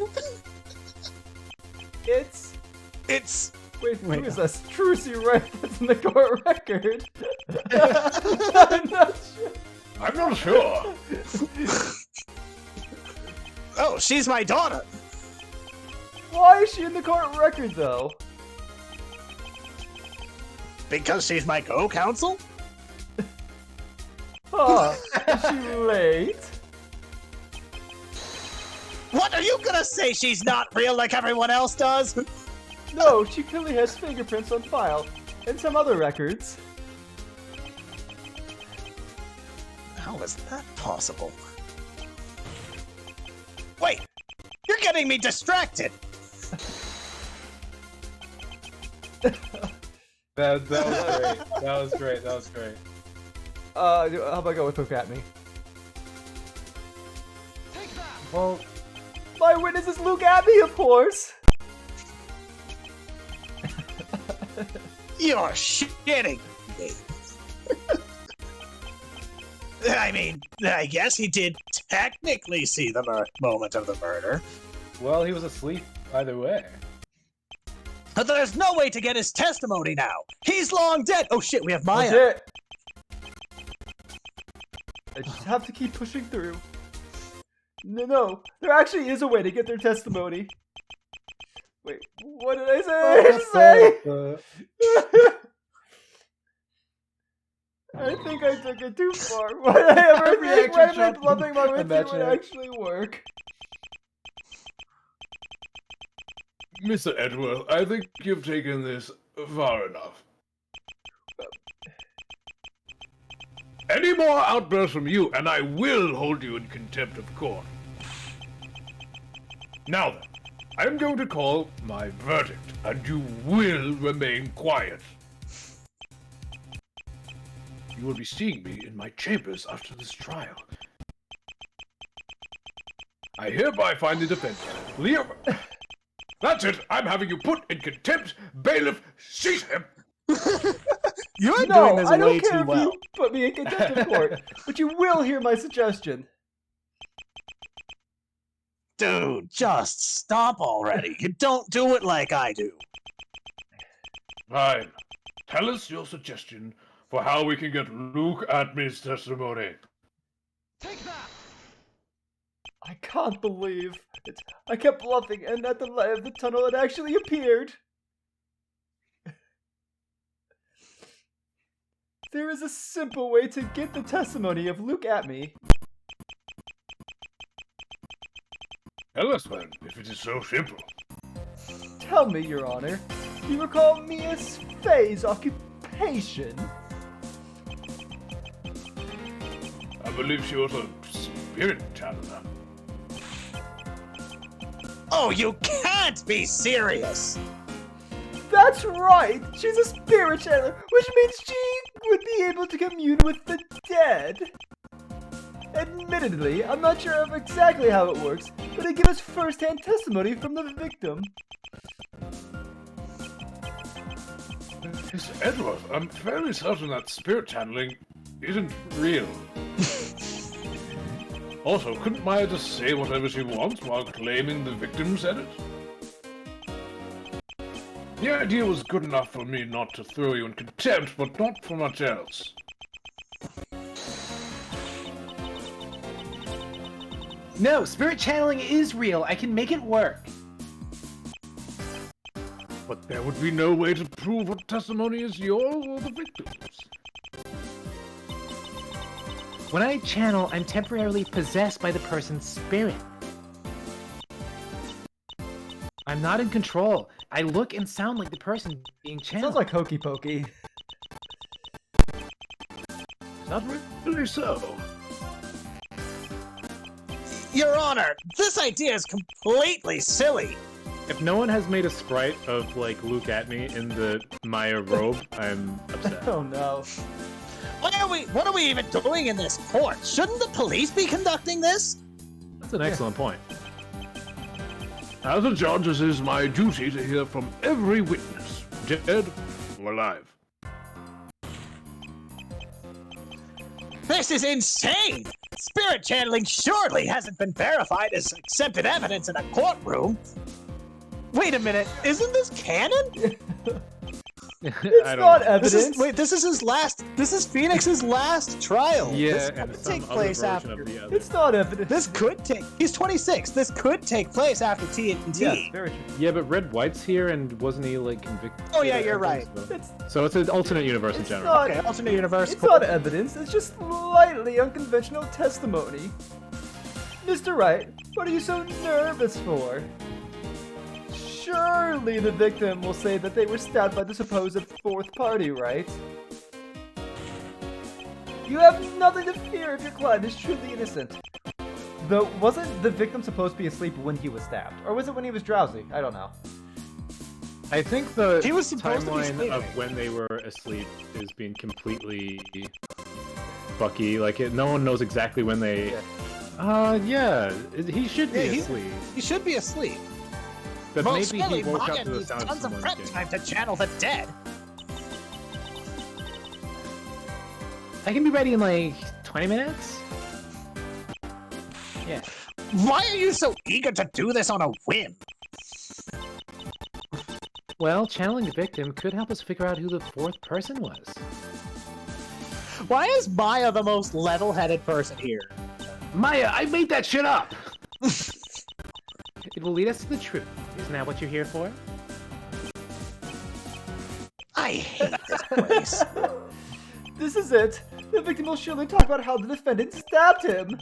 Speaker 1: It's... Wait,
Speaker 2: Wait,
Speaker 1: who is this? Trucy, right? That's in the court record. I'm not sure.
Speaker 4: I'm not sure.
Speaker 2: Oh, she's my daughter.
Speaker 1: Why is she in the court record, though?
Speaker 2: Because she's my co-counsel?
Speaker 1: Huh. Is she late?
Speaker 2: What, are you gonna say she's not real like everyone else does?
Speaker 1: No, she clearly has fingerprints on file. And some other records.
Speaker 2: How is that possible? Wait! You're getting me distracted!
Speaker 3: That was great. That was great. That was great.
Speaker 1: How about I go with Look At Me?
Speaker 3: Well,
Speaker 1: My witness is Luke Abbey, of course!
Speaker 2: You're shitting me. I mean, I guess he did technically see the moment of the murder.
Speaker 3: Well, he was asleep either way.
Speaker 2: But there's no way to get his testimony now. He's long dead. Oh shit, we have Maya.
Speaker 1: That's it. I just have to keep pushing through. No, there actually is a way to get their testimony. Wait, what did I say? I think I took it too far. Why did I ever think why am I bluffing my way through would actually work?
Speaker 4: Mr. Edward, I think you've taken this far enough. Any more outbursts from you, and I will hold you in contempt of court. Now then, I'm going to call my verdict, and you will remain quiet. You will be seeing me in my chambers after this trial. I hereby find the defendant, Leo. That's it. I'm having you put in contempt. Bailiff, seize him.
Speaker 2: You're
Speaker 1: No,
Speaker 2: doing this
Speaker 1: I
Speaker 2: way
Speaker 1: don't care
Speaker 2: too
Speaker 1: if
Speaker 2: well.
Speaker 1: you put me in contempt of court, but you will hear my suggestion.
Speaker 2: Dude, just stop already. You don't do it like I do.
Speaker 4: Fine. Tell us your suggestion for how we can get Luke Atmey's testimony.
Speaker 2: Take that!
Speaker 1: I can't believe it. I kept bluffing, and at the light of the tunnel, it actually appeared. There is a simple way to get the testimony of Luke Atmey.
Speaker 4: Tell us then, if it is so simple.
Speaker 1: Tell me, Your Honor, do you recall Mia's Faye's occupation?
Speaker 4: I believe she was a spirit channeler.
Speaker 2: Oh, you can't be serious!
Speaker 1: That's right! She's a spirit channeler, which means she would be able to commune with the dead. Admittedly, I'm not sure of exactly how it works, but it gives us first-hand testimony from the victim.
Speaker 4: Mr. Edward, I'm fairly certain that spirit channeling isn't real. Also, couldn't Maya just say whatever she wants while claiming the victim said it? The idea was good enough for me not to throw you in contempt, but not for much else.
Speaker 5: No, spirit channeling is real. I can make it work.
Speaker 4: But there would be no way to prove what testimony is yours or the victim's.
Speaker 5: When I channel, I'm temporarily possessed by the person's spirit. I'm not in control. I look and sound like the person being channeled.
Speaker 1: Sounds like hokey pokey.
Speaker 4: Not really so.
Speaker 2: Your Honor, this idea is completely silly.
Speaker 3: If no one has made a sprite of like Luke Atmey in the Maya robe, I'm upset.
Speaker 1: Oh no.
Speaker 2: What are we even doing in this court? Shouldn't the police be conducting this?
Speaker 3: That's an excellent point.
Speaker 4: As a judge, it is my duty to hear from every witness, dead or alive.
Speaker 2: This is insane! Spirit channeling surely hasn't been verified as accepted evidence in a courtroom. Wait a minute, isn't this canon?
Speaker 1: It's not evidence.
Speaker 2: This is Phoenix's last trial.
Speaker 3: Yeah,
Speaker 2: This
Speaker 3: and
Speaker 2: could
Speaker 3: some
Speaker 2: take
Speaker 3: other
Speaker 2: place
Speaker 3: version
Speaker 2: after.
Speaker 3: of the other.
Speaker 1: It's not evidence.
Speaker 2: He's 26. This could take place after TNT.
Speaker 1: Yes, very true.
Speaker 3: Yeah, but Red White's here, and wasn't he like convicted?
Speaker 2: Oh, yeah, you're right.
Speaker 3: So it's an alternate universe in
Speaker 1: It's
Speaker 3: general.
Speaker 1: not,
Speaker 2: Okay, alternate universe.
Speaker 1: it's not evidence, it's just slightly unconventional testimony. Mr. Wright, what are you so nervous for? Surely the victim will say that they were stabbed by the supposed fourth party, right? You have nothing to fear if your client is truly innocent. Though, wasn't the victim supposed to be asleep when he was stabbed? Or was it when he was drowsy? I don't know.
Speaker 3: I think the
Speaker 2: He was supposed to be
Speaker 3: timeline
Speaker 2: sleeping.
Speaker 3: of when they were asleep is being completely fucky. Like, no one knows exactly when they... yeah, he should be
Speaker 2: Yeah,
Speaker 3: asleep.
Speaker 2: He should be asleep.
Speaker 3: But
Speaker 2: Most
Speaker 3: maybe he
Speaker 2: Skelly
Speaker 3: woke up
Speaker 2: Mayan
Speaker 3: to the
Speaker 2: needs
Speaker 3: sound of
Speaker 2: tons of
Speaker 3: someone
Speaker 2: prep
Speaker 3: screaming.
Speaker 2: time to channel the dead.
Speaker 5: I can be ready in like 20 minutes. Yeah.
Speaker 2: Why are you so eager to do this on a whim?
Speaker 5: Well, channeling the victim could help us figure out who the fourth person was.
Speaker 2: Why is Maya the most level-headed person here?
Speaker 5: Maya, I made that shit up! It will lead us to the truth. Isn't that what you're here for?
Speaker 2: I hate this place.
Speaker 1: This is it. The victim will surely talk about how the defendant stabbed him.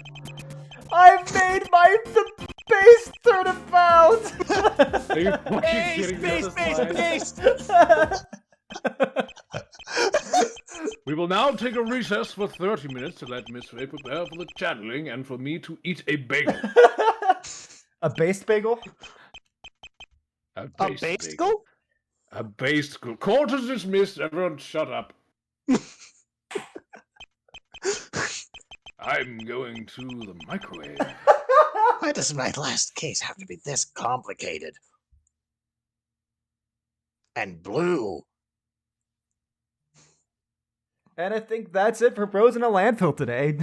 Speaker 1: I've made the base turnabout!
Speaker 3: Are you fucking kidding me with this line?
Speaker 4: We will now take a recess for 30 minutes to let Miss Ray prepare for the channeling and for me to eat a bagel.
Speaker 1: A based bagel?
Speaker 4: A
Speaker 2: A
Speaker 4: based
Speaker 2: bagel?
Speaker 4: A based bagel. Court is dismissed. Everyone shut up. I'm going to the microwave.
Speaker 2: Why does my last case have to be this complicated? And blue.
Speaker 1: And I think that's it for Bros in a Landfill today.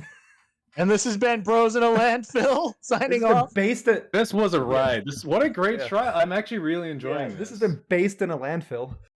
Speaker 2: And this has been Bros in a Landfill, signing
Speaker 1: This has
Speaker 2: off.
Speaker 1: been based at...
Speaker 3: This was a ride. What a great
Speaker 1: Yeah.
Speaker 3: trial. I'm actually really enjoying
Speaker 1: This has been based in a landfill.